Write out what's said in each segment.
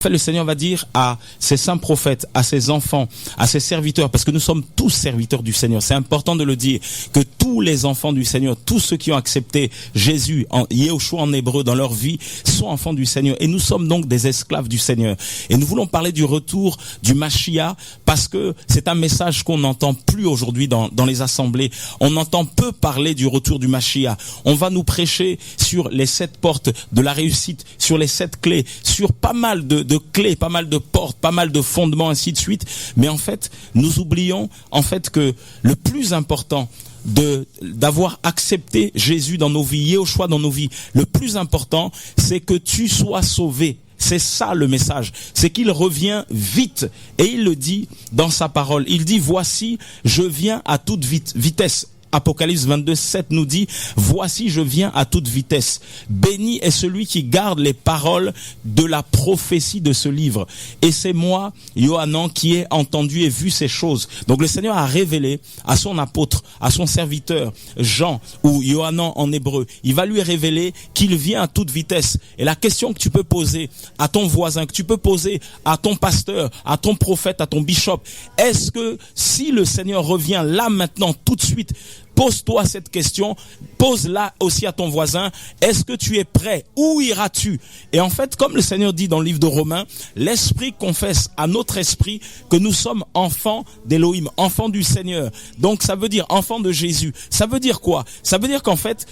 En fait, le Seigneur va dire à ses saints prophètes, à ses enfants, à ses serviteurs, parce que nous sommes tous serviteurs du Seigneur. C'est important de le dire, que tous les enfants du Seigneur, tous ceux qui ont accepté Jésus, Yeshua en hébreu, dans leur vie, sont enfants du Seigneur. Et nous sommes donc des esclaves du Seigneur. Et nous voulons parler du retour du Mashiach, parce que c'est un message qu'on n'entend plus aujourd'hui dans les assemblées. On entend peu parler du retour du Mashiach. On va nous prêcher sur les 7 portes de la réussite, sur les 7 clés, sur pas mal de clés, pas mal de portes, pas mal de fondements, ainsi de suite. Mais en fait, nous oublions en fait que le plus important d'avoir accepté Jésus dans nos vies, Yeshua dans nos vies, le plus important, c'est que tu sois sauvé. C'est ça le message, c'est qu'il revient vite, et il le dit dans sa parole. Il dit, voici, je viens à toute vitesse. Apocalypse 22, 7 nous dit, voici je viens à toute vitesse. Béni est celui qui garde les paroles de la prophétie de ce livre. Et c'est moi, Yohanan, qui ai entendu et vu ces choses. Donc le Seigneur a révélé à son apôtre, à son serviteur, Jean, ou Yohanan en hébreu. Il va lui révéler qu'il vient à toute vitesse. Et la question que tu peux poser à ton voisin, que tu peux poser à ton pasteur, à ton prophète, à ton bishop, est-ce que si le Seigneur revient là maintenant, tout de suite, pose-toi cette question, pose-la aussi à ton voisin. Est-ce que tu es prêt? Où iras-tu? Et en fait, comme le Seigneur dit dans le livre de Romains, l'Esprit confesse à notre esprit que nous sommes enfants d'Élohim, enfants du Seigneur. Donc ça veut dire enfants de Jésus. Ça veut dire quoi? Ça veut dire qu'en fait,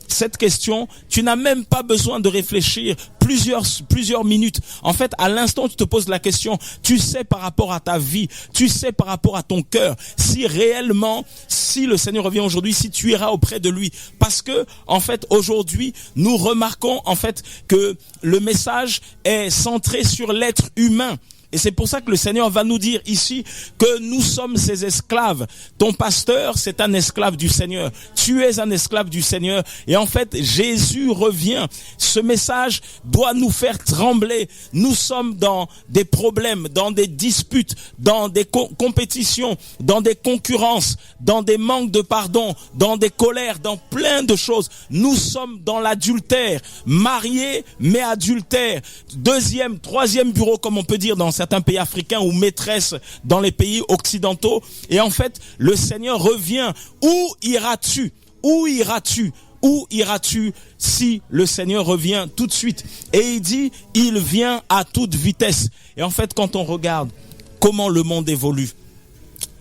cette question, tu n'as même pas besoin de réfléchir plusieurs minutes. En fait, à l'instant où tu te poses la question, tu sais par rapport à ta vie, tu sais par rapport à ton cœur, si réellement, si le Seigneur revient aujourd'hui, si tu iras auprès de lui. Parce que, en fait, aujourd'hui, nous remarquons, en fait, que le message est centré sur l'être humain. Et c'est pour ça que le Seigneur va nous dire ici que nous sommes ses esclaves. Ton pasteur, c'est un esclave du Seigneur. Tu es un esclave du Seigneur. Et en fait, Jésus revient. Ce message doit nous faire trembler. Nous sommes dans des problèmes, dans des disputes, dans des compétitions, dans des concurrences, dans des manques de pardon, dans des colères, dans plein de choses. Nous sommes dans l'adultère. Mariés, mais adultère. 2e, 3e bureau, comme on peut dire dans certains pays africains, ou maîtresse dans les pays occidentaux. Et en fait, le Seigneur revient. Où iras-tu? Où iras-tu? Où iras-tu si le Seigneur revient tout de suite? Et il dit, il vient à toute vitesse. Et en fait, quand on regarde comment le monde évolue,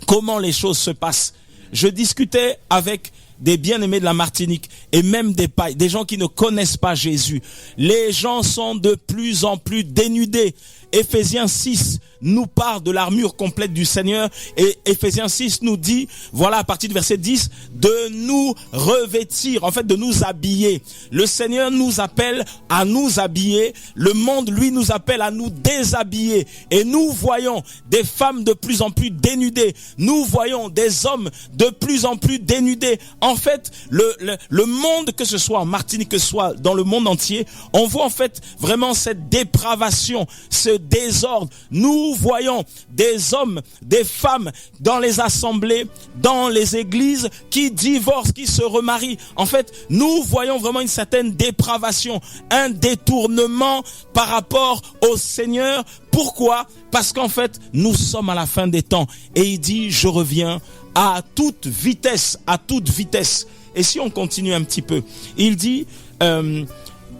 comment les choses se passent, je discutais avec des bien-aimés de la Martinique et même des gens qui ne connaissent pas Jésus. Les gens sont de plus en plus dénudés. Éphésiens 6 nous parle de l'armure complète du Seigneur, et Éphésiens 6 nous dit, voilà, à partir du verset 10, de nous revêtir, en fait de nous habiller. Le Seigneur nous appelle à nous habiller, le monde lui nous appelle à nous déshabiller, et nous voyons des femmes de plus en plus dénudées, nous voyons des hommes de plus en plus dénudés. En fait, le monde, que ce soit en Martinique, que ce soit dans le monde entier, on voit en fait vraiment cette dépravation, ce désordre. Nous voyons des hommes, des femmes dans les assemblées, dans les églises, qui divorcent, qui se remarient. En fait, nous voyons vraiment une certaine dépravation, un détournement par rapport au Seigneur. Pourquoi? Parce qu'en fait, nous sommes à la fin des temps. Et il dit, je reviens à toute vitesse, à toute vitesse. Et si on continue un petit peu, il dit...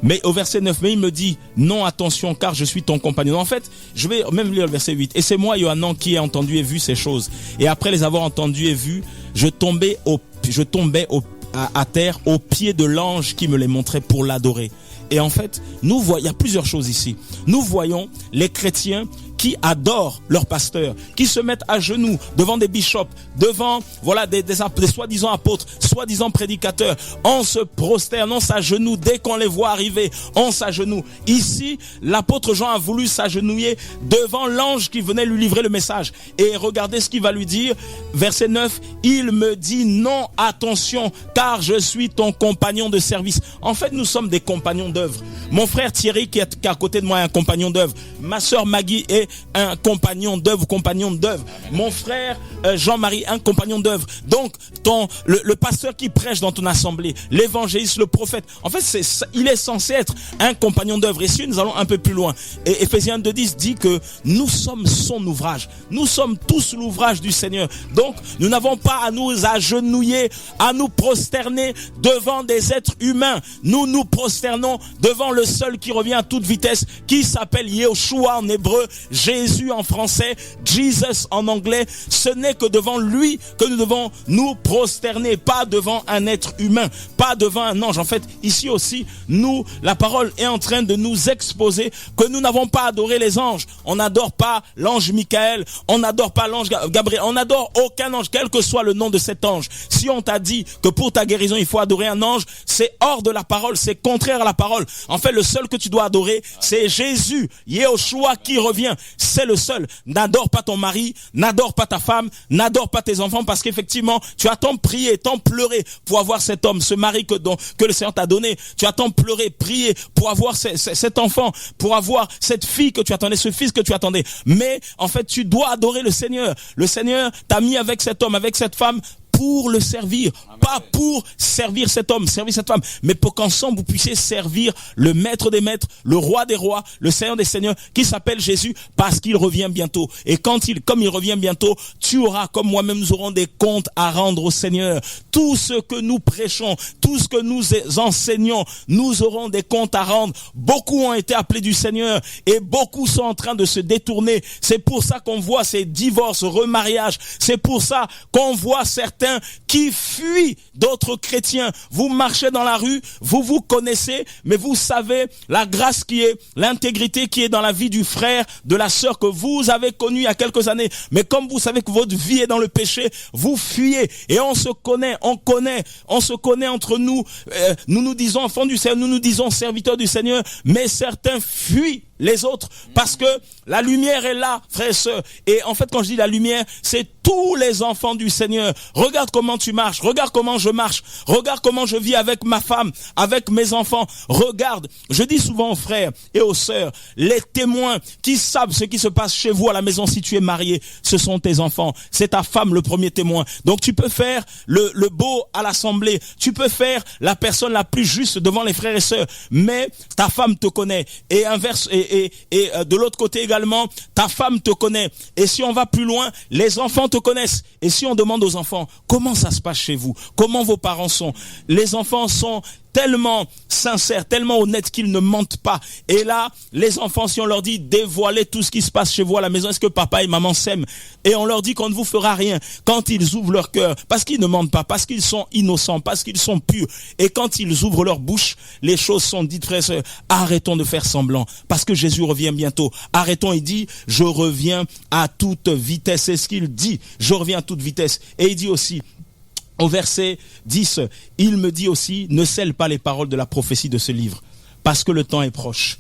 mais au verset 9, mais il me dit, non, attention, car je suis ton compagnon. En fait, je vais même lire le verset 8. Et c'est moi, Yohanan, qui ai entendu et vu ces choses. Et après les avoir entendues et vues, je tombais à terre au pied de l'ange qui me les montrait pour l'adorer. Et en fait, nous voyons, il y a plusieurs choses ici. Nous voyons les chrétiens qui adorent leur pasteur, qui se mettent à genoux devant des bishops, devant voilà des soi-disant apôtres, soi-disant prédicateurs. On se prosterne, on s'agenouille dès qu'on les voit arriver, on s'agenouille. Ici, l'apôtre Jean a voulu s'agenouiller devant l'ange qui venait lui livrer le message. Et regardez ce qu'il va lui dire, verset 9, il me dit non, attention, car je suis ton compagnon de service. En fait, nous sommes des compagnons d'œuvre. Mon frère Thierry qui est à côté de moi est un compagnon d'œuvre. Ma sœur Maggie est un compagnon d'œuvre, Mon frère Jean-Marie, un compagnon d'œuvre. Donc, le pasteur qui prêche dans ton assemblée, l'évangéliste, le prophète, en fait, il est censé être un compagnon d'œuvre. Et si nous allons un peu plus loin, et Ephésiens 2:10 dit que nous sommes son ouvrage. Nous sommes tous l'ouvrage du Seigneur. Donc, nous n'avons pas à nous agenouiller, à nous prosterner devant des êtres humains. Nous nous prosternons devant le seul qui revient à toute vitesse, qui s'appelle Yeshua en hébreu, Jésus en français, Jesus en anglais. Ce n'est que devant lui que nous devons nous prosterner, pas devant un être humain, pas devant un ange. En fait, ici aussi, la parole est en train de nous exposer que nous n'avons pas adoré les anges. On n'adore pas l'ange Michael, on n'adore pas l'ange Gabriel, on n'adore aucun ange, quel que soit le nom de cet ange. Si on t'a dit que pour ta guérison, il faut adorer un ange, c'est hors de la parole, c'est contraire à la parole. En fait, le seul que tu dois adorer, c'est Jésus, Yeshua qui revient. C'est le seul. N'adore pas ton mari, n'adore pas ta femme, n'adore pas tes enfants, parce qu'effectivement, tu as tant prié, tant pleuré pour avoir cet homme, ce mari que le Seigneur t'a donné. Tu as tant pleuré, prié pour avoir cet enfant, pour avoir cette fille que tu attendais, ce fils que tu attendais. Mais en fait, tu dois adorer le Seigneur. Le Seigneur t'a mis avec cet homme, avec cette femme, pour le servir, pas pour servir cet homme, servir cette femme, mais pour qu'ensemble vous puissiez servir le maître des maîtres, le roi des rois, le Seigneur des seigneurs, qui s'appelle Jésus, parce qu'il revient bientôt. Et comme il revient bientôt, tu auras, comme moi-même, nous aurons des comptes à rendre au Seigneur. Tout ce que nous prêchons, tout ce que nous enseignons, nous aurons des comptes à rendre. Beaucoup ont été appelés du Seigneur et beaucoup sont en train de se détourner. C'est pour ça qu'on voit ces divorces, remariages. C'est pour ça qu'on voit certains qui fuient d'autres chrétiens. Vous marchez dans la rue, vous vous connaissez, mais vous savez la grâce qui est, l'intégrité qui est dans la vie du frère, de la sœur que vous avez connue il y a quelques années. Mais comme vous savez que votre vie est dans le péché, vous fuyez. Et on se connaît entre nous. Nous nous disons enfants du Seigneur, nous nous disons serviteurs du Seigneur, mais certains fuient les autres, parce que la lumière est là, frères et sœurs. Et en fait, quand je dis la lumière, c'est tous les enfants du Seigneur. Regarde comment tu marches, regarde comment je marche, regarde comment je vis avec ma femme, avec mes enfants. Regarde, je dis souvent aux frères et aux sœurs, les témoins qui savent ce qui se passe chez vous à la maison si tu es marié, ce sont tes enfants. C'est ta femme le premier témoin. Donc tu peux faire le beau à l'assemblée, tu peux faire la personne la plus juste devant les frères et sœurs, mais ta femme te connaît. Et inverse, et de l'autre côté également, ta femme te connaît. Et si on va plus loin, les enfants te connaissent. Et si on demande aux enfants, comment ça se passe chez vous? Comment vos parents sont? Les enfants sont tellement sincères, tellement honnêtes qu'ils ne mentent pas. Et là, les enfants, si on leur dit dévoilez tout ce qui se passe chez vous à la maison, est-ce que papa et maman s'aiment? Et on leur dit qu'on ne vous fera rien. Quand ils ouvrent leur cœur, parce qu'ils ne mentent pas, parce qu'ils sont innocents, parce qu'ils sont purs. Et quand ils ouvrent leur bouche, les choses sont dites, frères et sœurs. Arrêtons de faire semblant, parce que Jésus revient bientôt. Arrêtons, il dit, je reviens à toute vitesse. C'est ce qu'il dit, je reviens à toute vitesse. Et il dit aussi, au verset 10, il me dit aussi, ne scelle pas les paroles de la prophétie de ce livre, parce que le temps est proche.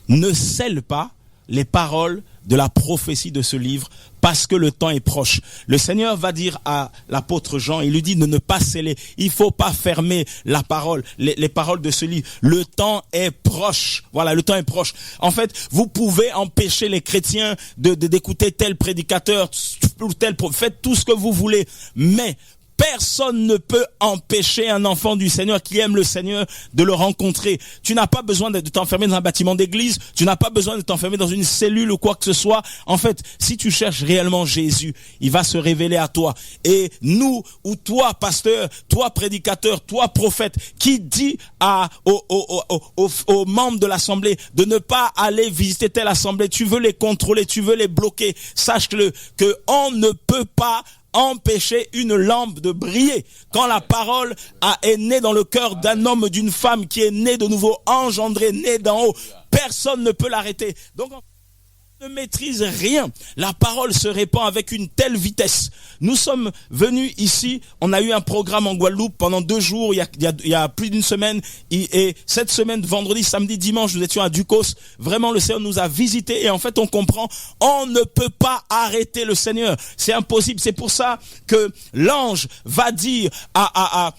Ne scelle pas les paroles de la prophétie de ce livre, parce que le temps est proche. Le Seigneur va dire à l'apôtre Jean, il lui dit de ne pas sceller. Il faut pas fermer la parole, les paroles de ce livre. Le temps est proche. Voilà, le temps est proche. En fait, vous pouvez empêcher les chrétiens d'écouter tel prédicateur ou tel prophète. Faites tout ce que vous voulez, mais personne ne peut empêcher un enfant du Seigneur qui aime le Seigneur de le rencontrer. Tu n'as pas besoin de t'enfermer dans un bâtiment d'église, tu n'as pas besoin de t'enfermer dans une cellule ou quoi que ce soit. En fait, si tu cherches réellement Jésus, il va se révéler à toi. Et nous, ou toi, pasteur, toi, prédicateur, toi, prophète, qui dit aux membres de l'assemblée de ne pas aller visiter telle assemblée, tu veux les contrôler, tu veux les bloquer, sache-le que on ne peut pas empêcher une lampe de briller. Quand la parole est née dans le cœur d'un homme, d'une femme qui est née de nouveau, engendrée, née d'en haut, personne ne peut l'arrêter. Donc, on ne maîtrise rien. La parole se répand avec une telle vitesse. Nous sommes venus ici, on a eu un programme en Guadeloupe pendant 2 jours, il y a plus d'une semaine, et cette semaine, vendredi, samedi, dimanche, nous étions à Ducos. Vraiment, le Seigneur nous a visités, et en fait, on comprend, on ne peut pas arrêter le Seigneur. C'est impossible. C'est pour ça que l'ange va dire à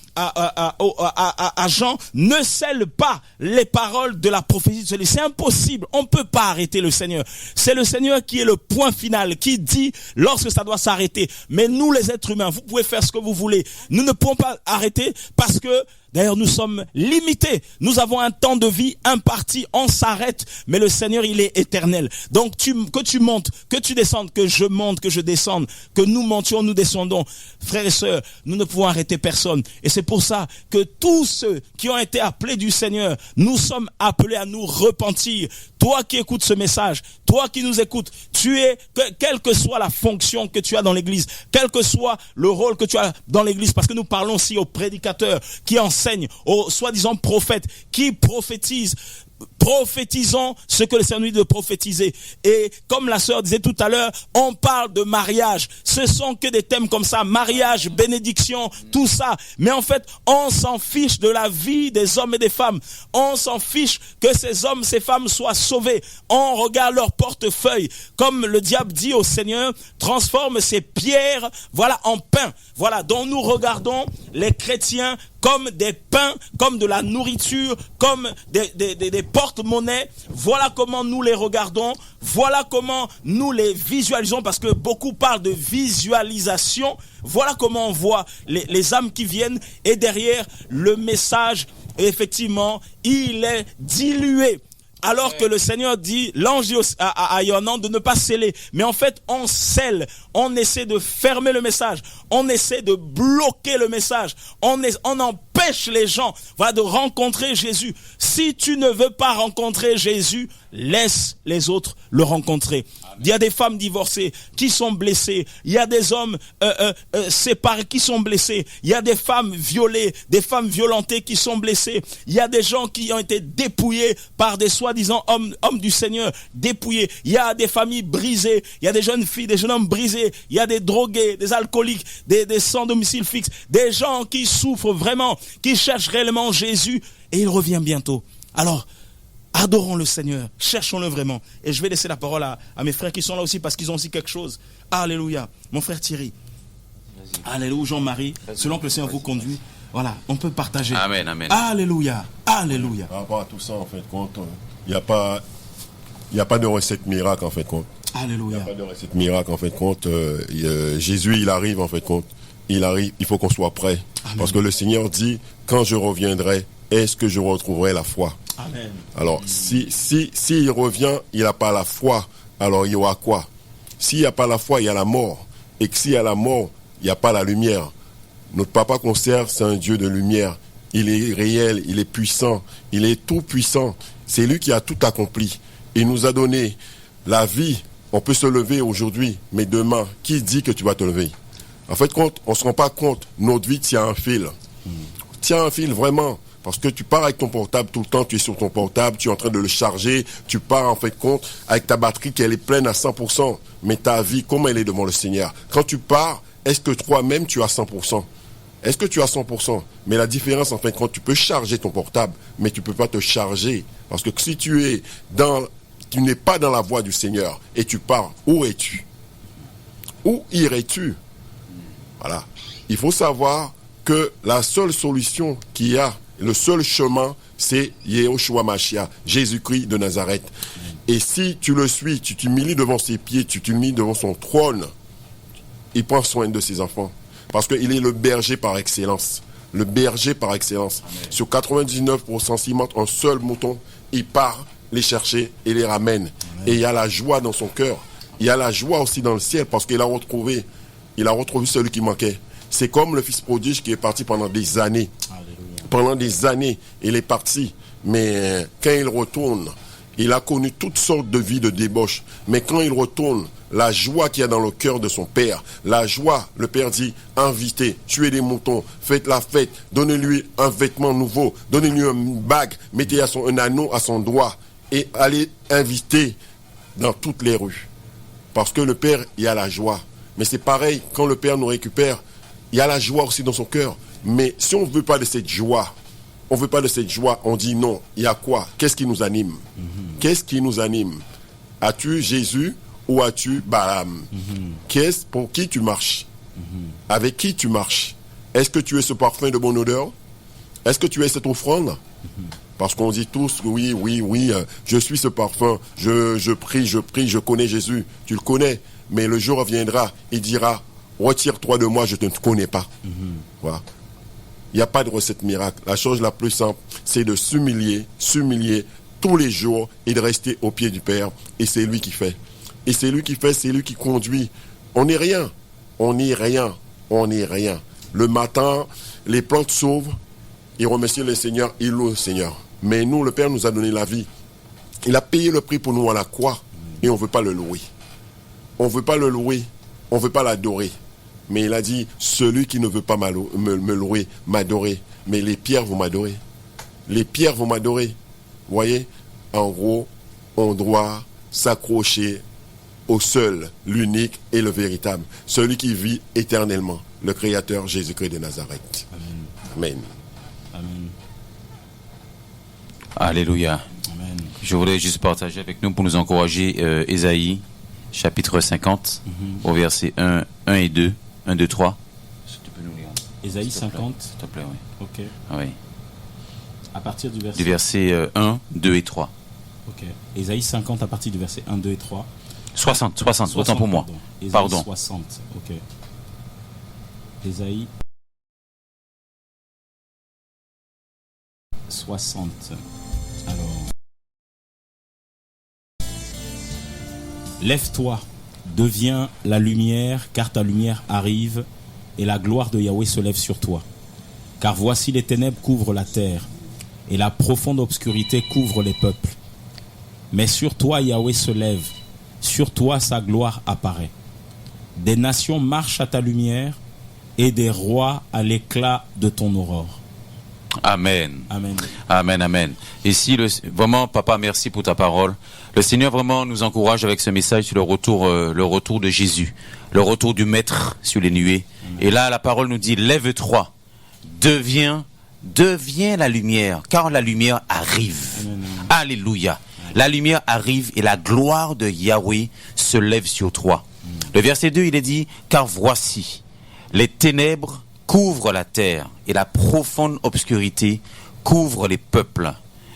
Jean, ne scelle pas les paroles de la prophétie de celui. C'est impossible. On ne peut pas arrêter le Seigneur. C'est le Seigneur qui est le point final, qui dit lorsque ça doit s'arrêter. Mais nous les êtres humains, vous pouvez faire ce que vous voulez. Nous ne pouvons pas arrêter parce que d'ailleurs, nous sommes limités. Nous avons un temps de vie imparti. On s'arrête, mais le Seigneur, il est éternel. Donc, que tu montes, que tu descendes, que je monte, que je descende, que nous montions, nous descendons. Frères et sœurs, nous ne pouvons arrêter personne. Et c'est pour ça que tous ceux qui ont été appelés du Seigneur, nous sommes appelés à nous repentir. Toi qui écoutes ce message, toi qui nous écoutes, quelle que soit la fonction que tu as dans l'église, quel que soit le rôle que tu as dans l'église, parce que nous parlons aussi aux prédicateurs qui enseignent, aux soi-disant prophètes qui prophétisent. Prophétisons ce que le Seigneur nous dit de prophétiser. Et comme la sœur disait tout à l'heure, on parle de mariage. Ce sont que des thèmes comme ça, mariage, bénédiction, tout ça. Mais en fait, on s'en fiche de la vie des hommes et des femmes. On s'en fiche que ces hommes, ces femmes soient sauvés. On regarde leur portefeuille. Comme le diable dit au Seigneur, transforme ces pierres, voilà, en pain. Voilà, dont nous regardons les chrétiens comme des pains, comme de la nourriture, comme des porte-monnaies. Voilà comment nous les regardons, voilà comment nous les visualisons, parce que beaucoup parlent de visualisation. Voilà comment on voit les âmes qui viennent, et derrière le message, effectivement, il est dilué. Alors que le Seigneur dit, l'ange dit à Yohanan de ne pas sceller. Mais en fait, on scelle. On essaie de fermer le message. On essaie de bloquer le message. On empêche les gens, voilà, de rencontrer Jésus. Si tu ne veux pas rencontrer Jésus, laisse les autres le rencontrer. Il y a des femmes divorcées qui sont blessées. Il y a des hommes séparés qui sont blessés. Il y a des femmes violées, des femmes violentées qui sont blessées. Il y a des gens qui ont été dépouillés par des soi-disant hommes du Seigneur, dépouillés. Il y a des familles brisées. Il y a des jeunes filles, des jeunes hommes brisés. Il y a des drogués, des alcooliques, des sans domicile fixe. Des gens qui souffrent vraiment, qui cherchent réellement Jésus. Et il revient bientôt. Alors, adorons le Seigneur, cherchons-le vraiment. Et je vais laisser la parole à mes frères qui sont là aussi, parce qu'ils ont aussi quelque chose. Alléluia. Mon frère Thierry. Vas-y. Alléluia. Jean-Marie, selon que le Seigneur vous conduit, voilà, on peut partager. Amen, amen. Alléluia. Alléluia. Par rapport à tout ça, en fait, compte, il n'y a pas de recette miracle, en fait, compte. Alléluia. Il n'y a pas de recette miracle, en fait, compte. Jésus, il arrive, en fait, compte. Il arrive, il faut qu'on soit prêt. Amen. Parce que le Seigneur dit, quand je reviendrai, est-ce que je retrouverai la foi? Amen. Alors, si il revient, il n'a pas la foi, alors il y aura quoi? S'il n'y a pas la foi, il y a la mort. Et que s'il y a la mort, il n'y a pas la lumière. Notre papa qu'on sert, c'est un Dieu de lumière. Il est réel, il est puissant, il est tout puissant. C'est lui qui a tout accompli. Il nous a donné la vie. On peut se lever aujourd'hui, mais demain, qui dit que tu vas te lever? En fait, on ne se rend pas compte, notre vie tient un fil. Tient un fil vraiment. Parce que tu pars avec ton portable tout le temps, tu es sur ton portable, tu es en train de le charger, tu pars en fait compte avec ta batterie qui elle est pleine à 100%. Mais ta vie, comment elle est devant le Seigneur? Quand tu pars, est-ce que toi-même tu as 100%? Est-ce que tu as 100%? Mais la différence en fait, quand tu peux charger ton portable, mais tu ne peux pas te charger. Parce que si tu n'es pas dans la voie du Seigneur et tu pars, où es-tu? Où irais-tu? Voilà. Il faut savoir que la seule solution qu'il y a, le seul chemin, c'est Yehoshua Mashiach, Jésus-Christ de Nazareth. Et si tu le suis, tu t'humilies devant ses pieds, tu t'humilies devant son trône, il prend soin de ses enfants. Parce qu'il est le berger par excellence. Le berger par excellence. Amen. Sur 99%, s'il manque un seul mouton, il part les chercher et les ramène. Amen. Et il y a la joie dans son cœur. Il y a la joie aussi dans le ciel parce qu'il a retrouvé celui qui manquait. C'est comme le fils prodige qui est parti pendant des années. Alléluia. Pendant des années, il est parti. Mais quand il retourne, il a connu toutes sortes de vies de débauche. Mais quand il retourne, la joie qu'il y a dans le cœur de son père, la joie, le père dit, invitez, tuez des moutons, faites la fête, donnez-lui un vêtement nouveau, donnez-lui une bague, mettez un anneau à son doigt et allez inviter dans toutes les rues. Parce que le père, il y a la joie. Mais c'est pareil, quand le père nous récupère, il y a la joie aussi dans son cœur. Mais si on ne veut pas de cette joie, on dit non. Il y a quoi? Qu'est-ce qui nous anime? Qu'est-ce qui nous anime? As-tu Jésus ou as-tu Balaam? Pour qui tu marches? Avec qui tu marches? Est-ce que tu es ce parfum de bonne odeur? Est-ce que tu es cette offrande? Parce qu'on dit tous, oui, je suis ce parfum, je prie, je connais Jésus. Tu le connais, mais le jour viendra, il dira, retire-toi de moi, je ne te connais pas. Voilà. Il n'y a pas de recette miracle. La chose la plus simple, c'est de s'humilier tous les jours et de rester au pied du Père. Et c'est lui qui fait. Et c'est lui qui fait, c'est lui qui conduit. On n'est rien. Le matin, les plantes s'ouvrent, ils remercient le Seigneur, ils louent le Seigneur. Mais nous, le Père nous a donné la vie. Il a payé le prix pour nous à la croix et on ne veut pas le louer. On ne veut pas le louer, on ne veut pas l'adorer. Mais il a dit, celui qui ne veut pas me louer, m'adorer. Mais les pierres vont m'adorer. Les pierres vont m'adorer. Vous voyez, en gros, on doit s'accrocher au seul, l'unique et le véritable. Celui qui vit éternellement, le Créateur Jésus-Christ de Nazareth. Amen. Amen. Alléluia. Amen. Je voudrais juste partager avec nous pour nous encourager Ésaïe, chapitre 50, au verset 1 et 2. 1, 2, 3. Si tu peux nous lire. Ésaïe 50. S'il te plaît, oui. Ok. Oui. À partir du verset. Du verset 1, 2 et 3. Ok. Ésaïe 50 à partir du verset 1, 2 et 3. 60, autant pour moi. Ésaïe Pardon. 60, ok. Ésaïe 60. Alors. Lève-toi, deviens la lumière, car ta lumière arrive, et la gloire de Yahweh se lève sur toi. Car voici les ténèbres couvrent la terre, et la profonde obscurité couvre les peuples. Mais sur toi Yahweh se lève, sur toi sa gloire apparaît. Des nations marchent à ta lumière, et des rois à l'éclat de ton aurore. Amen. Amen. Amen, amen. Et si vraiment, papa, merci pour ta parole. Le Seigneur vraiment nous encourage avec ce message sur le retour de Jésus, le retour du Maître sur les nuées. Amen. Et là, la parole nous dit, lève-toi, deviens la lumière, car la lumière arrive. Amen. Alléluia. Amen. La lumière arrive et la gloire de Yahweh se lève sur toi. Amen. Le verset 2, il est dit, car voici, les ténèbres couvre la terre et la profonde obscurité couvre les peuples.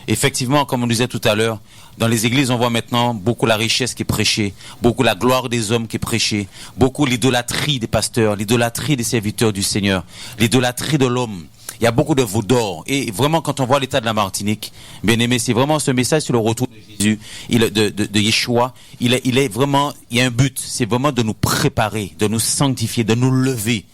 Effectivement, comme on disait tout à l'heure, dans les églises, on voit maintenant beaucoup la richesse qui est prêchée, beaucoup la gloire des hommes qui est prêchée, beaucoup l'idolâtrie des pasteurs, l'idolâtrie des serviteurs du Seigneur, l'idolâtrie de l'homme. Il y a beaucoup de veaux d'or. Et vraiment, quand on voit l'état de la Martinique, bien aimé, c'est vraiment ce message sur le retour de Jésus, de Yeshua. Il est vraiment, il y a un but, c'est vraiment de nous préparer, de nous sanctifier, de nous lever.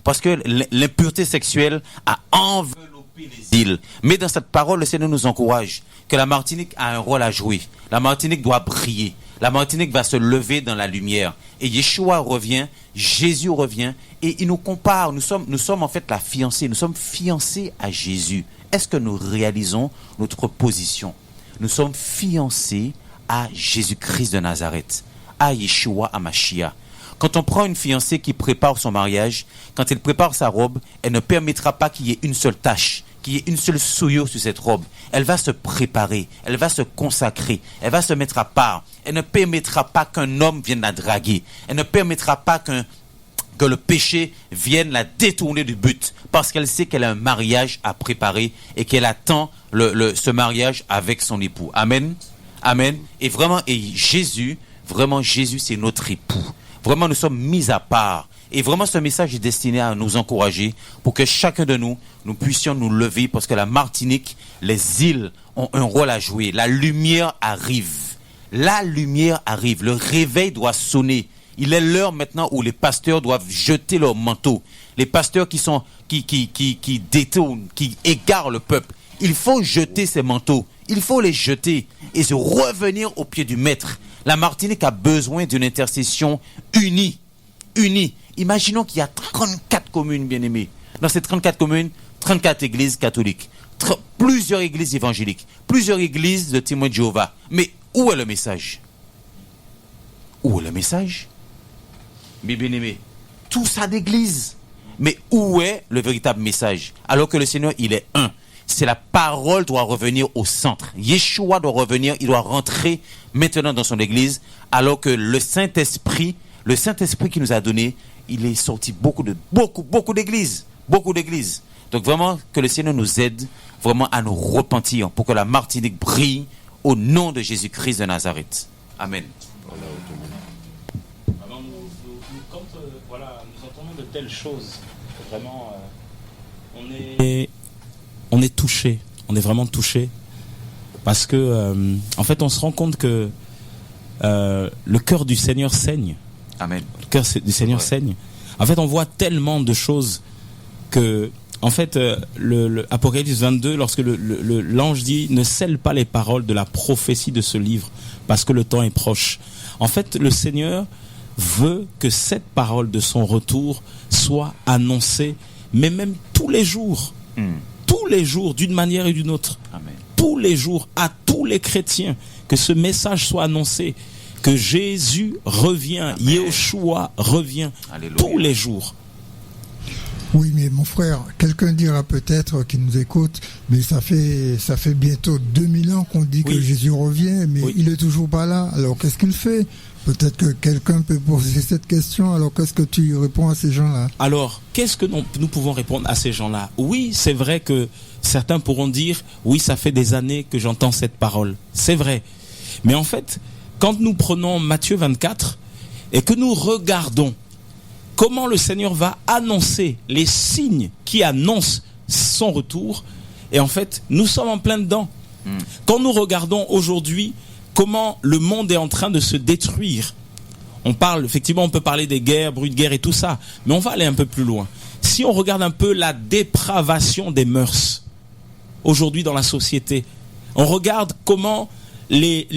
Parce que l'impureté sexuelle a enveloppé les îles. Mais dans cette parole, le Seigneur nous encourage que la Martinique a un rôle à jouer. La Martinique doit briller. La Martinique va se lever dans la lumière. Et Yeshua revient, Jésus revient, et il nous compare. Nous sommes en fait la fiancée. Nous sommes fiancés à Jésus. Est-ce que nous réalisons notre position? Nous sommes fiancés à Jésus-Christ de Nazareth, à Yeshua HaMashiach. Quand on prend une fiancée qui prépare son mariage, quand elle prépare sa robe, elle ne permettra pas qu'il y ait une seule tache, qu'il y ait une seule souillure sur cette robe. Elle va se préparer, elle va se consacrer, elle va se mettre à part. Elle ne permettra pas qu'un homme vienne la draguer. Elle ne permettra pas que le péché vienne la détourner du but, parce qu'elle sait qu'elle a un mariage à préparer et qu'elle attend ce mariage avec son époux. Amen. Amen. Et Jésus, c'est notre époux. Vraiment, nous sommes mis à part. Et vraiment, ce message est destiné à nous encourager pour que chacun de nous puissions nous lever, parce que la Martinique, les îles ont un rôle à jouer. La lumière arrive. La lumière arrive. Le réveil doit sonner. Il est l'heure maintenant où les pasteurs doivent jeter leur manteau. Les pasteurs qui détournent, qui égarent le peuple. Il faut jeter ces manteaux. Il faut les jeter et se revenir au pied du Maître. La Martinique a besoin d'une intercession unie. Imaginons qu'il y a 34 communes, bien aimées. Dans ces 34 communes, 34 églises catholiques, plusieurs églises évangéliques, plusieurs églises de témoins de Jéhovah. Mais où est le message? Où est le message? Mais bien aimé, tout ça d'église. Mais où est le véritable message? Alors que le Seigneur, il est un. C'est la parole doit revenir au centre. Yeshua doit revenir, il doit rentrer maintenant dans son église, alors que le Saint-Esprit qui nous a donné, il est sorti beaucoup d'églises. Donc vraiment, que le Seigneur nous aide vraiment à nous repentir pour que la Martinique brille au nom de Jésus-Christ de Nazareth. Amen. Alors quand nous entendons de telles choses, vraiment, on est touché, on est vraiment touché, parce que en fait, on se rend compte que le cœur du Seigneur saigne. Amen. Le cœur du Seigneur saigne. En fait, on voit tellement de choses que, en fait, le Apocalypse 22, lorsque l'ange dit « Ne scelle pas les paroles de la prophétie de ce livre, parce que le temps est proche ». En fait, le Seigneur veut que cette parole de son retour soit annoncée, mais même tous les jours. Tous les jours, d'une manière et d'une autre. Amen. Tous les jours, à tous les chrétiens, que ce message soit annoncé, que Jésus revient, Yeshua revient. Alléluia. Tous les jours. Oui, mais mon frère, quelqu'un dira peut-être qui nous écoute, mais ça fait bientôt 2000 ans qu'on dit que Jésus revient, mais il est toujours pas là. Alors qu'est-ce qu'il fait? Peut-être que quelqu'un peut poser cette question. Alors qu'est-ce que tu réponds à ces gens-là? Alors, qu'est-ce que nous pouvons répondre à ces gens-là? Oui, c'est vrai que certains pourront dire, oui, ça fait des années que j'entends cette parole. C'est vrai. Mais en fait, quand nous prenons Matthieu 24 et que nous regardons comment le Seigneur va annoncer les signes qui annoncent son retour, et en fait, nous sommes en plein dedans. Quand nous regardons aujourd'hui comment le monde est en train de se détruire, on peut parler des guerres, bruit de guerre et tout ça, mais on va aller un peu plus loin. Si on regarde un peu la dépravation des mœurs aujourd'hui dans la société, on regarde comment les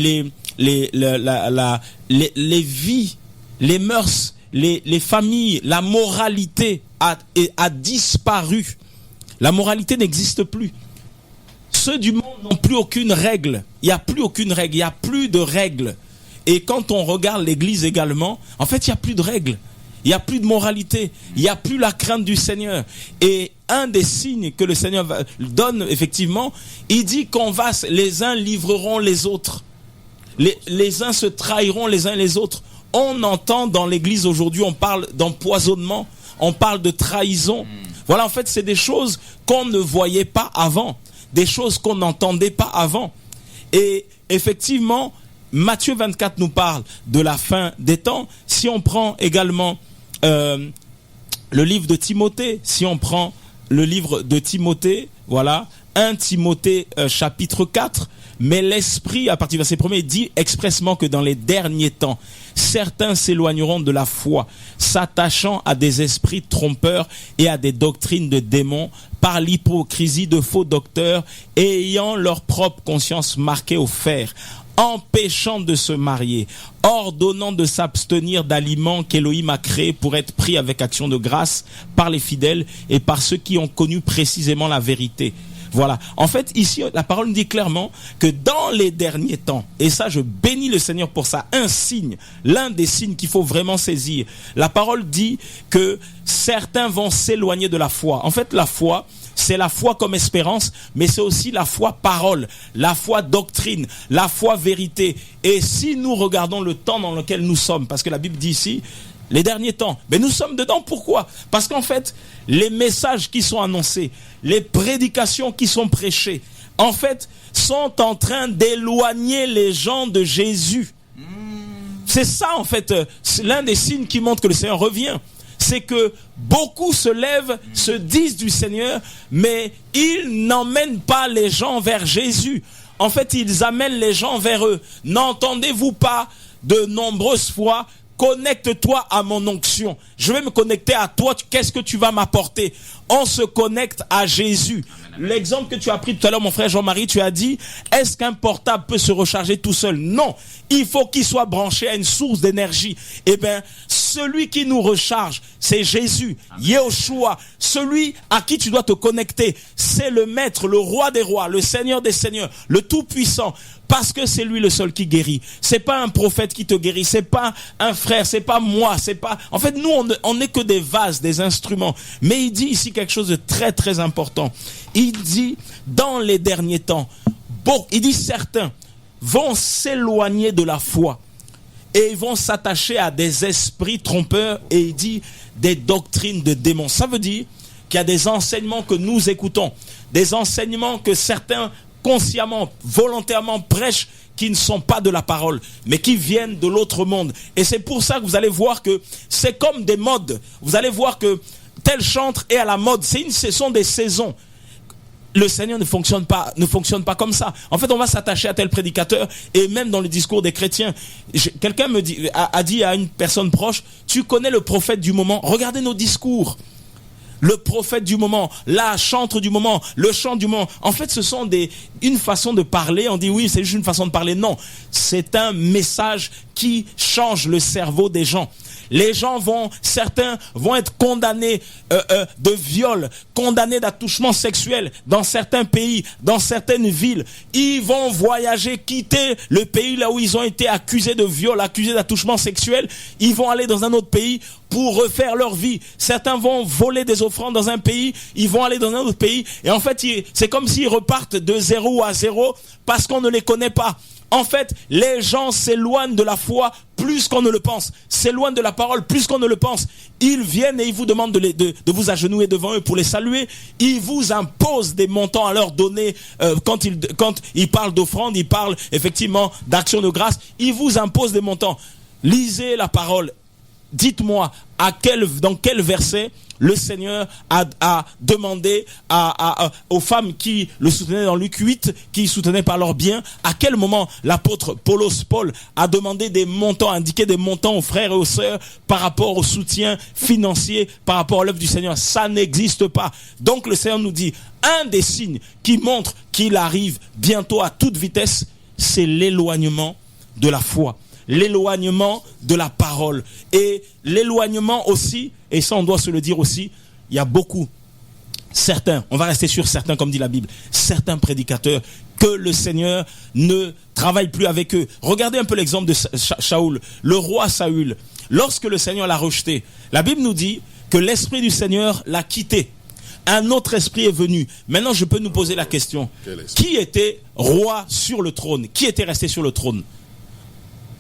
vies, les mœurs, les familles, la moralité a disparu. La moralité n'existe plus. Ceux du monde n'ont plus aucune règle. Il n'y a plus aucune règle. Il n'y a plus de règles. Et quand on regarde l'église également, en fait, il n'y a plus de règles. Il n'y a plus de moralité. Il n'y a plus la crainte du Seigneur. Et un des signes que le Seigneur donne, effectivement, il dit les uns livreront les autres. Les uns se trahiront les uns les autres. On entend dans l'église aujourd'hui, on parle d'empoisonnement, on parle de trahison. Voilà, en fait, c'est des choses qu'on ne voyait pas avant, des choses qu'on n'entendait pas avant. Et effectivement, Matthieu 24 nous parle de la fin des temps. Si on prend également le livre de Timothée, voilà, 1 Timothée chapitre 4, mais l'Esprit, à partir du verset 1er, dit expressement que dans les derniers temps, certains s'éloigneront de la foi, s'attachant à des esprits trompeurs et à des doctrines de démons, par l'hypocrisie de faux docteurs, ayant leur propre conscience marquée au fer, empêchant de se marier, ordonnant de s'abstenir d'aliments qu'Élohim a créés pour être pris avec action de grâce par les fidèles et par ceux qui ont connu précisément la vérité. Voilà. En fait, ici, la parole nous dit clairement que dans les derniers temps, et ça, je bénis le Seigneur pour ça, un signe, l'un des signes qu'il faut vraiment saisir. La parole dit que certains vont s'éloigner de la foi. En fait, la foi, c'est la foi comme espérance, mais c'est aussi la foi parole, la foi doctrine, la foi vérité. Et si nous regardons le temps dans lequel nous sommes, parce que la Bible dit ici, les derniers temps, mais nous sommes dedans, pourquoi? Parce qu'en fait, les messages qui sont annoncés, les prédications qui sont prêchées, en fait, sont en train d'éloigner les gens de Jésus. C'est ça, en fait, c'est l'un des signes qui montre que le Seigneur revient. C'est que beaucoup se lèvent, se disent du Seigneur, mais ils n'emmènent pas les gens vers Jésus. En fait, ils amènent les gens vers eux. N'entendez-vous pas de nombreuses fois: connecte-toi à mon onction. Je vais me connecter à toi. Qu'est-ce que tu vas m'apporter? On se connecte à Jésus. L'exemple que tu as pris tout à l'heure, mon frère Jean-Marie, tu as dit, est-ce qu'un portable peut se recharger tout seul? Non. Il faut qu'il soit branché à une source d'énergie. Eh bien, celui qui nous recharge, c'est Jésus, Yeshua. Celui à qui tu dois te connecter, c'est le Maître, le Roi des Rois, le Seigneur des Seigneurs, le Tout-Puissant. Parce que c'est lui le seul qui guérit. C'est pas un prophète qui te guérit. C'est pas un frère. C'est pas moi. C'est pas. En fait, nous, on n'est que des vases, des instruments. Mais il dit ici quelque chose de très très important. Il dit dans les derniers temps, il dit certains vont s'éloigner de la foi et ils vont s'attacher à des esprits trompeurs, et il dit des doctrines de démons. Ça veut dire qu'il y a des enseignements que nous écoutons, des enseignements que certains consciemment, volontairement prêchent, qui ne sont pas de la parole, mais qui viennent de l'autre monde. Et c'est pour ça que vous allez voir que c'est comme des modes. Vous allez voir que tel chantre est à la mode. Ce sont des saisons. Le Seigneur ne fonctionne pas comme ça. En fait, on va s'attacher à tel prédicateur, et même dans le discours des chrétiens, quelqu'un a dit à une personne proche, tu connais le prophète du moment, regardez nos discours. Le prophète du moment, la chantre du moment, le chant du moment. En fait, ce sont une façon de parler. On dit oui, c'est juste une façon de parler. Non, c'est un message qui change le cerveau des gens. Certains vont être condamnés de viol, condamnés d'attouchement sexuel dans certains pays, dans certaines villes. Ils vont voyager, quitter le pays là où ils ont été accusés de viol, accusés d'attouchement sexuel. Ils vont aller dans un autre pays pour refaire leur vie. Certains vont voler des offrandes dans un pays, ils vont aller dans un autre pays. Et en fait, c'est comme s'ils repartent de 0 à 0 parce qu'on ne les connaît pas. En fait, les gens s'éloignent de la foi plus qu'on ne le pense, s'éloignent de la parole plus qu'on ne le pense. Ils viennent et ils vous demandent de vous agenouiller devant eux pour les saluer. Ils vous imposent des montants à leur donner quand ils parlent d'offrande, ils parlent effectivement d'action de grâce. Ils vous imposent des montants. Lisez la parole. Dites-moi dans quel verset le Seigneur a demandé aux femmes qui le soutenaient dans Luc 8, qui soutenaient par leurs biens, à quel moment l'apôtre Paul a demandé des montants, indiqué des montants aux frères et aux sœurs par rapport au soutien financier, par rapport à l'œuvre du Seigneur. Ça n'existe pas. Donc le Seigneur nous dit, un des signes qui montre qu'il arrive bientôt à toute vitesse, c'est l'éloignement de la foi. L'éloignement de la parole. Et l'éloignement aussi, et ça on doit se le dire aussi, il y a certains, on va rester sur certains comme dit la Bible, certains prédicateurs que le Seigneur ne travaille plus avec eux. Regardez un peu l'exemple de Saül, le roi Saül. Lorsque le Seigneur l'a rejeté, la Bible nous dit que l'Esprit du Seigneur l'a quitté. Un autre esprit est venu. Maintenant, je peux nous poser la question. Qui était roi sur le trône? Qui était resté sur le trône?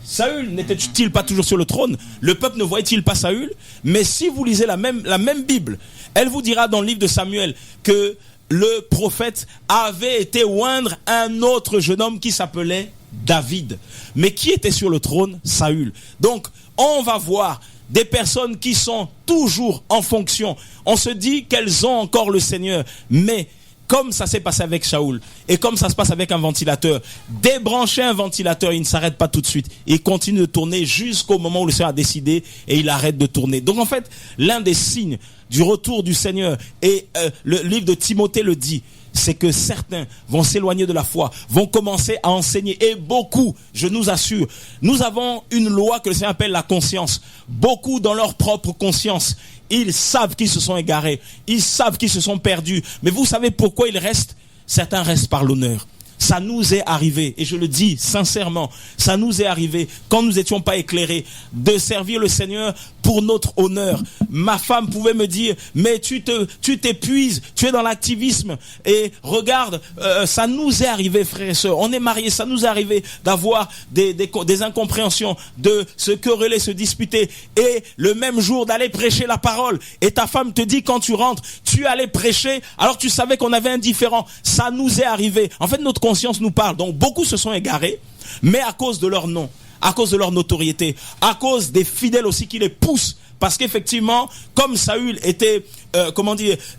Saül n'était-il pas toujours sur le trône? Le peuple ne voyait-il pas Saül? Mais si vous lisez la même Bible, elle vous dira dans le livre de Samuel que le prophète avait été oindre un autre jeune homme qui s'appelait David. Mais qui était sur le trône? Saül. Donc, on va voir des personnes qui sont toujours en fonction. On se dit qu'elles ont encore le Seigneur, mais comme ça s'est passé avec Saül, et comme ça se passe avec un ventilateur, débrancher un ventilateur, il ne s'arrête pas tout de suite. Il continue de tourner jusqu'au moment où le Seigneur a décidé et il arrête de tourner. Donc en fait, l'un des signes du retour du Seigneur, et le livre de Timothée le dit, c'est que certains vont s'éloigner de la foi, vont commencer à enseigner. Et beaucoup, je nous assure, nous avons une loi que le Seigneur appelle la conscience. Beaucoup dans leur propre conscience, ils savent qu'ils se sont égarés, ils savent qu'ils se sont perdus. Mais vous savez pourquoi ils restent? Certains restent par l'honneur. Ça nous est arrivé, et je le dis sincèrement, ça nous est arrivé quand nous n'étions pas éclairés de servir le Seigneur pour notre honneur. Ma femme pouvait me dire, mais tu t'épuises, tu es dans l'activisme, et regarde, ça nous est arrivé, frères et sœurs, on est mariés, ça nous est arrivé d'avoir des incompréhensions, de se quereller, se disputer, et le même jour d'aller prêcher la parole, et ta femme te dit quand tu rentres, tu allais prêcher, alors tu savais qu'on avait un différend. Ça nous est arrivé. En fait, notre conscience nous parle. Donc beaucoup se sont égarés, mais à cause de leur nom, à cause de leur notoriété, à cause des fidèles aussi qui les poussent. Parce qu'effectivement, comme Saül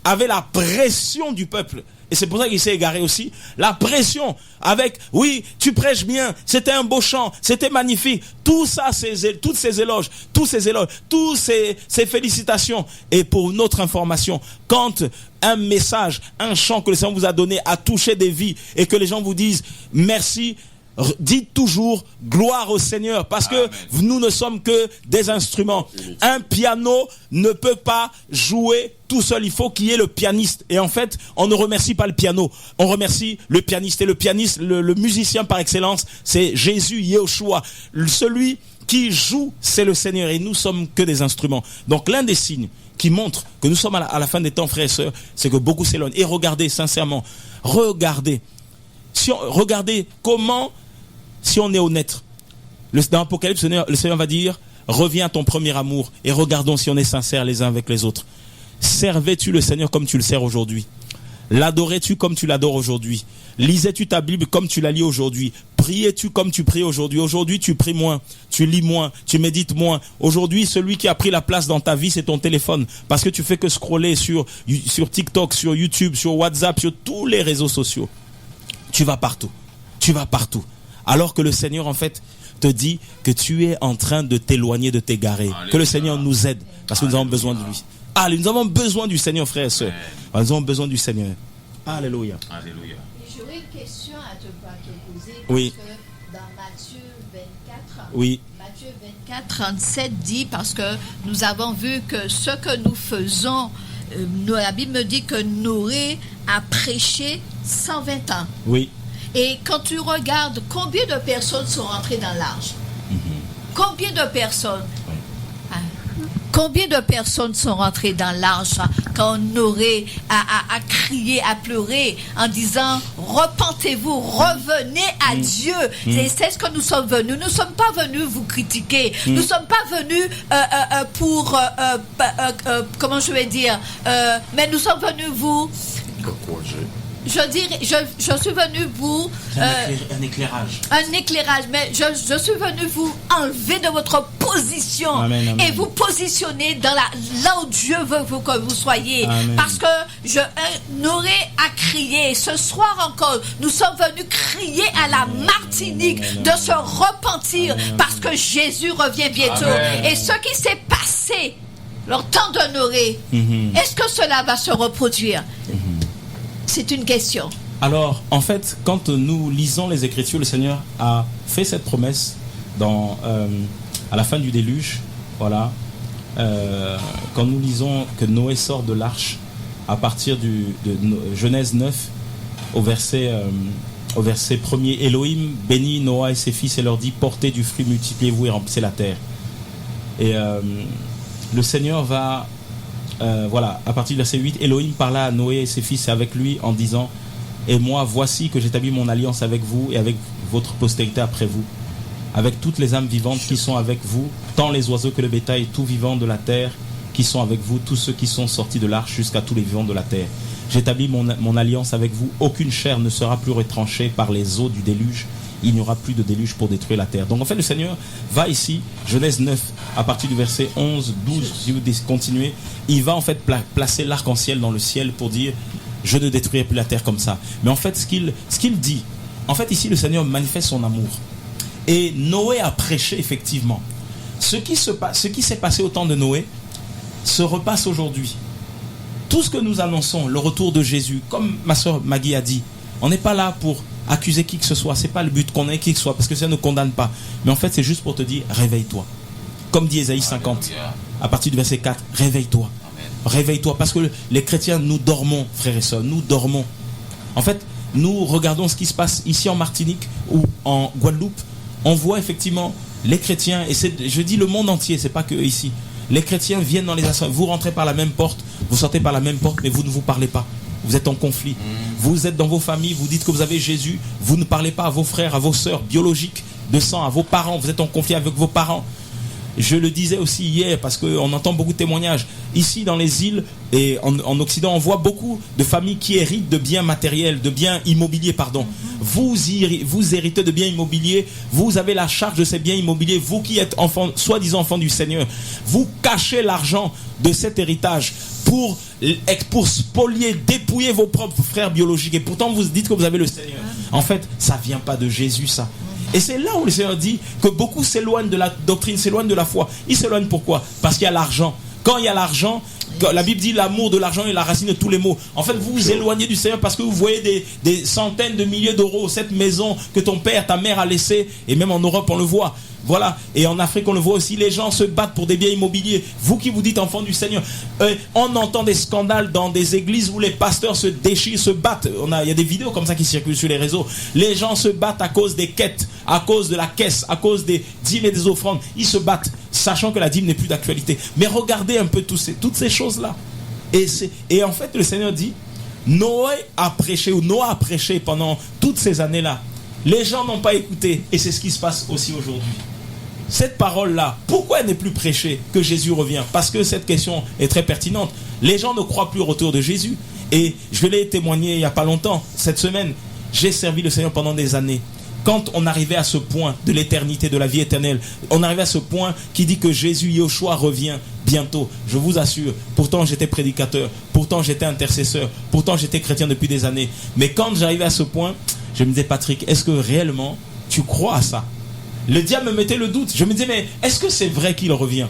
avait la pression du peuple, et c'est pour ça qu'il s'est égaré aussi, la pression avec, oui, tu prêches bien, c'était un beau chant, c'était magnifique, tout ça, toutes ces éloges, toutes ces félicitations. Et pour notre information, quand un message, un chant que le Seigneur vous a donné a touché des vies, et que les gens vous disent merci, dites toujours gloire au Seigneur, parce que nous ne sommes que des instruments. Un piano ne peut pas jouer tout seul, il faut qu'il y ait le pianiste. Et en fait, on ne remercie pas le piano, on remercie le pianiste. Et le pianiste, le musicien par excellence, c'est Jésus, Yeshua. Celui qui joue, c'est le Seigneur, et nous sommes que des instruments. Donc l'un des signes qui montre que nous sommes à la fin des temps, frères et sœurs, c'est que beaucoup s'éloignent. Et regardez, sincèrement, regardez comment, si on est honnête, dans l'Apocalypse, le Seigneur va dire, reviens à ton premier amour, et regardons si on est sincères les uns avec les autres. servais-tu le Seigneur comme tu le sers aujourd'hui? L'adorais-tu comme tu l'adores aujourd'hui? Lisais-tu ta Bible comme tu la lis aujourd'hui? Priais-tu comme tu pries aujourd'hui? Aujourd'hui, tu pries moins, tu lis moins, tu médites moins. Aujourd'hui, celui qui a pris la place dans ta vie, c'est ton téléphone. Parce que tu fais que scroller sur TikTok, sur YouTube, sur WhatsApp, sur tous les réseaux sociaux. Tu vas partout. Tu vas partout. Alors que le Seigneur, en fait, te dit que tu es en train de t'éloigner, de t'égarer. Alléluia. Que le Seigneur nous aide. Parce que nous avons besoin de lui. Allez, nous avons besoin du Seigneur, frères et sœurs. Nous avons besoin du Seigneur. Alléluia. Alléluia. J'aurais une question à te poser. Oui. Parce que dans Matthieu 24, oui. Matthieu 24, 37 dit, parce que nous avons vu que ce que nous faisons, la Bible me dit que Noé a prêché 120 ans. Oui. Et quand tu regardes combien de personnes sont rentrées dans l'arche, combien de personnes, combien de personnes sont rentrées dans l'arche quand Noé a crié, a pleuré en disant repentez-vous, revenez à Dieu. Et c'est ce que nous sommes venus. Nous ne sommes pas venus vous critiquer. Nous ne sommes pas venus pour comment je vais dire, mais nous sommes venus vous je suis venu vous un éclérage. Un éclairage, mais je suis venu vous enlever de votre position. Amen, amen. Et vous positionner dans là où Dieu veut que vous soyez. Amen. Parce que Noé a crié. Ce soir encore, nous sommes venus crier à la Martinique de se repentir parce que Jésus revient bientôt. Amen. Et ce qui s'est passé lors temps de Noé, est-ce que cela va se reproduire? C'est une question. Alors, en fait, quand nous lisons les Écritures, le Seigneur a fait cette promesse à la fin du déluge. Voilà. Quand nous lisons que Noé sort de l'arche à partir de Genèse 9 au verset 1er, Elohim bénit Noé et ses fils et leur dit portez du fruit, multipliez-vous et remplissez la terre. Et le Seigneur va... voilà, à partir du verset 8, Elohim parla à Noé et ses fils et avec lui en disant et moi voici que j'établis mon alliance avec vous et avec votre postérité après vous, avec toutes les âmes vivantes qui sont avec vous, tant les oiseaux que le bétail, tout vivant de la terre qui sont avec vous, tous ceux qui sont sortis de l'arche jusqu'à tous les vivants de la terre. J'établis mon alliance avec vous, aucune chair ne sera plus retranchée par les eaux du déluge. Il n'y aura plus de déluge pour détruire la terre. Donc en fait le Seigneur va ici, Genèse 9, à partir du verset 11, 12, si vous continuez, il va en fait placer l'arc-en-ciel dans le ciel pour dire je ne détruirai plus la terre comme ça. Mais en fait ce qu'il dit, en fait ici le Seigneur manifeste son amour. Et Noé a prêché effectivement. Ce qui s'est passé au temps de Noé se repasse aujourd'hui. Tout ce que nous annonçons, le retour de Jésus, comme ma soeur Maggie a dit, on n'est pas là pour accuser qui que ce soit, c'est pas le but qu'on ait qui que ce soit, parce que ça ne condamne pas. Mais en fait, c'est juste pour te dire, réveille-toi. Comme dit Ésaïe 50, à partir du verset 4, réveille-toi. Amen. Réveille-toi, parce que les chrétiens, nous dormons, frères et sœurs, nous dormons. En fait, nous regardons ce qui se passe ici en Martinique ou en Guadeloupe, on voit effectivement les chrétiens, et je dis le monde entier, c'est pas que ici. Les chrétiens viennent dans les assemblées, vous rentrez par la même porte, vous sortez par la même porte, mais vous ne vous parlez pas. Vous êtes en conflit. Vous êtes dans vos familles, vous dites que vous avez Jésus, vous ne parlez pas à vos frères, à vos sœurs biologiques de sang, à vos parents, vous êtes en conflit avec vos parents. Je le disais aussi hier, parce qu'on entend beaucoup de témoignages. Ici, dans les îles et en Occident, on voit beaucoup de familles qui héritent de biens matériels, de biens immobiliers, pardon. Vous héritez de biens immobiliers, vous avez la charge de ces biens immobiliers, vous qui êtes soi-disant enfants du Seigneur. Vous cachez l'argent de cet héritage pour spolier, dépouiller vos propres frères biologiques. Et pourtant, vous dites que vous avez le Seigneur. En fait, ça ne vient pas de Jésus, ça. Et c'est là où le Seigneur dit que beaucoup s'éloignent de la doctrine, s'éloignent de la foi. Ils s'éloignent pourquoi? Parce qu'il y a l'argent. Quand il y a l'argent, la Bible dit l'amour de l'argent est la racine de tous les maux. En fait, vous vous éloignez du Seigneur parce que vous voyez des centaines de milliers d'euros, cette maison que ton père, ta mère a laissée, et même en Europe on le voit. Voilà, et en Afrique on le voit aussi, les gens se battent pour des biens immobiliers. Vous qui vous dites enfants du Seigneur, on entend des scandales dans des églises où les pasteurs se déchirent, se battent. Il y a des vidéos comme ça qui circulent sur les réseaux. Les gens se battent à cause des quêtes, à cause de la caisse, à cause des dîmes et des offrandes. Ils se battent, sachant que la dîme n'est plus d'actualité. Mais regardez un peu toutes ces choses-là. Et en fait le Seigneur dit, Noé a prêché pendant toutes ces années-là. Les gens n'ont pas écouté, et c'est ce qui se passe aussi aujourd'hui. cette parole-là, pourquoi elle n'est plus prêchée que Jésus revient? Parce que cette question est très pertinente. Les gens ne croient plus au retour de Jésus. Et je l'ai témoigné il n'y a pas longtemps, cette semaine. J'ai servi le Seigneur pendant des années. Quand on arrivait à ce point de l'éternité, de la vie éternelle, on arrivait à ce point qui dit que Jésus, Yeshua, revient bientôt. Je vous assure, pourtant j'étais prédicateur, pourtant j'étais intercesseur, pourtant j'étais chrétien depuis des années. Mais quand j'arrivais à ce point, je me disais, Patrick, est-ce que réellement tu crois à ça? Le diable me mettait le doute. Je me disais, mais est-ce que c'est vrai qu'il revient?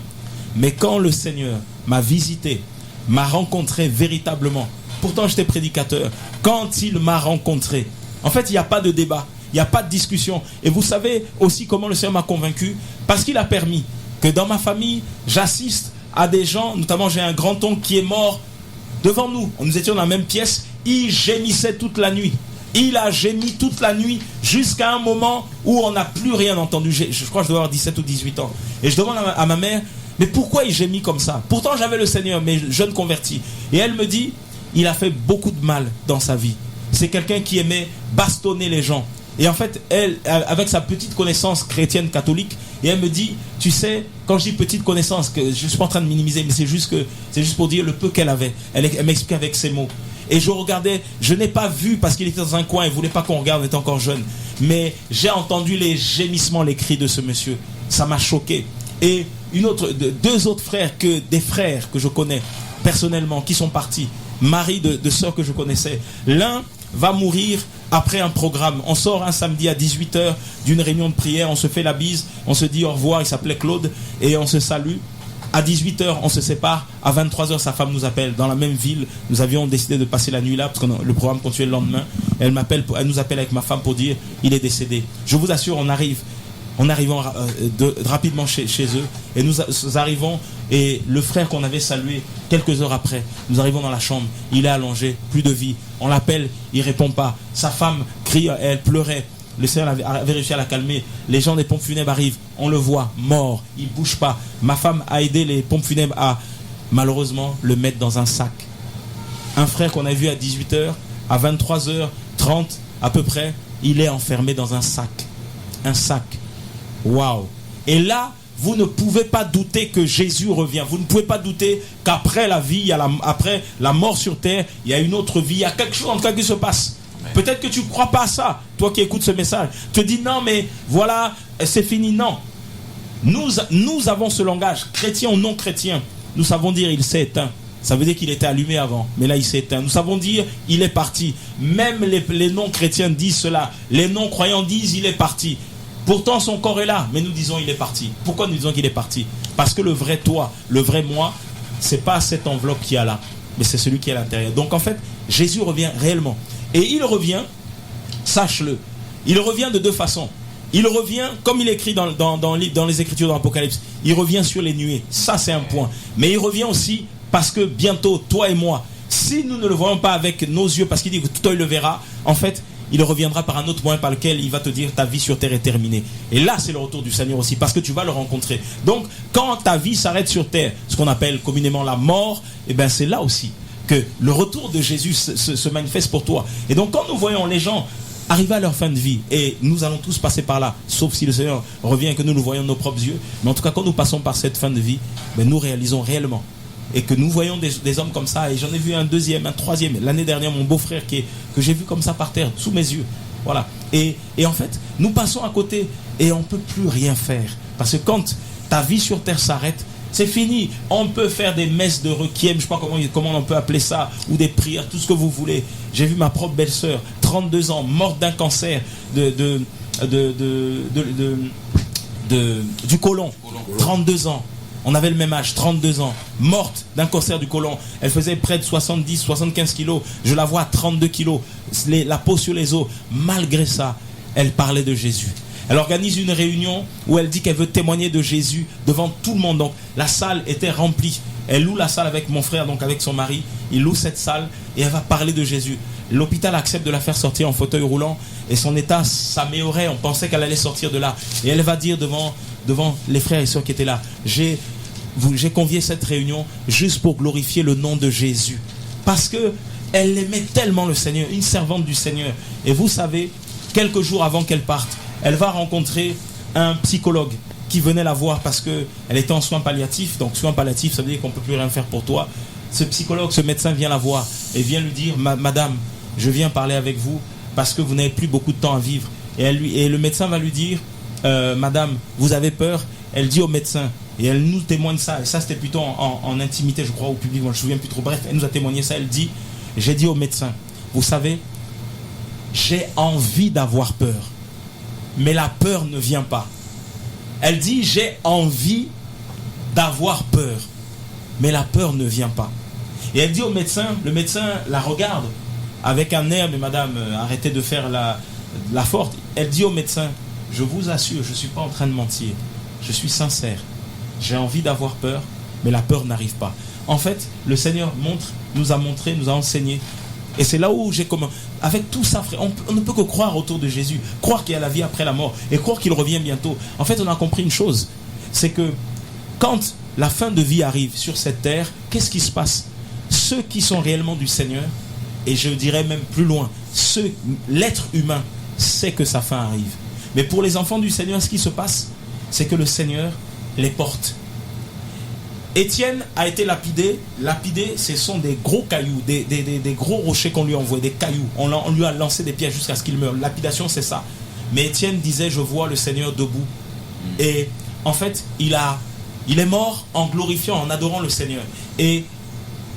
Mais quand le Seigneur m'a visité, m'a rencontré véritablement, pourtant j'étais prédicateur, quand il m'a rencontré, en fait il n'y a pas de débat, il n'y a pas de discussion. Et vous savez aussi comment le Seigneur m'a convaincu? Parce qu'il a permis que dans ma famille, j'assiste à des gens, notamment j'ai un grand-oncle qui est mort devant nous. Nous étions dans la même pièce, il gémissait toute la nuit. Il a gémi toute la nuit jusqu'à un moment où on n'a plus rien entendu. Je crois que je dois avoir 17 ou 18 ans. Et je demande à ma mère, mais pourquoi il gémit comme ça? Pourtant j'avais le Seigneur, mais jeune converti. Et elle me dit, il a fait beaucoup de mal dans sa vie. C'est quelqu'un qui aimait bastonner les gens. Et en fait, elle, avec sa petite connaissance chrétienne catholique, et elle me dit, tu sais, quand je dis petite connaissance, que je ne suis pas en train de minimiser, mais c'est juste pour dire le peu qu'elle avait. Elle m'explique avec ses mots. Et je regardais, je n'ai pas vu parce qu'il était dans un coin, il ne voulait pas qu'on regarde, on était encore jeune. Mais j'ai entendu les gémissements, les cris de ce monsieur. Ça m'a choqué. Et deux autres frères, des frères que je connais personnellement, qui sont partis, mari de sœurs que je connaissais. L'un va mourir après un programme. On sort un samedi à 18h d'une réunion de prière, on se fait la bise, on se dit au revoir, il s'appelait Claude, et on se salue. À 18h, on se sépare. À 23h, sa femme nous appelle dans la même ville. Nous avions décidé de passer la nuit là parce que le programme continuait le lendemain. Elle nous appelle avec ma femme pour dire il est décédé. Je vous assure, on arrivons rapidement chez eux et nous arrivons et le frère qu'on avait salué quelques heures après, nous arrivons dans la chambre. Il est allongé, plus de vie. On l'appelle, il répond pas. Sa femme crie, elle pleurait. Le Seigneur avait réussi à la calmer. Les gens des pompes funèbres arrivent. On le voit mort. Il ne bouge pas. Ma femme a aidé les pompes funèbres à, malheureusement, le mettre dans un sac. Un frère qu'on a vu à 18h, à 23h30 à peu près, il est enfermé dans un sac. Un sac. Waouh. Et là, vous ne pouvez pas douter que Jésus revient. Vous ne pouvez pas douter qu'après la vie, après la mort sur terre, il y a une autre vie. Il y a quelque chose en tout cas qui se passe. Peut-être que tu ne crois pas à ça, toi qui écoutes ce message. Tu te dis non, mais voilà, c'est fini. Non. Nous avons ce langage, chrétien ou non chrétien. Nous savons dire il s'est éteint. Ça veut dire qu'il était allumé avant, mais là il s'est éteint. Nous savons dire il est parti. Même les non-chrétiens disent cela. Les non-croyants disent il est parti. Pourtant son corps est là, mais nous disons il est parti. Pourquoi nous disons qu'il est parti? Parce que le vrai toi, le vrai moi, c'est pas cette enveloppe qui est là, mais c'est celui qui est à l'intérieur. Donc en fait, Jésus revient réellement. Et il revient, sache-le, il revient de deux façons. Il revient, comme il est écrit dans les Écritures dans l'Apocalypse, il revient sur les nuées. Ça, c'est un point. Mais il revient aussi parce que bientôt, toi et moi, si nous ne le voyons pas avec nos yeux, parce qu'il dit que tout œil le verra, en fait, il reviendra par un autre moyen par lequel il va te dire ta vie sur terre est terminée. Et là, c'est le retour du Seigneur aussi, parce que tu vas le rencontrer. Donc, quand ta vie s'arrête sur terre, ce qu'on appelle communément la mort, eh ben, c'est là aussi que le retour de Jésus se manifeste pour toi. Et donc quand nous voyons les gens arriver à leur fin de vie, et nous allons tous passer par là, sauf si le Seigneur revient et que nous le voyons de nos propres yeux, mais en tout cas quand nous passons par cette fin de vie, ben, nous réalisons réellement. Et que nous voyons des hommes comme ça, et j'en ai vu un deuxième, un troisième, l'année dernière mon beau-frère que j'ai vu comme ça par terre, sous mes yeux. Voilà. Et en fait, nous passons à côté et on ne peut plus rien faire. Parce que quand ta vie sur terre s'arrête, c'est fini. On peut faire des messes de requiem, je ne sais pas comment on peut appeler ça, ou des prières, tout ce que vous voulez. J'ai vu ma propre belle-sœur, 32 ans, morte d'un cancer du côlon. 32 ans. On avait le même âge, 32 ans, morte d'un cancer du côlon. Elle faisait près de 70-75 kilos. Je la vois à 32 kilos, la peau sur les os. Malgré ça, elle parlait de Jésus. Elle organise une réunion où elle dit qu'elle veut témoigner de Jésus devant tout le monde. Donc la salle était remplie. Elle loue la salle avec mon frère, donc avec son mari. Il loue cette salle et elle va parler de Jésus. L'hôpital accepte de la faire sortir en fauteuil roulant et son état s'améliorait. On pensait qu'elle allait sortir de là. Et elle va dire devant les frères et sœurs qui étaient là, j'ai convié cette réunion juste pour glorifier le nom de Jésus. Parce que elle aimait tellement le Seigneur, une servante du Seigneur. Et vous savez, quelques jours avant qu'elle parte, elle va rencontrer un psychologue qui venait la voir parce qu'elle était en soins palliatifs. Donc soins palliatifs, ça veut dire qu'on ne peut plus rien faire pour toi. Ce psychologue, ce médecin vient la voir et vient lui dire, Madame, je viens parler avec vous parce que vous n'avez plus beaucoup de temps à vivre. Et le médecin va lui dire, Madame, vous avez peur? Elle dit au médecin, et elle nous témoigne ça, et ça c'était plutôt en intimité, je crois, au public, moi, je ne me souviens plus trop. Bref, elle nous a témoigné ça. Elle dit, j'ai dit au médecin, vous savez, j'ai envie d'avoir peur, mais la peur ne vient pas. Elle dit, j'ai envie d'avoir peur, mais la peur ne vient pas. Et elle dit au médecin, le médecin la regarde avec un air, mais madame, arrêtez de faire la forte. Elle dit au médecin, je vous assure, je ne suis pas en train de mentir, je suis sincère, j'ai envie d'avoir peur, mais la peur n'arrive pas. En fait, le Seigneur nous a montré, nous a enseigné. Et c'est là où j'ai commencé. Avec tout ça, frère, on ne peut que croire autour de Jésus, croire qu'il y a la vie après la mort et croire qu'il revient bientôt. En fait, on a compris une chose, c'est que quand la fin de vie arrive sur cette terre, qu'est-ce qui se passe? Ceux qui sont réellement du Seigneur, et je dirais même plus loin, l'être humain sait que sa fin arrive. Mais pour les enfants du Seigneur, ce qui se passe, c'est que le Seigneur les porte. Étienne a été lapidé. Lapidé, ce sont des gros cailloux, des gros rochers qu'on lui a envoyés, des cailloux. On lui a lancé des pièges jusqu'à ce qu'il meure. Lapidation, c'est ça. Mais Étienne disait, je vois le Seigneur debout. Et en fait, il est mort en glorifiant, en adorant le Seigneur. Et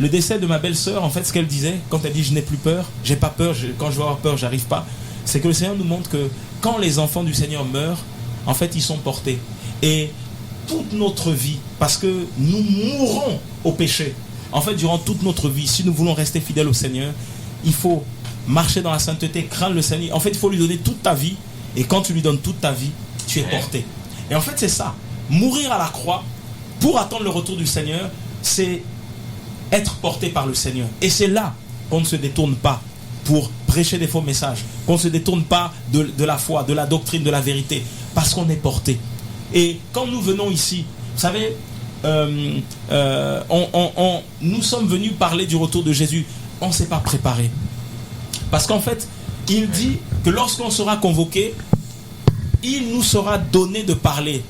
le décès de ma belle-sœur, en fait, ce qu'elle disait, quand elle dit, je n'ai plus peur, j'ai pas peur, quand je vais avoir peur, j'arrive pas, c'est que le Seigneur nous montre que quand les enfants du Seigneur meurent, en fait, ils sont portés. Et toute notre vie, parce que nous mourrons au péché. En fait, durant toute notre vie, si nous voulons rester fidèles au Seigneur, il faut marcher dans la sainteté, craindre le Seigneur. En fait, il faut lui donner toute ta vie. Et quand tu lui donnes toute ta vie, tu es porté. Et en fait, c'est ça. Mourir à la croix pour attendre le retour du Seigneur, c'est être porté par le Seigneur. Et c'est là qu'on ne se détourne pas pour prêcher des faux messages, qu'on ne se détourne pas de la foi, de la doctrine, de la vérité, parce qu'on est porté. Et quand nous venons ici, vous savez, nous sommes venus parler du retour de Jésus. On ne s'est pas préparé. Parce qu'en fait, il dit que lorsqu'on sera convoqué, il nous sera donné de parler.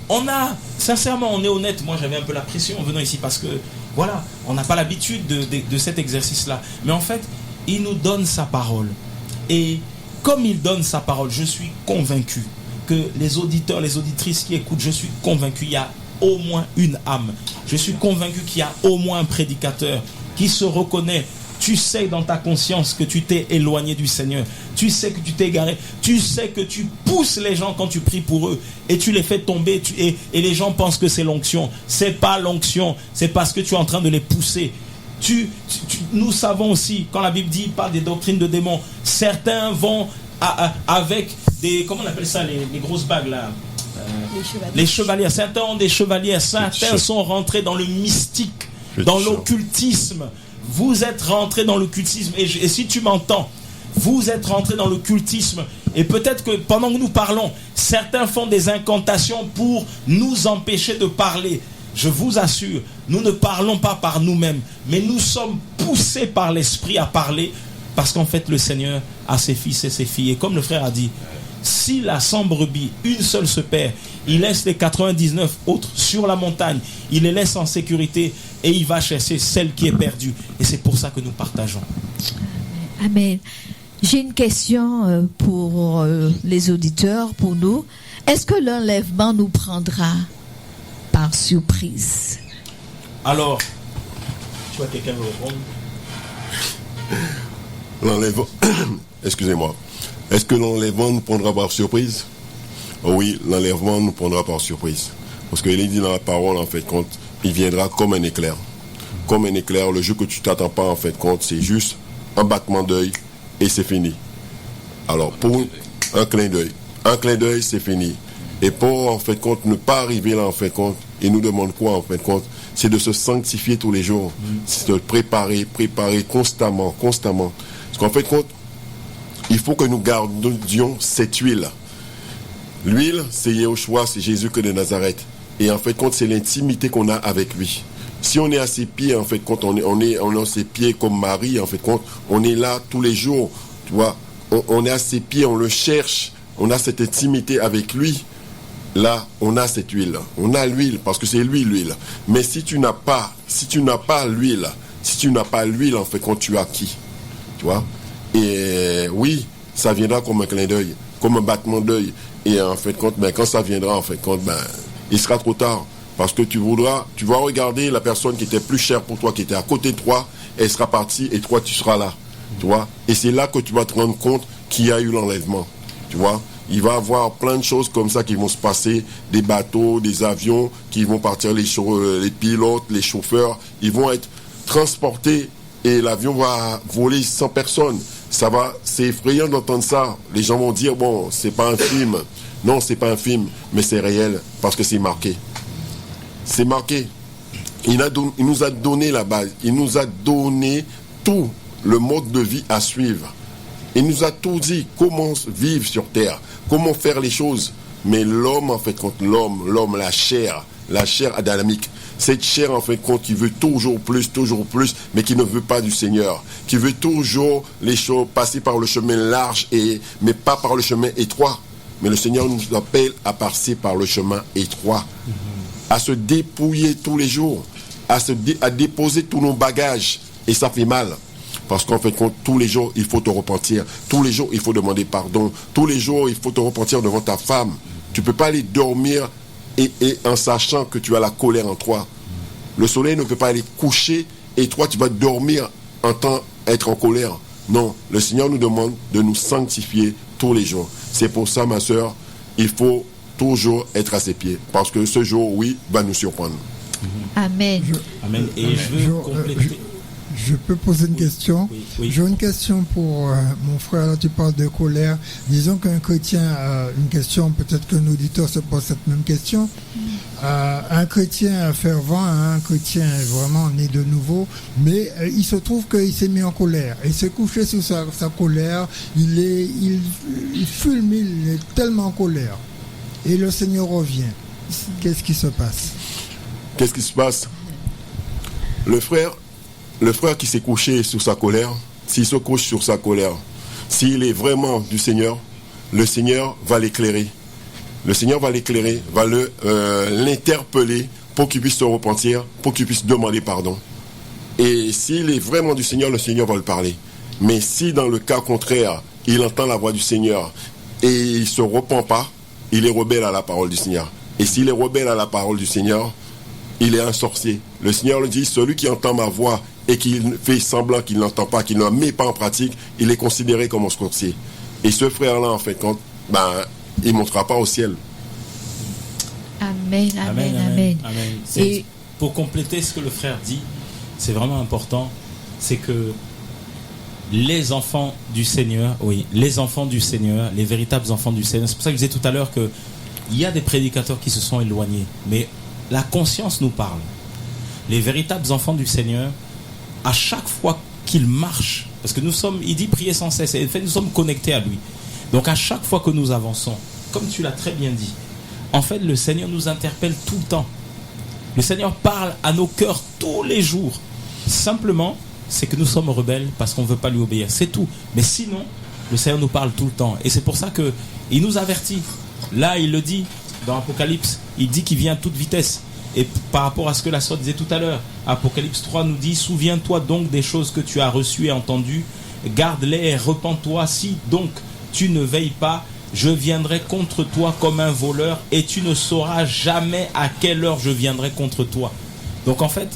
Sincèrement, on est honnête. Moi, j'avais un peu la pression en venant ici parce que, voilà, on n'a pas l'habitude de cet exercice-là. Mais en fait, il nous donne sa parole. Et comme il donne sa parole, je suis convaincu que les auditeurs, les auditrices qui écoutent, je suis convaincu qu'il y a au moins une âme. Je suis convaincu qu'il y a au moins un prédicateur qui se reconnaît. Tu sais dans ta conscience que tu t'es éloigné du Seigneur. Tu sais que tu t'es égaré. Tu sais que tu pousses les gens quand tu pries pour eux. Et tu les fais tomber. Et les gens pensent que c'est l'onction. C'est pas l'onction. C'est parce que tu es en train de les pousser. Nous savons aussi, quand la Bible dit, parle des doctrines de démons, certains vont avec des, comment on appelle ça, les grosses bagues là, les chevaliers. Certains ont des chevaliers, certains sont rentrés dans le mystique, dans l'occultisme. Vous êtes rentrés dans l'occultisme, et si tu m'entends, vous êtes rentrés dans l'occultisme, et peut-être que pendant que nous parlons, certains font des incantations pour nous empêcher de parler. Je vous assure, nous ne parlons pas par nous-mêmes, mais nous sommes poussés par l'Esprit à parler, parce qu'en fait le Seigneur a ses fils et ses filles. Et comme le frère a dit, si la 100 brebis, une seule se perd, il laisse les 99 autres sur la montagne, il les laisse en sécurité et il va chercher celle qui est perdue. Et c'est pour ça que nous partageons. Amen. J'ai une question pour les auditeurs, pour nous. Est-ce que l'enlèvement nous prendra par surprise? Alors, tu vois, quelqu'un veut répondre? L'enlèvement, excusez-moi. Est-ce que l'enlèvement nous prendra par surprise? Oui, l'enlèvement nous prendra par surprise. Parce qu'il est dit dans la parole, en fait, compte, il viendra comme un éclair. Comme un éclair, le jour que tu t'attends pas, en fait, compte, c'est juste un battement d'œil et c'est fini. Alors, pour un clin d'œil, c'est fini. Et pour, en fait, compte, ne pas arriver là, en fait, compte, il nous demande quoi, en fait, compte? C'est de se sanctifier tous les jours. C'est de préparer constamment. Parce qu'en fait, compte, il faut que nous gardions cette huile. L'huile, c'est Yahushua, c'est Jésus que de Nazareth. Et en fait, compte, c'est l'intimité qu'on a avec lui. Si on est à ses pieds, en fait, compte, on est à ses pieds comme Marie, en fait, compte, on est là tous les jours, tu vois, on est à ses pieds, on le cherche, on a cette intimité avec lui. là, on a cette huile. On a l'huile, parce que c'est lui, l'huile. Mais si tu n'as pas l'huile, en fait, quand tu as qui? Tu vois? Et oui, ça viendra comme un clin d'œil, comme un battement d'œil. Et en fait, quand ça viendra, en fait, il sera trop tard. Parce que tu vas regarder la personne qui était plus chère pour toi, qui était à côté de toi, elle sera partie et toi, tu seras là. Tu vois? Et c'est là que tu vas te rendre compte qu'il y a eu l'enlèvement. Tu vois? Il va y avoir plein de choses comme ça qui vont se passer, des bateaux, des avions qui vont partir, les pilotes, les chauffeurs, ils vont être transportés et l'avion va voler sans personne. C'est effrayant d'entendre ça. Les gens vont dire, bon, c'est pas un film. Non, c'est pas un film, mais c'est réel parce que c'est marqué. C'est marqué. Il nous a donné la base. Il nous a donné tout le mode de vie à suivre. Il nous a tout dit, comment vivre sur terre, comment faire les choses. Mais l'homme, en fait, l'homme, la chair adamique, cette chair, en fait, qui veut toujours plus, mais qui ne veut pas du Seigneur, qui veut toujours les choses passer par le chemin large, mais pas par le chemin étroit. Mais le Seigneur nous appelle à passer par le chemin étroit, à se dépouiller tous les jours, à déposer tous nos bagages. Et ça fait mal. Parce qu'en fait, tous les jours, il faut te repentir. Tous les jours, il faut demander pardon. Tous les jours, il faut te repentir devant ta femme. Tu ne peux pas aller dormir et en sachant que tu as la colère en toi. Le soleil ne peut pas aller coucher et toi, tu vas dormir en temps être en colère. Non, le Seigneur nous demande de nous sanctifier tous les jours. C'est pour ça, ma soeur, il faut toujours être à ses pieds. Parce que ce jour, oui, va nous surprendre. Amen. Amen. Et je veux compléter. Je peux poser une question. Oui. J'ai une question pour mon frère. Là, tu parles de colère. Disons qu'un chrétien, une question, peut-être qu'un auditeur se pose cette même question. Un chrétien fervent, un chrétien vraiment né de nouveau, mais il se trouve qu'il s'est mis en colère. Il s'est couché sous sa colère. Il fulmine, il est tellement en colère. Et le Seigneur revient. Qu'est-ce qui se passe? Qu'est-ce qui se passe? Le frère qui s'est couché sur sa colère, s'il se couche sur sa colère, s'il est vraiment du Seigneur, le Seigneur va l'éclairer. Le Seigneur va l'éclairer, va l'interpeller pour qu'il puisse se repentir, pour qu'il puisse demander pardon. Et s'il est vraiment du Seigneur, le Seigneur va le parler. Mais si dans le cas contraire, il entend la voix du Seigneur et il ne se repent pas, il est rebelle à la parole du Seigneur. Et s'il est rebelle à la parole du Seigneur, il est un sorcier. Le Seigneur le dit, celui qui entend ma voix et qui fait semblant qu'il n'entend pas, qu'il ne la met pas en pratique, il est considéré comme un sorcier. Et ce frère-là, en fait, il ne montera pas au ciel. Amen. Et pour compléter ce que le frère dit, c'est vraiment important, c'est que les enfants du Seigneur, les véritables enfants du Seigneur, c'est pour ça que je disais tout à l'heure qu'il y a des prédicateurs qui se sont éloignés, mais la conscience nous parle. Les véritables enfants du Seigneur, à chaque fois qu'ils marchent, parce que il dit prier sans cesse, et en fait nous sommes connectés à lui. Donc à chaque fois que nous avançons, comme tu l'as très bien dit, en fait le Seigneur nous interpelle tout le temps. Le Seigneur parle à nos cœurs tous les jours. Simplement, c'est que nous sommes rebelles parce qu'on ne veut pas lui obéir. C'est tout. Mais sinon, le Seigneur nous parle tout le temps. Et c'est pour ça qu'il nous avertit. Là, il le dit dans Apocalypse. Il dit qu'il vient à toute vitesse. Et par rapport à ce que la sœur disait tout à l'heure, Apocalypse 3 nous dit: souviens-toi donc des choses que tu as reçues et entendues, garde-les et repens-toi. Si donc tu ne veilles pas, je viendrai contre toi comme un voleur et tu ne sauras jamais à quelle heure je viendrai contre toi. Donc en fait,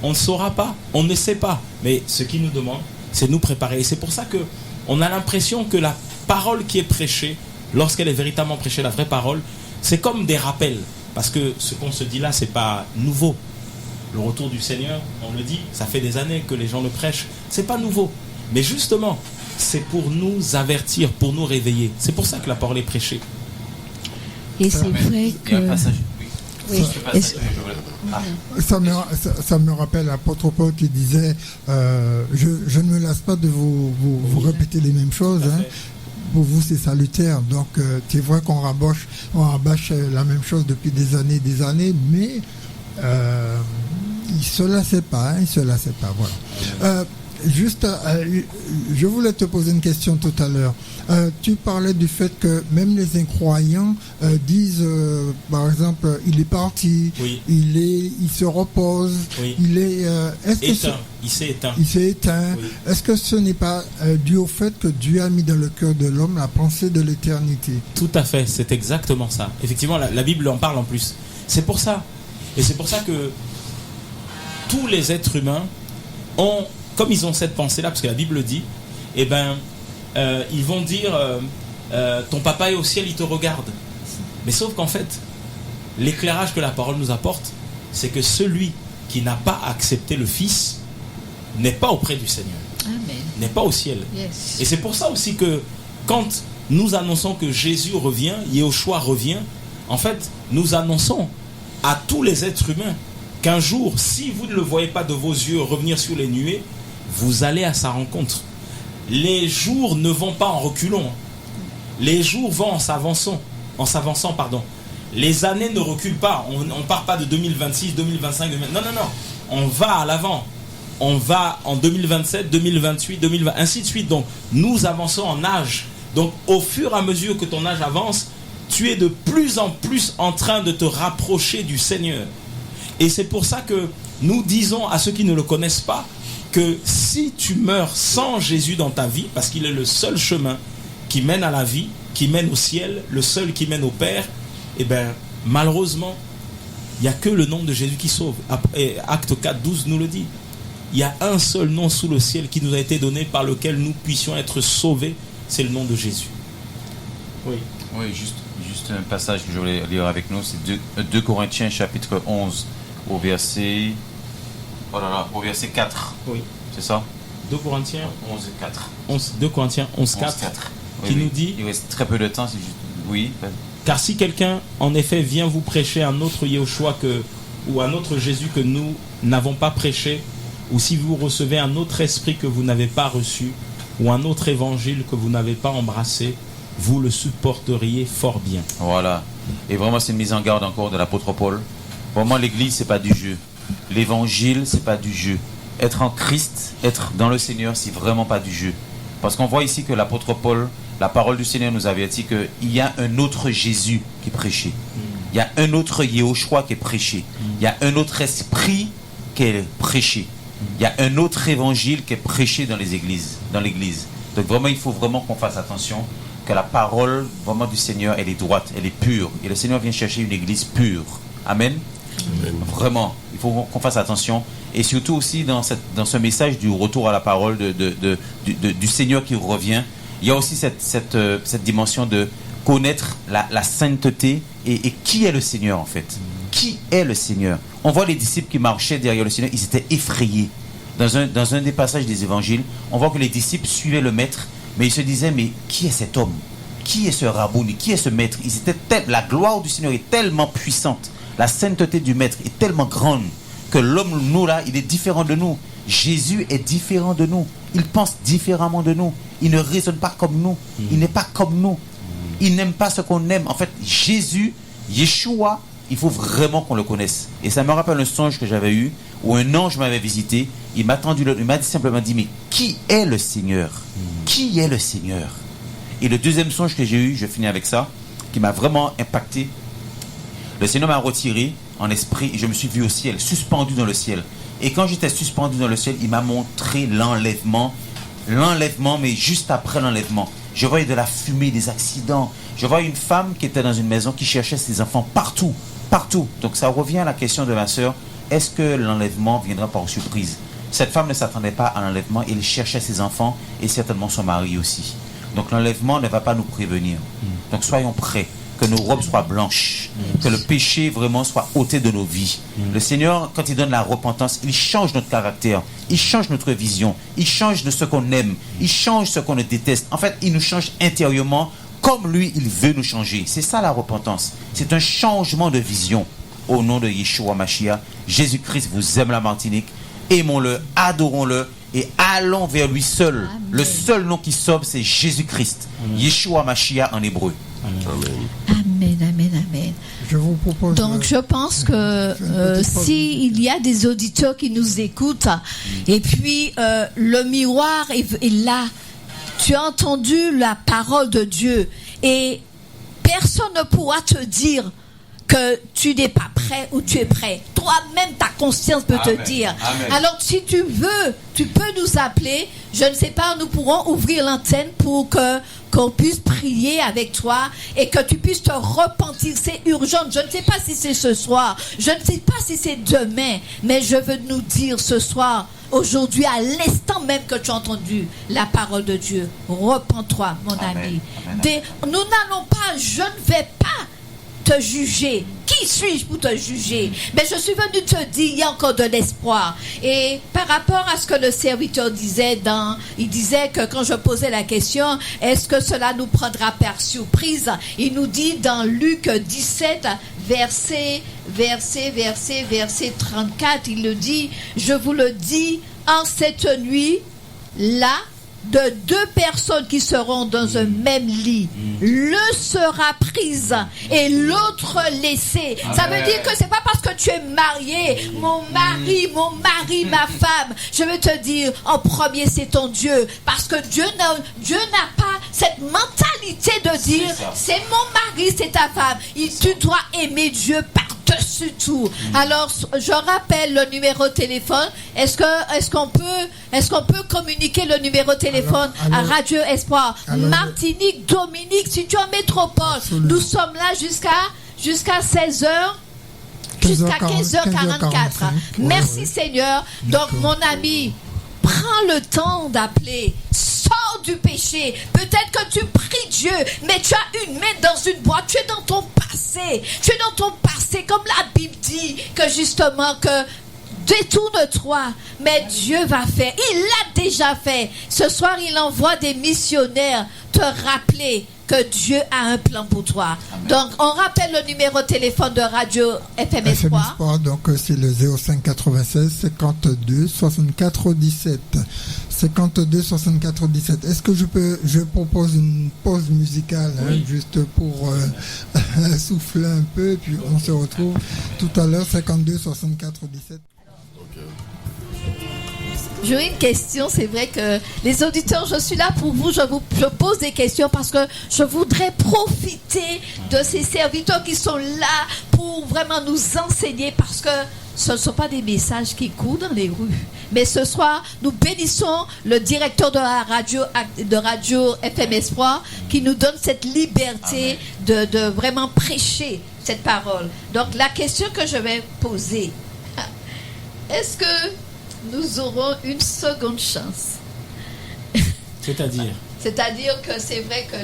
on ne saura pas, on ne sait pas. Mais ce qu'il nous demande, c'est de nous préparer. Et c'est pour ça qu'on a l'impression que la parole qui est prêchée, lorsqu'elle est véritablement prêchée, la vraie parole, c'est comme des rappels. Parce que ce qu'on se dit là, c'est pas nouveau. Le retour du Seigneur, on le dit, ça fait des années que les gens le prêchent. C'est pas nouveau. Mais justement, c'est pour nous avertir, pour nous réveiller. C'est pour ça que la parole est prêchée. Et c'est vrai que... Oui. Ça me rappelle l'apôtre Paul qui disait je ne me lasse pas de vous répéter les mêmes choses. Hein. Pour vous, c'est salutaire. Donc, c'est vrai qu'on rabâche la même chose depuis des années, mais il ne se lassait pas. Voilà. Juste, je voulais te poser une question tout à l'heure. Tu parlais du fait que même les incroyants disent, par exemple, il est parti, oui. il se repose, oui. Il s'est éteint. Oui. Est-ce que ce n'est pas dû au fait que Dieu a mis dans le cœur de l'homme la pensée de l'éternité? Tout à fait, c'est exactement ça. Effectivement, la Bible en parle en plus. C'est pour ça. Et c'est pour ça que tous les êtres humains ont, comme ils ont cette pensée-là, parce que la Bible dit, eh ben, ils vont dire, ton papa est au ciel, il te regarde. Mais sauf qu'en fait, l'éclairage que la parole nous apporte, c'est que celui qui n'a pas accepté le Fils n'est pas auprès du Seigneur. Amen. N'est pas au ciel. Yes. Et c'est pour ça aussi que quand nous annonçons que Jésus revient, Yeshua revient, en fait, nous annonçons à tous les êtres humains qu'un jour, si vous ne le voyez pas de vos yeux revenir sur les nuées, vous allez à sa rencontre. Les jours ne vont pas en reculant. Les jours vont en s'avançant. Les années ne reculent pas. On ne part pas de 2026, 2025, non. On va à l'avant. On va en 2027, 2028, 2020, ainsi de suite. Donc, nous avançons en âge. Donc, au fur et à mesure que ton âge avance, tu es de plus en plus en train de te rapprocher du Seigneur. Et c'est pour ça que nous disons à ceux qui ne le connaissent pas que si tu meurs sans Jésus dans ta vie, parce qu'il est le seul chemin qui mène à la vie, qui mène au ciel, le seul qui mène au Père, eh bien, malheureusement, il n'y a que le nom de Jésus qui sauve. Acte 4:12 nous le dit. Il y a un seul nom sous le ciel qui nous a été donné par lequel nous puissions être sauvés, c'est le nom de Jésus. Oui, juste un passage que je voulais lire avec nous, c'est 2 Corinthiens chapitre 11 au verset 4. Oui. C'est ça? 2 Corinthiens 11 et 4. 2 Corinthiens 11, 4. Qui nous dit... Il reste très peu de temps, c'est juste... Oui. Car si quelqu'un, en effet, vient vous prêcher un autre Yeshua ou un autre Jésus que nous n'avons pas prêché, ou si vous recevez un autre esprit que vous n'avez pas reçu, ou un autre évangile que vous n'avez pas embrassé, vous le supporteriez fort bien. Voilà. Et vraiment, c'est une mise en garde encore de l'apôtre Paul. Vraiment, l'église, c'est pas du jeu. L'évangile, c'est pas du jeu. Être en Christ, être dans le Seigneur, c'est vraiment pas du jeu. Parce qu'on voit ici que l'apôtre Paul, la parole du Seigneur nous avertit qu'il y a un autre Jésus qui est prêché. Il y a un autre Yeshua qui est prêché. Il y a un autre esprit qui est prêché. Il y a un autre évangile qui est prêché dans les églises, dans l'église. Donc vraiment, il faut vraiment qu'on fasse attention, que la parole vraiment du Seigneur, elle est droite, elle est pure. Et le Seigneur vient chercher une église pure. Amen. Amen. Vraiment, il faut qu'on fasse attention. Et surtout aussi dans ce message du retour à la parole du Seigneur qui revient, il y a aussi cette dimension de connaître la sainteté et qui est le Seigneur en fait. Qui est le Seigneur? On voit les disciples qui marchaient derrière le Seigneur, ils étaient effrayés. Dans un des passages des évangiles, on voit que les disciples suivaient le maître, mais ils se disaient, mais qui est cet homme? Qui est ce rabouni? Qui est ce maître? La gloire du Seigneur est tellement puissante, la sainteté du maître est tellement grande, que l'homme, nous là, il est différent de nous. Jésus est différent de nous. Il pense différemment de nous. Il ne raisonne pas comme nous. Il n'est pas comme nous. Il n'aime pas ce qu'on aime. En fait, Jésus, Yeshua, il faut vraiment qu'on le connaisse. Et ça me rappelle un songe que j'avais eu, où un ange m'avait visité. Il m'a simplement dit, mais qui est le Seigneur? Qui est le Seigneur? Et le deuxième songe que j'ai eu, je finis avec ça, qui m'a vraiment impacté. Le Seigneur m'a retiré en esprit et je me suis vu au ciel, suspendu dans le ciel. Et quand j'étais suspendu dans le ciel, il m'a montré l'enlèvement, mais juste après l'enlèvement. Je voyais de la fumée, des accidents. Je voyais une femme qui était dans une maison qui cherchait ses enfants partout. Donc ça revient à la question de ma sœur, est-ce que l'enlèvement viendra par surprise? Cette femme ne s'attendait pas à l'enlèvement, elle cherchait ses enfants et certainement son mari aussi. Donc l'enlèvement ne va pas nous prévenir. Donc soyons prêts. Que nos robes soient blanches, que le péché vraiment soit ôté de nos vies. Le Seigneur, quand il donne la repentance, il change notre caractère, il change notre vision, il change de ce qu'on aime, il change ce qu'on déteste. En fait, il nous change intérieurement comme lui, il veut nous changer. C'est ça la repentance. C'est un changement de vision. Au nom de Yeshua Mashiach, Jésus-Christ vous aime la Martinique. Aimons-le, adorons-le et allons vers lui seul. Amen. Le seul nom qui sauve, c'est Jésus-Christ. Yeshua Mashiach en hébreu. Amen. Amen. vous propose. Donc, je pense que s'il y a des auditeurs qui nous écoutent, et puis le miroir est là, tu as entendu la parole de Dieu, et personne ne pourra te dire que tu n'es pas prêt ou tu es prêt. Toi-même, ta conscience peut te dire. Amen. Alors, si tu veux, tu peux nous appeler. Je ne sais pas, nous pourrons ouvrir l'antenne pour qu'on puisse prier avec toi et que tu puisses te repentir. C'est urgent. Je ne sais pas si c'est ce soir. Je ne sais pas si c'est demain. Mais je veux nous dire ce soir, aujourd'hui, à l'instant même que tu as entendu la parole de Dieu, repens-toi, mon ami. Nous n'allons pas, je ne vais pas te juger. Qui suis-je pour te juger? Mais je suis venu te dire, il y a encore de l'espoir. Et par rapport à ce que le serviteur disait, il disait que quand je posais la question, est-ce que cela nous prendra par surprise? Il nous dit dans Luc 17, verset 34, il le dit, je vous le dis, en cette nuit, là, de deux personnes qui seront dans un même lit, l'un sera prise et l'autre laissée. Ça veut dire que c'est pas parce que tu es marié, mon mari, ma femme. Je veux te dire, en premier, c'est ton Dieu. Parce que Dieu n'a pas cette mentalité de dire, c'est mon mari, c'est ta femme. Tu dois aimer Dieu par-dessus tout. Alors, je rappelle le numéro de téléphone. Est-ce qu'on peut communiquer le numéro de téléphone à Radio Espoir? Martinique, Dominique, si tu es en métropole, absolument. Nous sommes là jusqu'à 16h. Jusqu'à 15h44. Merci Seigneur. Donc mon ami, prends le temps d'appeler. Sors du péché. Peut-être que tu pries Dieu, mais tu as une main dans une boîte. Tu es dans ton passé. Tu es dans ton passé, comme la Bible dit que justement que détourne-toi, mais Dieu va faire. Il l'a déjà fait. Ce soir, il envoie des missionnaires te rappeler que Dieu a un plan pour toi. Amen. Donc, on rappelle le numéro de téléphone de Radio FM Espoir. Donc, c'est le 05 96 52 64 17. 52 64 17. Est-ce que je propose une pause musicale, juste pour souffler un peu, et puis on se retrouve tout à l'heure, 52 64 17. J'ai une question, c'est vrai que les auditeurs, je suis là pour vous, je pose des questions parce que je voudrais profiter de ces serviteurs qui sont là pour vraiment nous enseigner, parce que ce ne sont pas des messages qui courent dans les rues. Mais ce soir, nous bénissons le directeur de la radio FM Espoir qui nous donne cette liberté de vraiment prêcher cette parole. Donc la question que je vais poser, est-ce que nous aurons une seconde chance? C'est-à-dire que c'est vrai que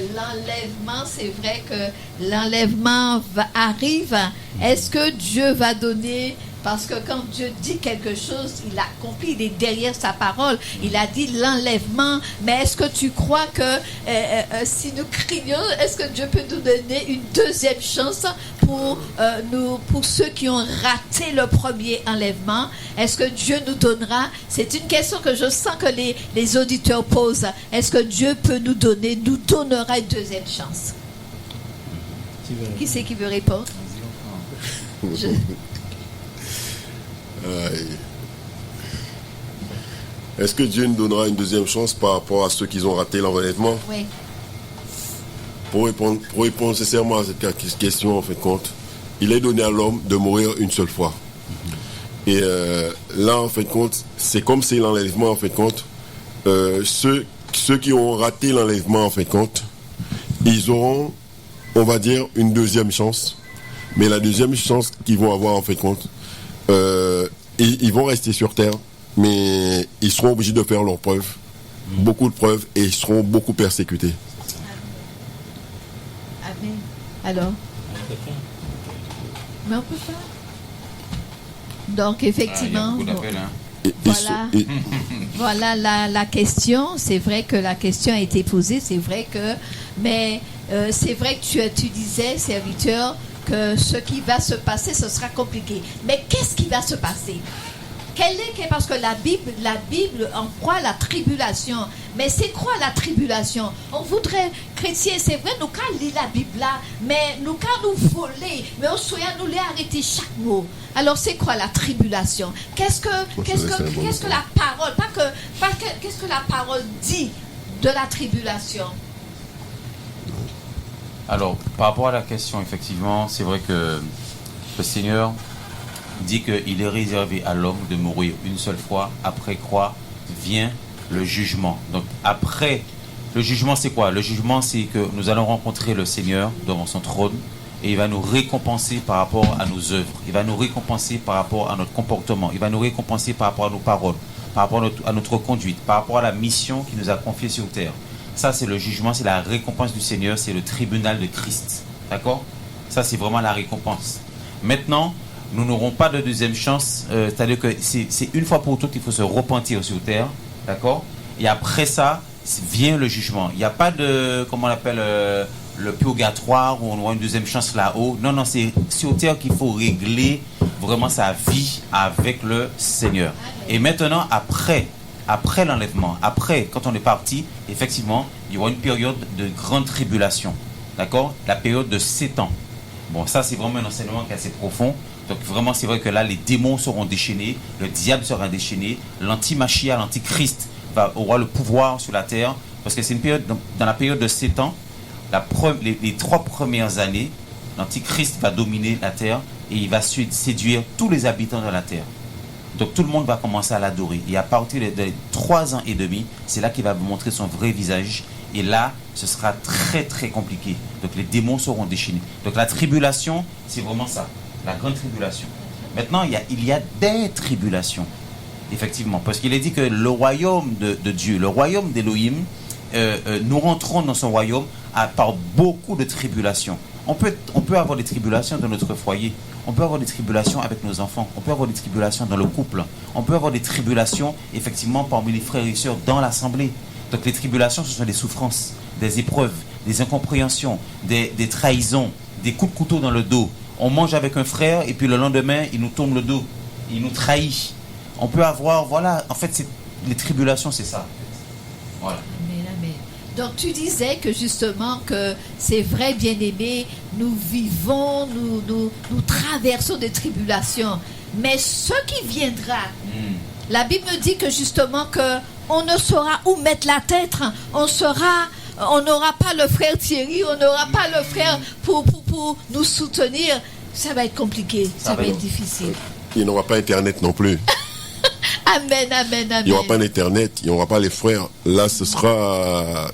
l'enlèvement arrive. Est-ce que Dieu va donner? Parce que quand Dieu dit quelque chose, il accomplit, il est derrière sa parole. Il a dit l'enlèvement. Mais est-ce que tu crois que si nous crions, est-ce que Dieu peut nous donner une deuxième chance pour ceux qui ont raté le premier enlèvement? Est-ce que Dieu nous donnera? C'est une question que je sens que les auditeurs posent. Est-ce que Dieu peut nous donnera une deuxième chance? Qui c'est qui veut répondre? Est-ce que Dieu nous donnera une deuxième chance par rapport à ceux qui ont raté l'enlèvement? Oui. Pour répondre sincèrement à cette question, en fait, compte, il est donné à l'homme de mourir une seule fois. Et là, en fait, compte, c'est comme si l'enlèvement, en fait, compte, ceux qui ont raté l'enlèvement, en fait, compte, ils auront, on va dire, une deuxième chance. Mais la deuxième chance qu'ils vont avoir, en fait, compte, ils vont rester sur terre, mais ils seront obligés de faire leurs preuves, beaucoup de preuves, et ils seront beaucoup persécutés. Amen. Alors, mais on peut pas. Donc effectivement, voilà la question. C'est vrai que la question a été posée. C'est vrai que, mais c'est vrai que tu disais, serviteur, que ce qui va se passer, ce sera compliqué. Mais qu'est-ce qui va se passer? Parce que la Bible en croit la tribulation. Mais c'est quoi la tribulation? On voudrait, chrétiens, c'est vrai, nous quand lire la Bible là, mais nous quand nous voler, mais on souhaite nous les arrêter chaque mot. Alors c'est quoi la tribulation? Qu'est-ce que la parole, qu'est-ce que la parole dit de la tribulation? Alors, par rapport à la question, effectivement, c'est vrai que le Seigneur dit qu'il est réservé à l'homme de mourir une seule fois. Après quoi vient le jugement. Donc, après, le jugement, c'est quoi? Le jugement, c'est que nous allons rencontrer le Seigneur devant son trône et il va nous récompenser par rapport à nos œuvres. Il va nous récompenser par rapport à notre comportement. Il va nous récompenser par rapport à nos paroles, par rapport à notre conduite, par rapport à la mission qu'il nous a confiée sur terre. Ça, c'est le jugement, c'est la récompense du Seigneur, c'est le tribunal de Christ. D'accord? Ça, c'est vraiment la récompense. Maintenant, nous n'aurons pas de deuxième chance, c'est-à-dire que c'est une fois pour toutes, il faut se repentir sur terre. D'accord? Et après ça, vient le jugement. Il n'y a pas de, comment on appelle, le purgatoire où on aura une deuxième chance là-haut. Non, non, c'est sur terre qu'il faut régler vraiment sa vie avec le Seigneur. Et maintenant, après l'enlèvement, après, quand on est parti, effectivement, il y aura une période de grande tribulation. D'accord? La période de 7 ans. Bon, ça, c'est vraiment un enseignement qui est assez profond. Donc, vraiment, c'est vrai que là, les démons seront déchaînés, le diable sera déchaîné, l'anti-Machia, l'antichrist aura le pouvoir sur la terre. Parce que c'est une période, dans la période de 7 ans, les 3 premières années, l'antichrist va dominer la terre et il va séduire tous les habitants de la terre. Donc tout le monde va commencer à l'adorer. Et à partir de 3 ans et demi, c'est là qu'il va vous montrer son vrai visage. Et là, ce sera très très compliqué. Donc les démons seront déchaînés. Donc la tribulation, c'est vraiment ça. La grande tribulation. Maintenant, il y a des tribulations. Effectivement. Parce qu'il est dit que le royaume de Dieu, le royaume d'Élohim, nous rentrons dans son royaume par beaucoup de tribulations. On peut avoir des tribulations dans notre foyer. On peut avoir des tribulations avec nos enfants. On peut avoir des tribulations dans le couple. On peut avoir des tribulations, effectivement, parmi les frères et sœurs dans l'assemblée. Donc les tribulations, ce sont des souffrances, des épreuves, des incompréhensions, des trahisons, des coups de couteau dans le dos. On mange avec un frère et puis le lendemain, il nous tourne le dos. Il nous trahit. On peut avoir, voilà, en fait, les tribulations, c'est ça. Voilà. Donc tu disais que justement que c'est vrai, bien-aimé, nous vivons, nous traversons des tribulations. Mais ce qui viendra, la Bible me dit que justement que on ne saura où mettre la tête. On n'aura pas le frère Thierry, on n'aura pas le frère pour nous soutenir. Ça va être compliqué, ça va être difficile. Il n'y aura pas Internet non plus. Amen, amen, amen. Il n'y aura pas d'Internet, il n'y aura pas les frères. Là, ce sera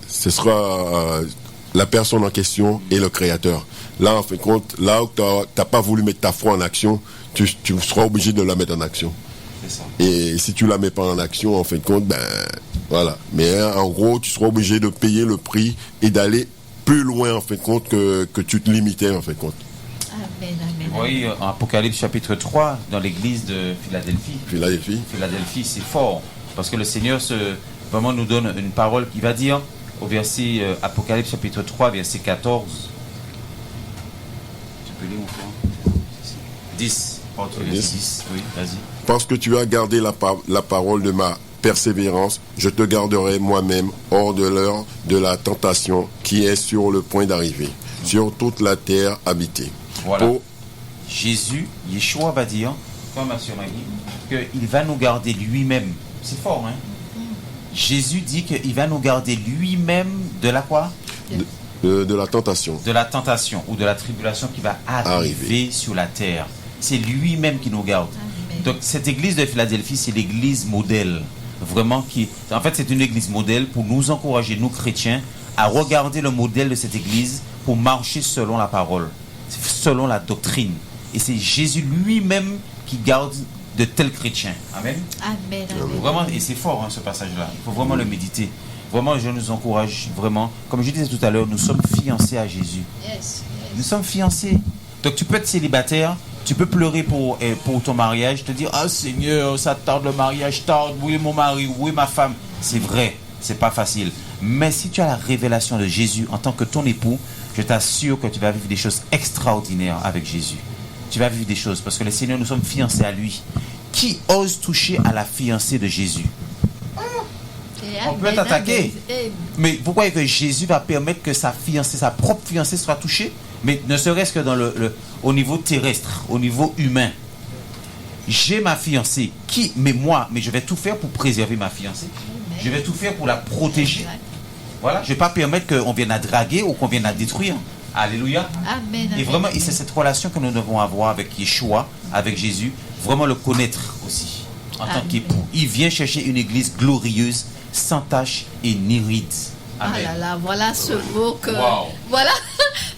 la personne en question et le Créateur. Là, en fin de compte, là où tu n'as pas voulu mettre ta foi en action, tu seras obligé de la mettre en action. C'est ça. Et si tu la mets pas en action, en fin de compte, ben voilà. Mais en gros, tu seras obligé de payer le prix et d'aller plus loin, en fin de compte, que tu te limitais, en fin de compte. Amen, amen. Vous voyez, en Apocalypse chapitre 3, dans l'église de Philadelphie, c'est fort. Parce que le Seigneur vraiment nous donne une parole qui va dire, au verset Apocalypse chapitre 3, verset 14. Tu peux lire mon frère 10. Verset 10. Oui, vas-y. Parce que tu as gardé la parole de ma persévérance, je te garderai moi-même hors de l'heure de la tentation qui est sur le point d'arriver, sur toute la terre habitée. Voilà. Yeshua va dire, comme ma soeur Maggie, qu'il va nous garder lui-même. C'est fort, hein? Jésus dit qu'il va nous garder lui-même de la quoi? De la tentation. De la tentation ou de la tribulation qui va arriver sur la terre. C'est lui-même qui nous garde. Amen. Donc cette église de Philadelphie, c'est l'église modèle. Vraiment en fait, c'est une église modèle pour nous encourager, nous chrétiens, à regarder le modèle de cette église pour marcher selon la parole, selon la doctrine. Et c'est Jésus lui-même qui garde de tels chrétiens. Amen. Amen. Amen. Vraiment, et c'est fort, hein, ce passage-là. Il faut vraiment le méditer. Vraiment, je nous encourage vraiment. Comme je disais tout à l'heure, nous sommes fiancés à Jésus. Yes. Nous sommes fiancés. Donc tu peux être célibataire, tu peux pleurer pour ton mariage, te dire « Ah Seigneur, ça tarde le mariage, tarde, oui mon mari, oui ma femme. » C'est vrai, c'est pas facile. Mais si tu as la révélation de Jésus en tant que ton époux, je t'assure que tu vas vivre des choses extraordinaires avec Jésus. Tu vas vivre des choses parce que le Seigneur, nous sommes fiancés à lui. qui ose toucher à la fiancée de Jésus? On peut être attaqué. Mais vous croyez que Jésus va permettre que sa fiancée, sa propre fiancée soit touchée? Mais ne serait-ce que dans au niveau terrestre, au niveau humain. J'ai ma fiancée, mais je vais tout faire pour préserver ma fiancée. Je vais tout faire pour la protéger. Voilà, je ne vais pas permettre qu'on vienne la draguer ou qu'on vienne la détruire. Alléluia. Amen. Et vraiment, c'est cette relation que nous devons avoir avec Yeshua, avec Jésus, vraiment le connaître aussi en tant qu'époux. Il vient chercher une église glorieuse, sans tache et ni ride. Amen. Ah là là, voilà ce mot que... Wow.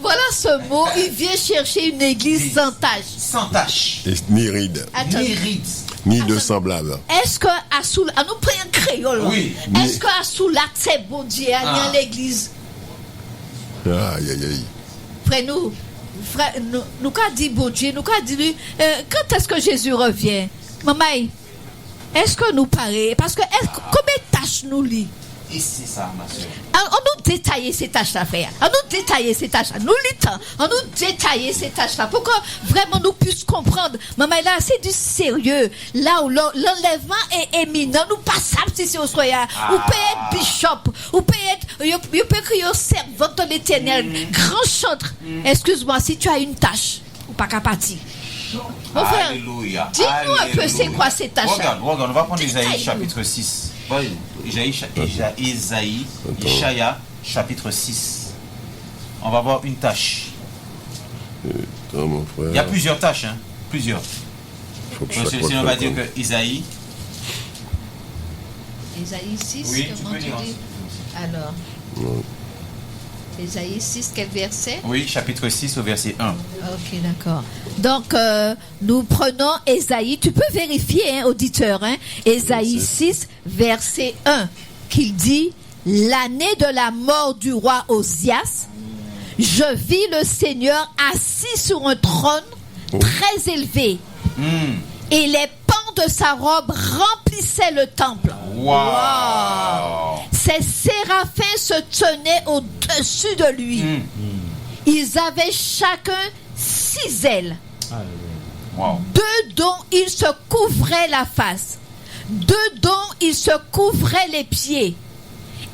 Voilà ce mot, il vient chercher une église sans tache. Sans tache. Et ni ride, Ni ride. ni de semblable. Est-ce que à Soula, nous prenons un créole? Oui. Est-ce que à Soula, c'est bon Dieu, il y a l'église? Aïe, aïe, aïe. Frère, nous qu'a dit bon Dieu, nous qu'a dit lui, quand est-ce que Jésus revient? Maman, est-ce que nous paraît? Parce que combien de tâches nous lit? Et c'est ça, ma soeur. On nous détailler ces tâches-là, frère. On nous détailler ces tâches-là. Nous lisons. On nous détailler ces tâches-là. Pour que vraiment nous puissions comprendre. Maman, là, c'est du sérieux. Là où l'enlèvement est éminent. Nous passons si au soya. Ou peut être bishop. Ou peut être, you peut crier servante de l'éternel. Grand chantre. Excuse-moi, si tu as une tâche, ou pas qu'à partir. Mon frère, Alléluia. dis-nous un peu c'est quoi ces tâches-là. Regarde, on va prendre Isaïe chapitre 6. Isaïe, chapitre 6. On va voir une tâche. Mon frère. Il y a plusieurs tâches, hein. Plusieurs. Sinon, on va dire que Isaïe 6, oui, comment tu dis? Alors, Isaïe 6, quel verset? Oui, chapitre 6 au verset 1. Ok, d'accord. Donc, nous prenons Isaïe, tu peux vérifier, hein, auditeur, hein, Isaïe 6, verset 1, qu'il dit, l'année de la mort du roi Osias, je vis le Seigneur assis sur un trône très élevé, et les pans de sa robe remplissaient le temple. Wow. Ces séraphins se tenaient au-dessus de lui. Ils avaient chacun 6 ailes. Wow. 2 dont ils se couvraient la face, 2 dont ils se couvraient les pieds,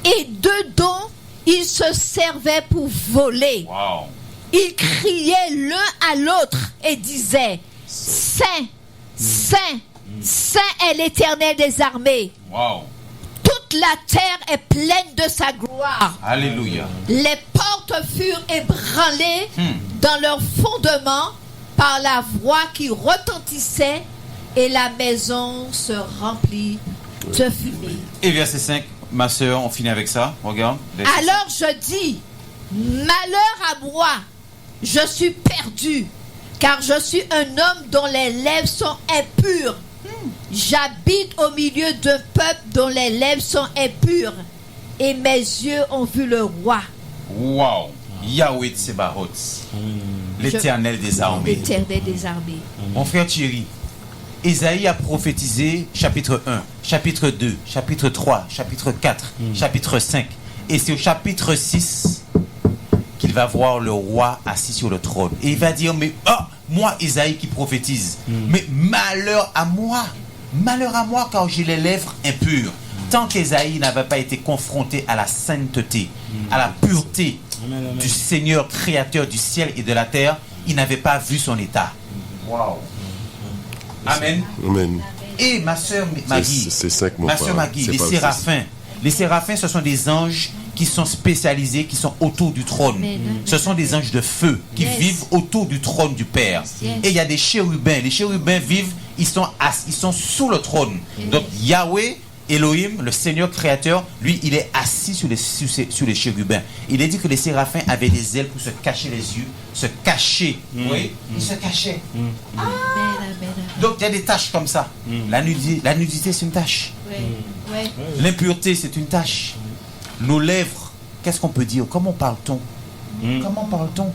et 2 dont ils se servaient pour voler. Wow. Ils criaient l'un à l'autre et disaient, Saint, Saint, Saint est l'Éternel des armées. Wow. Toute la terre est pleine de sa gloire. Alléluia. Les portes furent ébranlées dans leur fondement par la voix qui retentissait et la maison se remplit de fumée. Et verset 5, ma soeur, on finit avec ça. Regarde. Alors je dis, malheur à moi, je suis perdu, car je suis un homme dont les lèvres sont impures. J'habite au milieu d'un peuple dont les lèvres sont impures, et mes yeux ont vu le roi. Wow. Yahweh Tsebaot, l'Éternel des armées. L'Éternel des armées. Mon frère Thierry, Isaïe a prophétisé chapitre 1, chapitre 2, chapitre 3, chapitre 4, chapitre 5. Et c'est au chapitre 6 qu'il va voir le roi assis sur le trône. Et il va dire, mais moi Isaïe qui prophétise, mais malheur à moi car j'ai les lèvres impures. Tant qu'Ésaïe n'avait pas été confronté à la sainteté, à la pureté du Seigneur créateur du ciel et de la terre, il n'avait pas vu son état. Wow. Amen. Amen. Et ma soeur Maggie, les séraphins, ce sont des anges qui sont spécialisés, qui sont autour du trône. Ce sont des anges de feu qui vivent autour du trône du Père. Et il y a des chérubins. Les chérubins vivent, ils sont sous le trône. Donc Yahweh, Elohim, le Seigneur créateur, lui, il est assis sur les chérubins. Il est dit que les séraphins avaient des ailes pour se cacher les yeux, se cacher. Oui, ils se cachaient. Donc il y a des tâches comme ça. La nudité, c'est une tâche. L'impureté, c'est une tâche. Nos lèvres, qu'est-ce qu'on peut dire? Comment parle-t-on? Comment parle-t-on?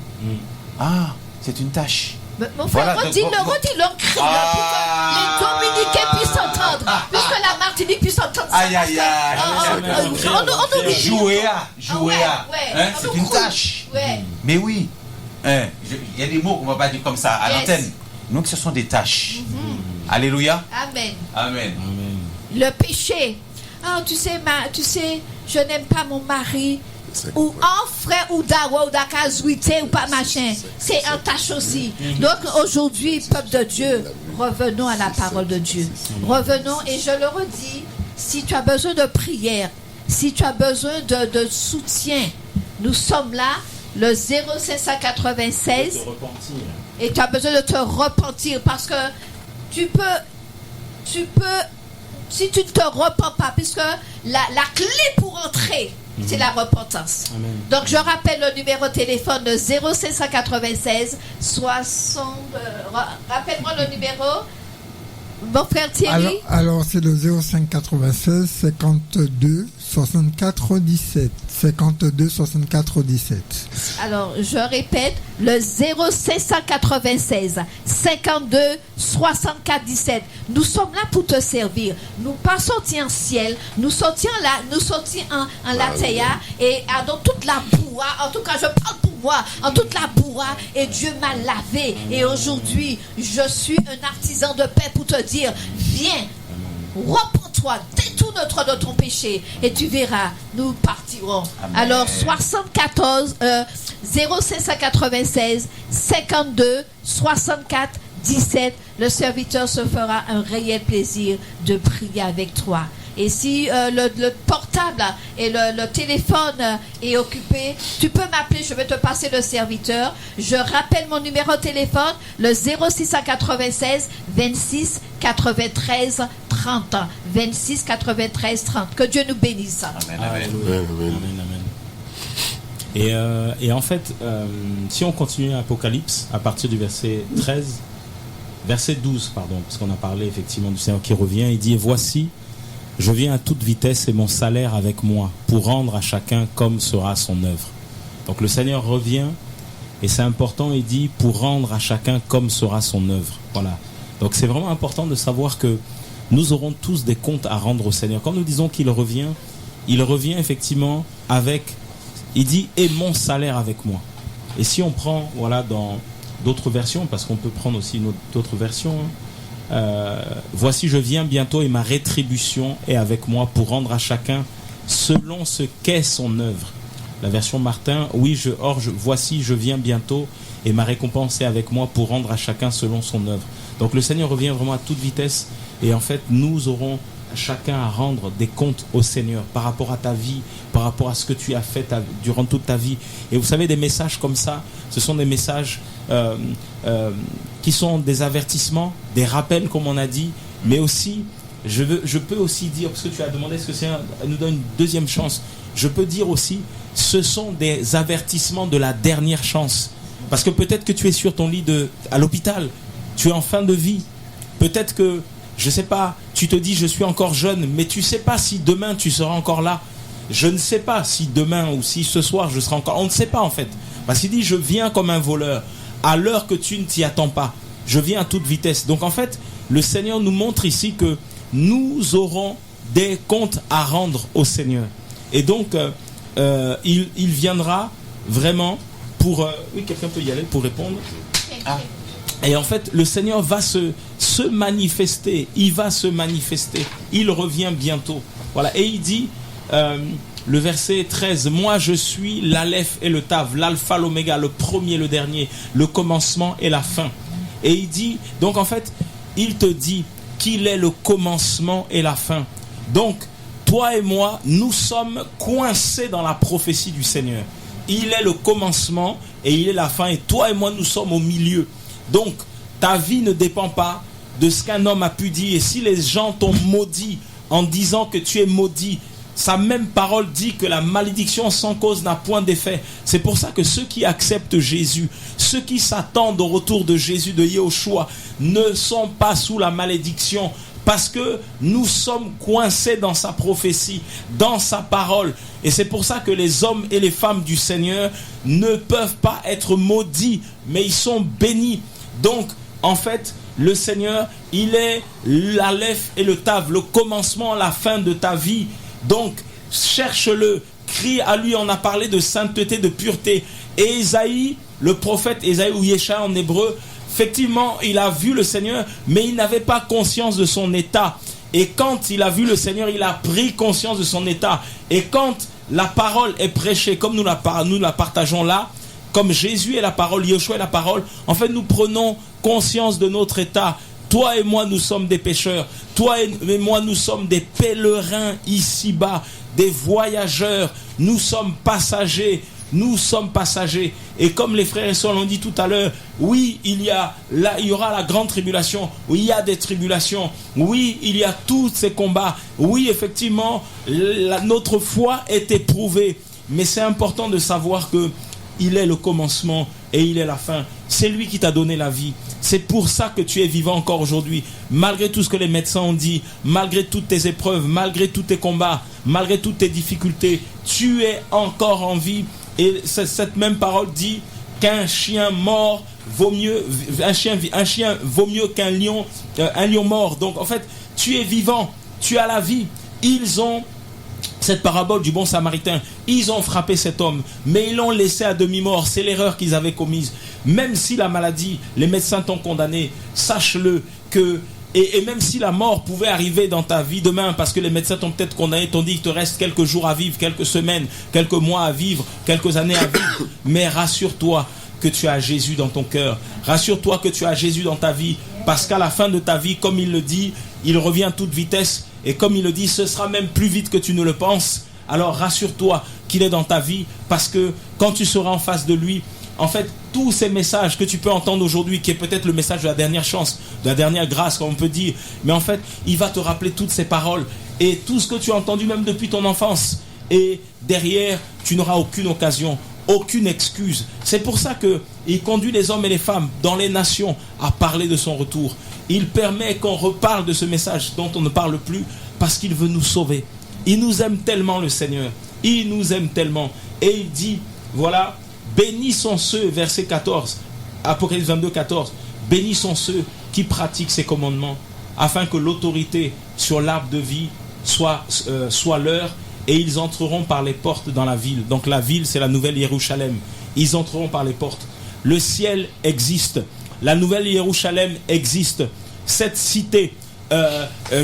Ah, c'est une tâche. Mon frère, redis-le en criant pour que les Dominicains puissent entendre, puisque la Martinique puisse entendre ça. Aïe, aïe, aïe. Jouer c'est une tâche. Mais oui, il y a des mots qu'on ne va pas dire comme ça à l'antenne. Donc ce sont des tâches. Alléluia. Amen. Amen. Le péché. Ah, tu sais, je n'aime pas mon mari. Ou un frère ou d'awa ou d'akazouité ou pas machin. C'est un tâche aussi. Donc aujourd'hui, peuple de Dieu, revenons à la parole de Dieu. Revenons, et je le redis, si tu as besoin de prière, si tu as besoin de soutien, nous sommes là, le 0596. Et tu as besoin de te repentir parce que tu peux, si tu ne te repens pas, puisque la clé pour entrer, c'est la repentance. Amen. Donc je rappelle le numéro de téléphone de 0596 60. Rappelle-moi le numéro, mon frère Thierry. Alors c'est le 0596 52 64 17. 52 64 17. Alors je répète, le 0596 52 64 17. Nous sommes là pour te servir. Nous pas sortis en ciel, nous sortions là, nous sortis en la terre et dans toute la boua. En tout cas, je parle pour moi, en toute la boua, et Dieu m'a lavé. Et aujourd'hui, je suis un artisan de paix pour te dire, viens, repens-toi, détourne-toi de ton péché et tu verras, nous partirons. Amen. Alors 0596 52 64 17, le serviteur se fera un réel plaisir de prier avec toi. Et si le portable et le téléphone est occupé, tu peux m'appeler, je vais te passer le serviteur. Je rappelle mon numéro de téléphone, le 0696 26 93 30. 26 93 30. Que Dieu nous bénisse. Amen, amen. Et en fait, si on continue Apocalypse, à partir du verset 12, parce qu'on a parlé effectivement du Seigneur qui revient, il dit « Voici, je viens à toute vitesse et mon salaire avec moi pour rendre à chacun comme sera son œuvre. » Donc le Seigneur revient et c'est important, il dit « pour rendre à chacun comme sera son œuvre ». Voilà. Donc c'est vraiment important de savoir que nous aurons tous des comptes à rendre au Seigneur. Quand nous disons qu'il revient, il revient effectivement avec, il dit « et mon salaire avec moi ». Et si on prend, voilà, dans d'autres versions, parce qu'on peut prendre aussi d'autres versions, voici je viens bientôt et ma rétribution est avec moi pour rendre à chacun selon ce qu'est son œuvre. La version Martin, oui, voici je viens bientôt et ma récompense est avec moi pour rendre à chacun selon son œuvre. Donc le Seigneur revient vraiment à toute vitesse et en fait nous aurons chacun à rendre des comptes au Seigneur par rapport à ta vie, par rapport à ce que tu as fait durant toute ta vie. Et vous savez, des messages comme ça, ce sont des messages qui sont des avertissements, des rappels comme on a dit, mais aussi, je peux aussi dire, parce que tu as demandé est-ce que c'est nous donne une deuxième chance, je peux dire aussi, ce sont des avertissements de la dernière chance. Parce que peut-être que tu es sur ton lit à l'hôpital, tu es en fin de vie, peut-être que je sais pas, tu te dis je suis encore jeune, mais tu sais pas si demain tu seras encore là. Je ne sais pas si demain ou si ce soir je serai encore. On ne sait pas en fait. Parce qu'il dit je viens comme un voleur à l'heure que tu ne t'y attends pas. Je viens à toute vitesse. Donc en fait, le Seigneur nous montre ici que nous aurons des comptes à rendre au Seigneur. Et donc il viendra vraiment pour. Oui, quelqu'un peut y aller pour répondre. Ah. Et en fait, le Seigneur va se manifester. Il va se manifester. Il revient bientôt. Voilà. Et il dit, le verset 13, « Moi, je suis l'Aleph et le Tav, l'Alpha, l'Oméga, le premier, le dernier, le commencement et la fin. » Et il dit, donc en fait, il te dit qu'il est le commencement et la fin. Donc, toi et moi, nous sommes coincés dans la prophétie du Seigneur. Il est le commencement et il est la fin. Et toi et moi, nous sommes au milieu. Donc, ta vie ne dépend pas de ce qu'un homme a pu dire. Et si les gens t'ont maudit en disant que tu es maudit, sa même parole dit que la malédiction sans cause n'a point d'effet. C'est pour ça que ceux qui acceptent Jésus, ceux qui s'attendent au retour de Jésus, de Yahushua, ne sont pas sous la malédiction. Parce que nous sommes coincés dans sa prophétie, dans sa parole. Et c'est pour ça que les hommes et les femmes du Seigneur ne peuvent pas être maudits, mais ils sont bénis. Donc, en fait, le Seigneur, il est l'Aleph et le Tav, le commencement, la fin de ta vie. Donc, cherche-le, crie à lui. On a parlé de sainteté, de pureté. Et Ésaïe, le prophète Ésaïe ou Yesha en hébreu, effectivement, il a vu le Seigneur, mais il n'avait pas conscience de son état. Et quand il a vu le Seigneur, il a pris conscience de son état. Et quand la parole est prêchée, comme nous la partageons là, comme Jésus est la parole, Yeshua est la parole, en fait, nous prenons conscience de notre état. Toi et moi, nous sommes des pécheurs. Toi et moi, nous sommes des pèlerins ici-bas, des voyageurs. Nous sommes passagers. Nous sommes passagers. Et comme les frères et sœurs l'ont dit tout à l'heure, oui, il y aura la grande tribulation. Oui, il y a des tribulations. Oui, il y a tous ces combats. Oui, effectivement, notre foi est éprouvée. Mais c'est important de savoir que il est le commencement et il est la fin. C'est lui qui t'a donné la vie. C'est pour ça que tu es vivant encore aujourd'hui. Malgré tout ce que les médecins ont dit, malgré toutes tes épreuves, malgré tous tes combats, malgré toutes tes difficultés, tu es encore en vie. Et cette même parole dit qu'un chien mort vaut mieux, un chien vaut mieux qu'un lion mort. Donc en fait, tu es vivant, tu as la vie. Ils ont cette parabole du bon samaritain, ils ont frappé cet homme, mais ils l'ont laissé à demi-mort. C'est l'erreur qu'ils avaient commise. Même si la maladie, les médecins t'ont condamné, sache-le que, et même si la mort pouvait arriver dans ta vie demain, parce que les médecins t'ont peut-être condamné, t'ont dit qu'il te reste quelques jours à vivre, quelques semaines, quelques mois à vivre, quelques années à vivre, mais rassure-toi que tu as Jésus dans ton cœur. Rassure-toi que tu as Jésus dans ta vie, parce qu'à la fin de ta vie, comme il le dit, il revient à toute vitesse. Et comme il le dit, ce sera même plus vite que tu ne le penses. Alors rassure-toi qu'il est dans ta vie, parce que quand tu seras en face de lui, en fait, tous ces messages que tu peux entendre aujourd'hui, qui est peut-être le message de la dernière chance, de la dernière grâce, comme on peut dire, mais en fait, il va te rappeler toutes ces paroles et tout ce que tu as entendu même depuis ton enfance. Et derrière, tu n'auras aucune occasion, aucune excuse. C'est pour ça qu'il conduit les hommes et les femmes dans les nations à parler de son retour. Il permet qu'on reparle de ce message dont on ne parle plus, parce qu'il veut nous sauver. Il nous aime tellement, le Seigneur. Il nous aime tellement. Et il dit, voilà, bénis sont ceux, verset 14, Apocalypse 22, 14, bénis sont ceux qui pratiquent ses commandements, afin que l'autorité sur l'arbre de vie soit leur, et ils entreront par les portes dans la ville. Donc la ville, c'est la nouvelle Jérusalem. Ils entreront par les portes. Le ciel existe. La nouvelle Jérusalem existe. Cette cité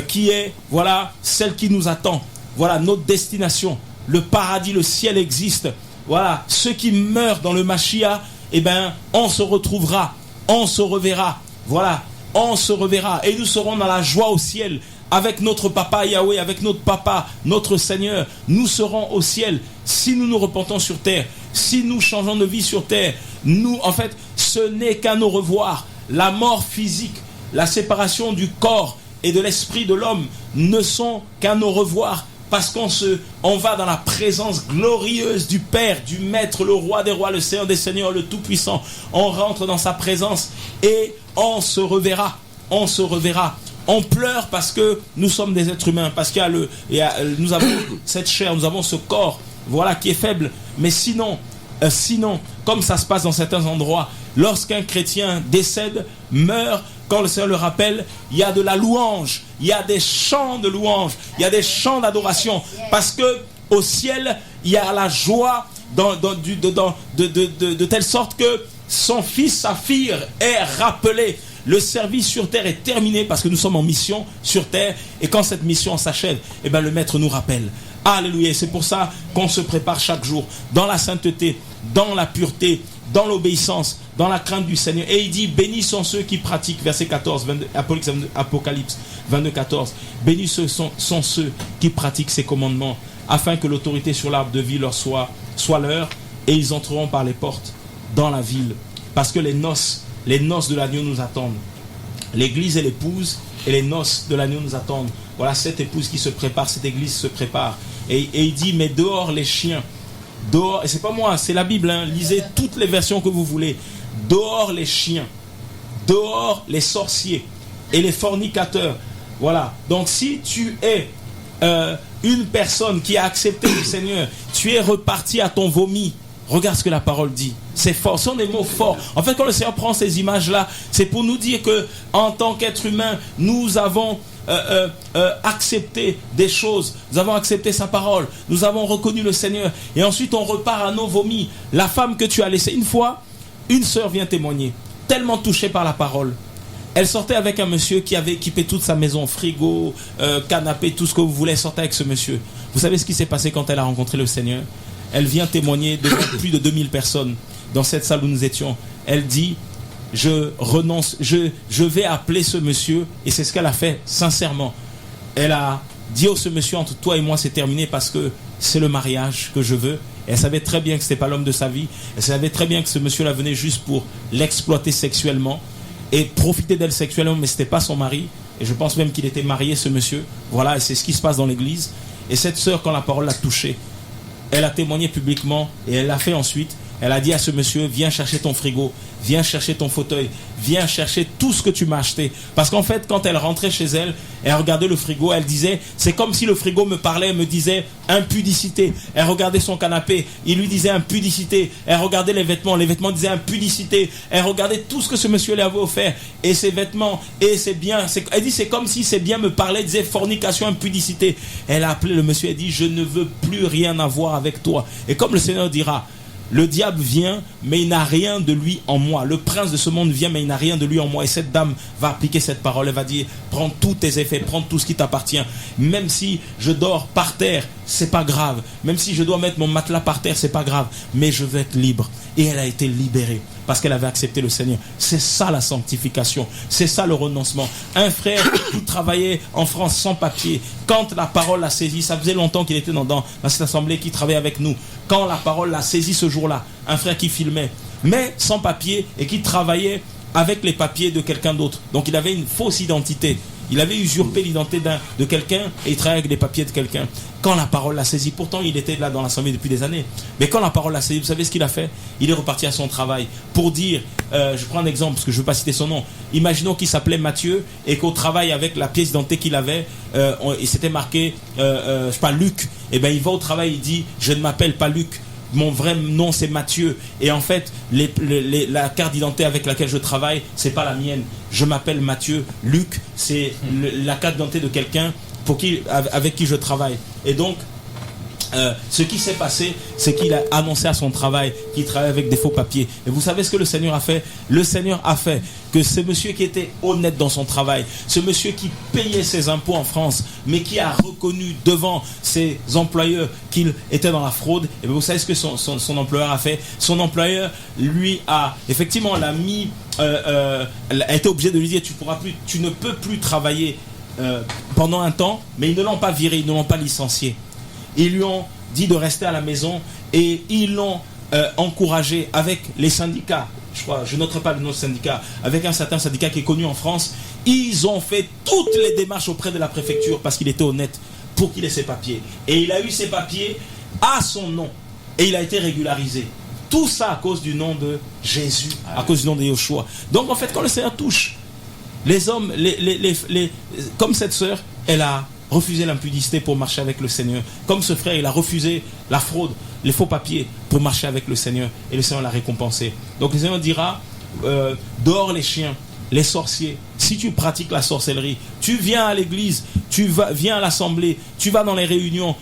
qui est, voilà, celle qui nous attend. Voilà, notre destination. Le paradis, le ciel existe. Voilà, ceux qui meurent dans le Mashiach, eh ben, on se retrouvera. On se reverra. Voilà, on se reverra. Et nous serons dans la joie au ciel. Avec notre papa Yahweh, avec notre papa, notre Seigneur, nous serons au ciel. Si nous nous repentons sur terre, si nous changeons de vie sur terre, nous, en fait, ce n'est qu'un au revoir. La mort physique, la séparation du corps et de l'esprit de l'homme ne sont qu'un au revoir, parce qu'on va dans la présence glorieuse du Père, du Maître, le Roi des Rois, le Seigneur des Seigneurs, le Tout-Puissant. On rentre dans sa présence et on se reverra. On se reverra. On pleure parce que nous sommes des êtres humains, parce nous avons cette chair, nous avons ce corps, voilà, qui est faible. Mais sinon, comme ça se passe dans certains endroits, lorsqu'un chrétien décède, meurt, quand le Seigneur le rappelle, il y a de la louange, il y a des chants de louange, il y a des chants d'adoration, parce que au ciel, il y a la joie de telle sorte que son fils, sa fille est rappelé. Le service sur terre est terminé, parce que nous sommes en mission sur terre, et quand cette mission s'achève, eh ben, le Maître nous rappelle. Alléluia. C'est pour ça qu'on se prépare chaque jour dans la sainteté, dans la pureté, dans l'obéissance, dans la crainte du Seigneur. Et il dit, bénis sont ceux qui pratiquent, verset 14, Apocalypse 22, 14, bénis sont ceux qui pratiquent ses commandements, afin que l'autorité sur l'arbre de vie leur soit leur, et ils entreront par les portes dans la ville, parce que les noces de l'agneau nous attendent. L'église est l'épouse, et les noces de l'agneau nous attendent. Voilà, cette épouse qui se prépare, cette église se prépare. Et il dit, mais dehors les chiens, dehors, et c'est pas moi, c'est la Bible, hein, lisez toutes les versions que vous voulez. Dehors les chiens, dehors les sorciers et les fornicateurs. Voilà, donc si tu es une personne qui a accepté le Seigneur, tu es reparti à ton vomi. Regarde ce que la parole dit. C'est fort, ce sont des mots forts. En fait, quand le Seigneur prend ces images-là, c'est pour nous dire que, en tant qu'être humain, nous avons accepté des choses. Nous avons accepté sa parole. Nous avons reconnu le Seigneur. Et ensuite, on repart à nos vomis. La femme que tu as laissée, une fois, une sœur vient témoigner. tellement touchée par la parole. Elle sortait avec un monsieur qui avait équipé toute sa maison, frigo, canapé, tout ce que vous voulez, sortait avec ce monsieur. Vous savez ce qui s'est passé quand elle a rencontré le Seigneur? Elle vient témoigner devant plus de 2000 personnes dans cette salle où nous étions. Elle dit, je renonce, je vais appeler ce monsieur, et c'est ce qu'elle a fait, sincèrement. Elle a dit ce monsieur, entre toi et moi c'est terminé parce que c'est le mariage que je veux. Et elle savait très bien que ce n'était pas l'homme de sa vie. Elle savait très bien que ce monsieur-là venait juste pour l'exploiter sexuellement et profiter d'elle sexuellement, mais ce n'était pas son mari. Et je pense même qu'il était marié, ce monsieur. Voilà, et c'est ce qui se passe dans l'église. Et cette sœur, quand la parole l'a touchée, elle a témoigné publiquement, et elle l'a fait ensuite. Elle a dit à ce monsieur, viens chercher ton frigo, viens chercher ton fauteuil, viens chercher tout ce que tu m'as acheté. Parce qu'en fait, quand elle rentrait chez elle, elle regardait le frigo, elle disait, c'est comme si le frigo me parlait, me disait impudicité. Elle regardait son canapé, il lui disait impudicité. Elle regardait les vêtements disaient impudicité. Elle regardait tout ce que ce monsieur lui avait offert, et ses vêtements, et ses biens. Elle dit, c'est comme si ses biens me parlaient, disait fornication, impudicité. Elle a appelé le monsieur, elle dit, je ne veux plus rien avoir avec toi. Et comme le Seigneur dira, le diable vient, mais il n'a rien de lui en moi. Le prince de ce monde vient, mais il n'a rien de lui en moi. Et cette dame va appliquer cette parole. Elle va dire, prends tous tes effets, prends tout ce qui t'appartient. Même si je dors par terre, c'est pas grave. Même si je dois mettre mon matelas par terre, c'est pas grave. Mais je veux être libre. Et elle a été libérée parce qu'elle avait accepté le Seigneur. C'est ça la sanctification. C'est ça le renoncement. Un frère qui travaillait en France sans papier, quand la parole l'a saisi, ça faisait longtemps qu'il était dans cette assemblée, qui travaillait avec nous. Quand la parole l'a saisi ce jour-là, un frère qui filmait, mais sans papier, et qui travaillait avec les papiers de quelqu'un d'autre. Donc il avait une fausse identité. Il avait usurpé l'identité de quelqu'un, et il travaillait avec les papiers de quelqu'un. Quand la parole l'a saisi, pourtant il était là dans l'assemblée depuis des années, mais quand la parole l'a saisi, vous savez ce qu'il a fait? Il est reparti à son travail pour dire, je prends un exemple parce que je ne veux pas citer son nom. Imaginons qu'il s'appelait Mathieu, et qu'au travail, avec la pièce d'identité qu'il avait, il s'était marqué je sais pas, Luc. Et bien il va au travail, il dit, je ne m'appelle pas Luc, mon vrai nom c'est Mathieu, et en fait la carte d'identité avec laquelle je travaille, c'est pas la mienne, je m'appelle Mathieu. Luc, c'est la carte d'identité de quelqu'un avec qui je travaille. Et donc ce qui s'est passé, c'est qu'il a annoncé à son travail qu'il travaillait avec des faux papiers. Et vous savez ce que le Seigneur a fait? Le Seigneur a fait que ce monsieur qui était honnête dans son travail, ce monsieur qui payait ses impôts en France, mais qui a reconnu devant ses employeurs qu'il était dans la fraude, et vous savez ce que son employeur a fait? Son employeur, lui, a effectivement l'a mis, a été obligé de lui dire, tu ne peux plus travailler pendant un temps, mais ils ne l'ont pas viré, ils ne l'ont pas licencié. Ils lui ont dit de rester à la maison, et ils l'ont encouragé avec les syndicats. Je noterai pas le nom de syndicat, avec un certain syndicat qui est connu en France. Ils ont fait toutes les démarches auprès de la préfecture parce qu'il était honnête, pour qu'il ait ses papiers. Et il a eu ses papiers à son nom, et il a été régularisé. Tout ça à cause du nom de Jésus, à cause du nom de Yeshua. Donc en fait, quand le Seigneur touche les hommes, comme cette sœur, elle a refusé l'impudicité pour marcher avec le Seigneur. Comme ce frère, il a refusé la fraude, les faux papiers pour marcher avec le Seigneur. Et le Seigneur l'a récompensé. Donc le Seigneur dira, dehors les chiens, les sorciers. Si tu pratiques la sorcellerie, tu viens à l'église, viens à l'assemblée, tu vas dans les réunions,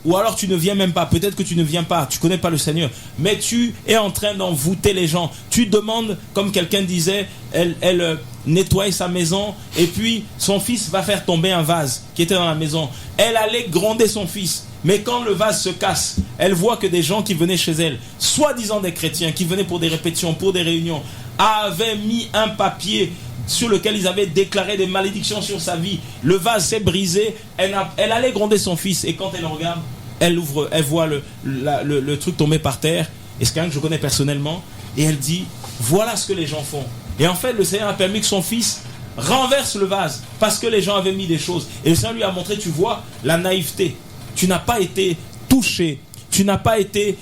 ou alors tu ne viens même pas. Peut-être que tu ne viens pas, tu ne connais pas le Seigneur, mais tu es en train d'envoûter les gens. Tu demandes, comme quelqu'un disait, elle nettoyait sa maison, et puis son fils va faire tomber un vase qui était dans la maison. Elle allait gronder son fils, mais quand le vase se casse, elle voit que des gens qui venaient chez elle, soi-disant des chrétiens, qui venaient pour des répétitions, pour des réunions, avaient mis un papier sur lequel ils avaient déclaré des malédictions sur sa vie. Le vase s'est brisé, elle allait gronder son fils, et quand elle regarde, elle voit le truc tomber par terre, et c'est quelqu'un que je connais personnellement, et elle dit, voilà ce que les gens font. Et en fait, le Seigneur a permis que son fils renverse le vase, parce que les gens avaient mis des choses. Et le Seigneur lui a montré, tu vois, la naïveté. Tu n'as pas été touché, tu n'as pas été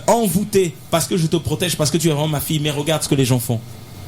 envoûté, parce que je te protège, parce que tu es vraiment ma fille, mais regarde ce que les gens font.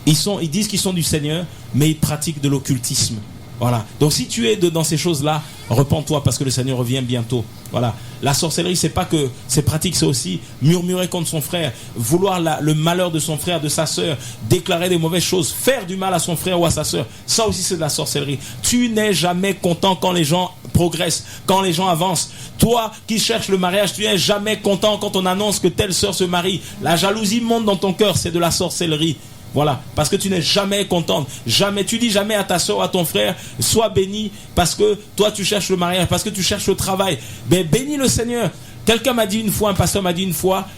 Ils disent qu'ils sont du Seigneur, mais ils pratiquent de l'occultisme. Voilà. Donc si tu es dans ces choses-là, repens-toi, parce que le Seigneur revient bientôt. Voilà. La sorcellerie, c'est pas que c'est pratique, c'est aussi murmurer contre son frère, vouloir le malheur de son frère, de sa sœur, déclarer des mauvaises choses, faire du mal à son frère ou à sa sœur. Ça aussi, c'est de la sorcellerie. Tu n'es jamais content quand les gens progressent, quand les gens avancent. Toi qui cherches le mariage, tu n'es jamais content quand on annonce que telle sœur se marie. La jalousie monte dans ton cœur, c'est de la sorcellerie. Voilà, parce que tu n'es jamais contente, jamais, tu dis jamais à ta soeur, à ton frère, sois béni parce que toi tu cherches le mariage, parce que tu cherches le travail. Mais bénis le Seigneur. Quelqu'un m'a dit une fois, un pasteur m'a dit une fois,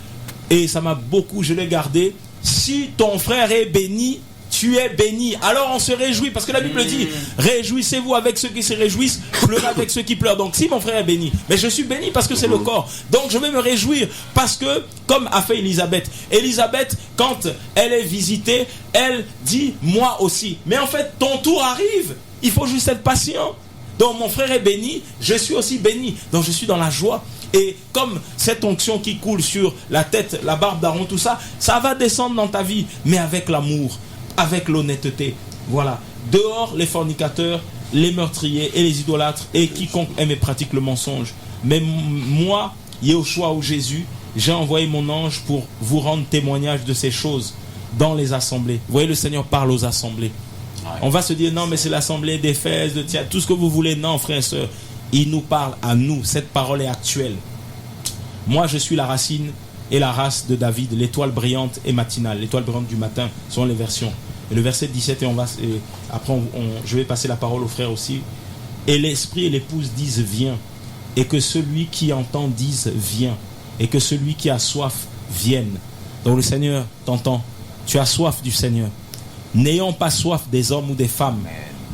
et ça m'a beaucoup, je l'ai gardé, si ton frère est béni, tu es béni. Alors on se réjouit, parce que la Bible dit, réjouissez-vous avec ceux qui se réjouissent, pleurez avec ceux qui pleurent. Donc si mon frère est béni, mais je suis béni parce que c'est le corps. Donc je vais me réjouir parce que, comme a fait Élisabeth, quand elle est visitée, elle dit, moi aussi. Mais en fait, ton tour arrive. Il faut juste être patient. Donc mon frère est béni, je suis aussi béni. Donc je suis dans la joie. Et comme cette onction qui coule sur la tête, la barbe d'Aaron, tout ça, ça va descendre dans ta vie, mais avec l'amour, avec l'honnêteté. Voilà. Dehors les fornicateurs, les meurtriers et les idolâtres et quiconque aime et pratique le mensonge. Mais moi, Yeshua ou Jésus, j'ai envoyé mon ange pour vous rendre témoignage de ces choses dans les assemblées. Vous voyez, le Seigneur parle aux assemblées. On va se dire, non, mais c'est l'assemblée d'Éphèse, de Thyatire, tout ce que vous voulez. Non, frères et sœurs, il nous parle à nous. Cette parole est actuelle. Moi, je suis la racine et la race de David, l'étoile brillante et matinale. L'étoile brillante du matin sont les versions. Et le verset 17, après je vais passer la parole aux frères aussi. Et l'esprit et l'épouse disent viens. Et que celui qui entend dise viens. Et que celui qui a soif vienne. Donc le Seigneur t'entend. Tu as soif du Seigneur. N'ayons pas soif des hommes ou des femmes.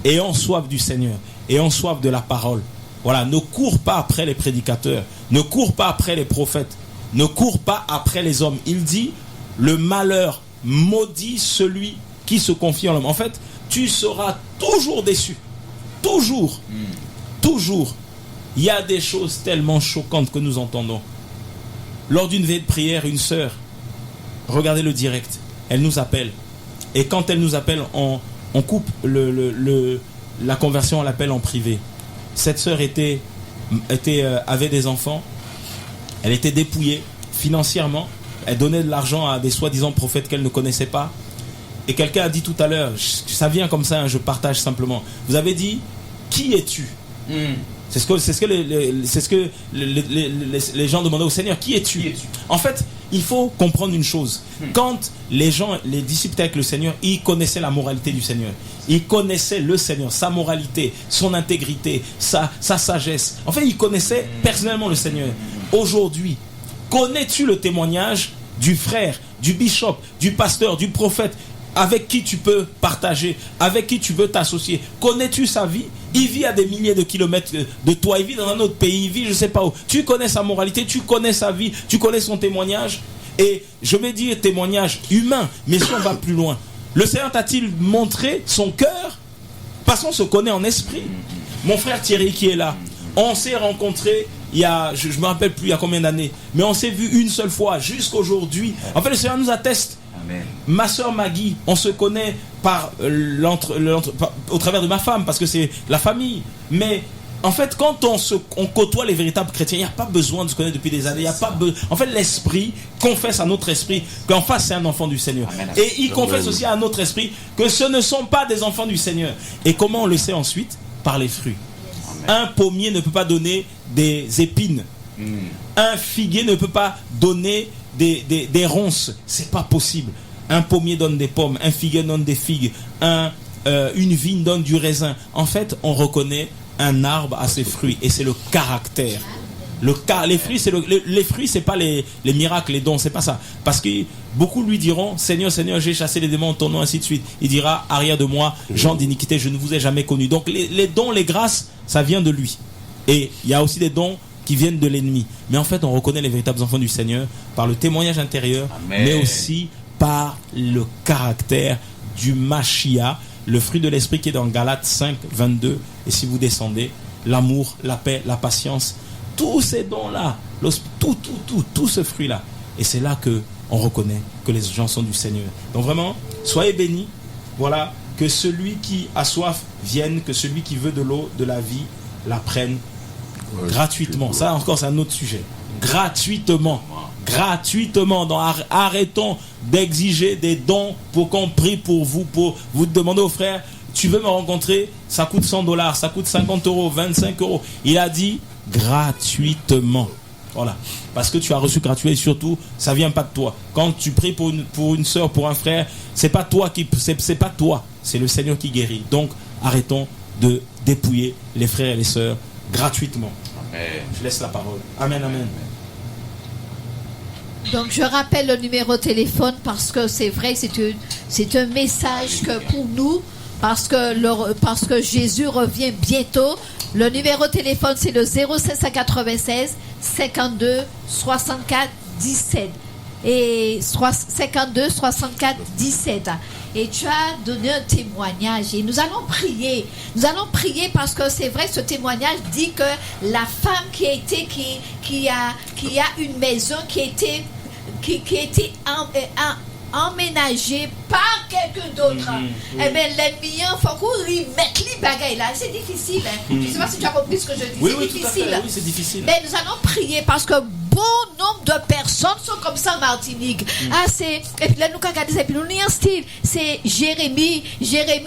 Ayons soif du Seigneur. Ayons soif de la parole. Voilà, ne cours pas après les prédicateurs. Ne cours pas après les prophètes. Ne cours pas après les hommes. Il dit, le malheur maudit celui qui se confie en l'homme. En fait, tu seras toujours déçu. Toujours. Toujours. Il y a des choses tellement choquantes que nous entendons. Lors d'une veille de prière, une sœur, regardez le direct, elle nous appelle. Et quand elle nous appelle, on coupe la conversion, on l'appelle en privé. Cette sœur avait des enfants. Elle était dépouillée financièrement. Elle donnait de l'argent à des soi-disant prophètes qu'elle ne connaissait pas. Et quelqu'un a dit tout à l'heure, ça vient comme ça, hein, je partage simplement. Vous avez dit, qui es-tu ? C'est ce que les gens demandaient au Seigneur, qui es-tu ? En fait, il faut comprendre une chose. Quand les disciples étaient avec le Seigneur, ils connaissaient la moralité du Seigneur. Ils connaissaient le Seigneur, sa moralité, son intégrité, sa sagesse. En fait, ils connaissaient personnellement le Seigneur. Aujourd'hui, connais-tu le témoignage du frère, du bishop, du pasteur, du prophète avec qui tu peux partager, avec qui tu veux t'associer? Connais-tu sa vie? Il vit à des milliers de kilomètres de toi, il vit dans un autre pays, il vit je ne sais pas où. Tu connais sa moralité, tu connais sa vie, tu connais son témoignage. Et je vais dire témoignage humain, mais si on va plus loin, le Seigneur t'a-t-il montré son cœur? Parce qu'on se connaît en esprit. Mon frère Thierry qui est là, on s'est rencontrés il y a, je ne me rappelle plus il y a combien d'années, mais on s'est vu une seule fois jusqu'aujourd'hui. En fait, le Seigneur nous atteste. Amen. Ma soeur Maggie, on se connaît au travers de ma femme, parce que c'est la famille. Mais en fait, quand on côtoie les véritables chrétiens, il n'y a pas besoin de se connaître depuis des années. En fait, l'esprit confesse à notre esprit qu'en face, c'est un enfant du Seigneur. Amen. Et il confesse aussi à notre esprit que ce ne sont pas des enfants du Seigneur. Et comment on le sait ensuite? Par les fruits. Amen. Un pommier ne peut pas donner des épines. Un figuier ne peut pas donner des ronces. C'est pas possible. Un pommier donne des pommes, un figuier donne des figues, une vigne donne du raisin. En fait, on reconnaît un arbre à ses fruits, et c'est le caractère. Les fruits, c'est pas les miracles, les dons, c'est pas ça. Parce que beaucoup lui diront, Seigneur, Seigneur, j'ai chassé les démons en ton nom, ainsi de suite. Il dira, arrière de moi, gens d'iniquité, je ne vous ai jamais connu. Donc les dons, les grâces, ça vient de lui. Et il y a aussi des dons qui viennent de l'ennemi. Mais en fait, on reconnaît les véritables enfants du Seigneur par le témoignage intérieur, Amen. Mais aussi par le caractère du Mashiach, le fruit de l'esprit qui est dans Galates 5, 22. Et si vous descendez, l'amour, la paix, la patience, tous ces dons-là, tout ce fruit-là. Et c'est là que on reconnaît que les gens sont du Seigneur. Donc vraiment, soyez bénis. Voilà, que celui qui a soif vienne, que celui qui veut de l'eau, de la vie, la prenne gratuitement. Ça encore, c'est un autre sujet. Gratuitement. Donc, arrêtons d'exiger des dons pour qu'on prie pour vous demander au frère, tu veux me rencontrer, ça coûte $100, ça coûte 50 €, 25 €. Il a dit gratuitement. Voilà. Parce que tu as reçu gratuit et surtout, ça vient pas de toi. Quand tu pries pour une sœur, pour un frère, c'est pas toi, c'est le Seigneur qui guérit. Donc, arrêtons de dépouiller les frères et les sœurs gratuitement. Amen. Je laisse la parole. Amen, amen. Donc je rappelle le numéro de téléphone parce que c'est vrai, c'est un message que pour nous, parce que Jésus revient bientôt. Le numéro de téléphone c'est le 0796 52 64 17 et 52 64 17. Et tu as donné un témoignage et nous allons prier. Nous allons prier parce que c'est vrai, ce témoignage dit que la femme qui a une maison qui a été emménagée par quelqu'un d'autre. Eh bien, l'ennemi, il faut qu'on remette les bagailles là. C'est difficile. Je ne sais pas si tu as compris ce que je dis. Oui, c'est difficile. Oui, c'est difficile. Mais nous allons prier parce que bon nombre de personnes sont comme ça en Martinique. Et puis là, nous, quand on regarde et puis nous, un style. C'est Jérémie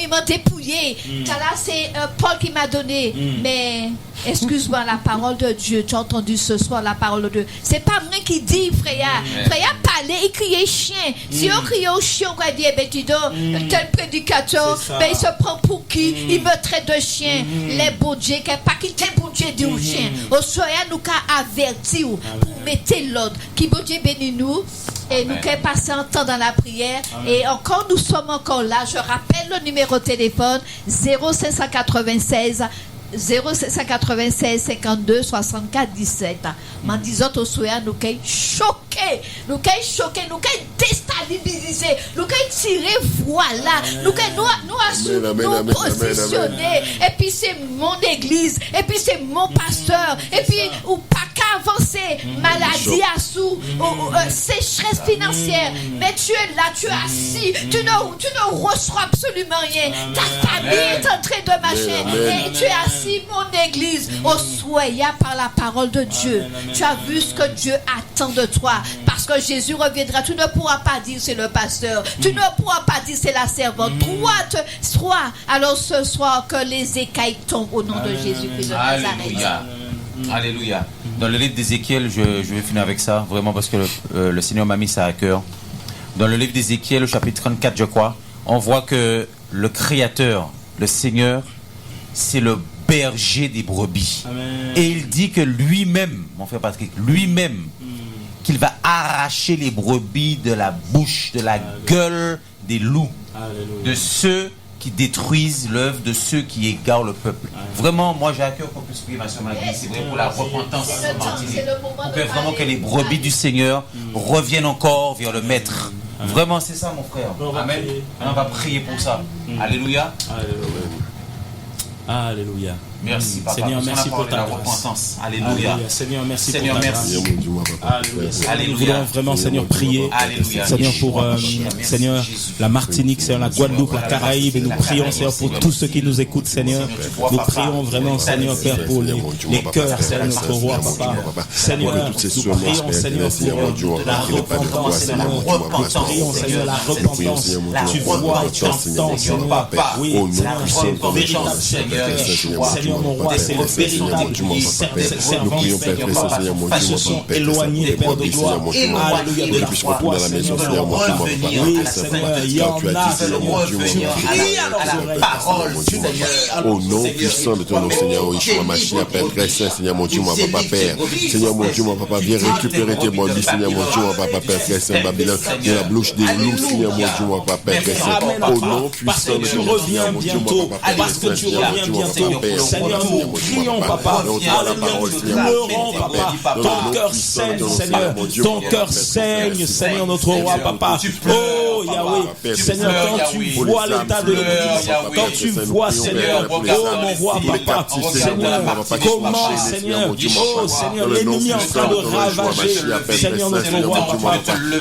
m'a dépouillé. Là, c'est Paul qui m'a donné. Mais, excuse-moi, la parole de Dieu, tu as entendu ce soir la parole de Dieu. C'est pas moi qui dis, frère. Frère parlait, il criait chien. Si on criait au chien, on va dire, ben, tu donnes, tel prédicateur, ben, il se prend pour qui? Il me traite de chien. Les bons dieux, pas qu'il tel bon Dieu dit au chien. Au soir, nous qu'a averti pour mettre l'ordre. Qui bon Dieu bénit nous. Et nous qu'a passé un temps dans la prière. Et encore, nous sommes encore là. Je rappelle le numéro de téléphone 0596 52 64 17. En disant au soir, nous sommes choqués, nous déstabilisés, nous tirés, voilà, nous positionnés. Et puis c'est mon église, et puis c'est mon pasteur, et puis ou pas qu'à avancer, maladie à sous, sécheresse financière. Mais tu es là, tu es assis, tu ne reçois absolument rien. Ta famille est en train de marcher, et tu es assis, mon église, au soya par la parole de Dieu. Tu as vu ce que Dieu attend de toi. Parce que Jésus reviendra. Tu ne pourras pas dire c'est le pasteur. Tu ne pourras pas dire c'est la servante. Toi. Alors ce soir que les écailles tombent au nom de Jésus-Christ de Nazareth. Alléluia. Dans le livre d'Ézéchiel, je vais finir avec ça, vraiment parce que le Seigneur m'a mis ça à cœur. Dans le livre d'Ézéchiel, au chapitre 34, je crois, on voit que le Créateur, le Seigneur, c'est le berger des brebis. Amen. Et il dit que lui-même, mon frère Patrick, lui-même, qu'il va arracher les brebis de la bouche, de la gueule des loups, de ceux qui détruisent l'œuvre, de ceux qui égarent le peuple. Vraiment, moi j'ai à cœur qu'on puisse prier ma soeur Maggie, c'est vrai pour la repentance en Martinique, pour que vraiment que les brebis du Seigneur reviennent encore vers le Maître. Vraiment, c'est ça mon frère. Amen. On va prier pour ça. Alléluia. Alléluia. Merci, Papa. Seigneur, merci pour ta repentance. Alléluia. Seigneur, merci Seigneur, pour ta merci. Alléluia. Nous voulons vraiment, Seigneur, prier. Alléluia. Seigneur, pour Seigneur, la Martinique, Seigneur, la Guadeloupe, la Caraïbe. Et nous prions, Seigneur, pour tous ceux qui nous écoutent, Seigneur. Nous prions vraiment, Seigneur, Père, pour les cœurs, Seigneur, notre roi, Papa. Seigneur, nous prions, Seigneur, pour la repentance, Seigneur. Nous prions, Seigneur, la repentance. Tu vois et tu entends, Seigneur. Oui, Seigneur, véritable Seigneur, mon roi, c'est le véritable servant, Seigneur, qui se sont éloignés, Père de gloire. Alléluia, de la foi, Seigneur, de revenir. Oui, Seigneur, il y en a, Seigneur, tu cries à leurs oreilles. Au nom puissant de ton nom, Seigneur, Yeshua Mashiach, Père très saint, Seigneur, mon Dieu, mon Papa, Père. Seigneur, mon Dieu, mon Papa, viens récupérer tes brebis, Seigneur, mon Dieu, mon Papa, Père très saint, Babylone, de la bouche des loups, Seigneur, mon Dieu, mon Papa, Père très saint. Au nom puissant de ton nom, Seigneur, mon Dieu, mon Papa, parce que tu reviens bientôt. Seigneur, nous prions, Papa. Alléluia, nous pleurons, Papa. Ton cœur saigne, Seigneur. Ton cœur saigne, Seigneur, notre roi, Papa. Oh, Yahweh. Seigneur, quand tu vois l'état de l'Église, quand tu vois, Seigneur, oh, mon roi, Papa, Seigneur, comment, Seigneur, oh, Seigneur, l'ennemi est en train de ravager, Seigneur, notre roi, Papa.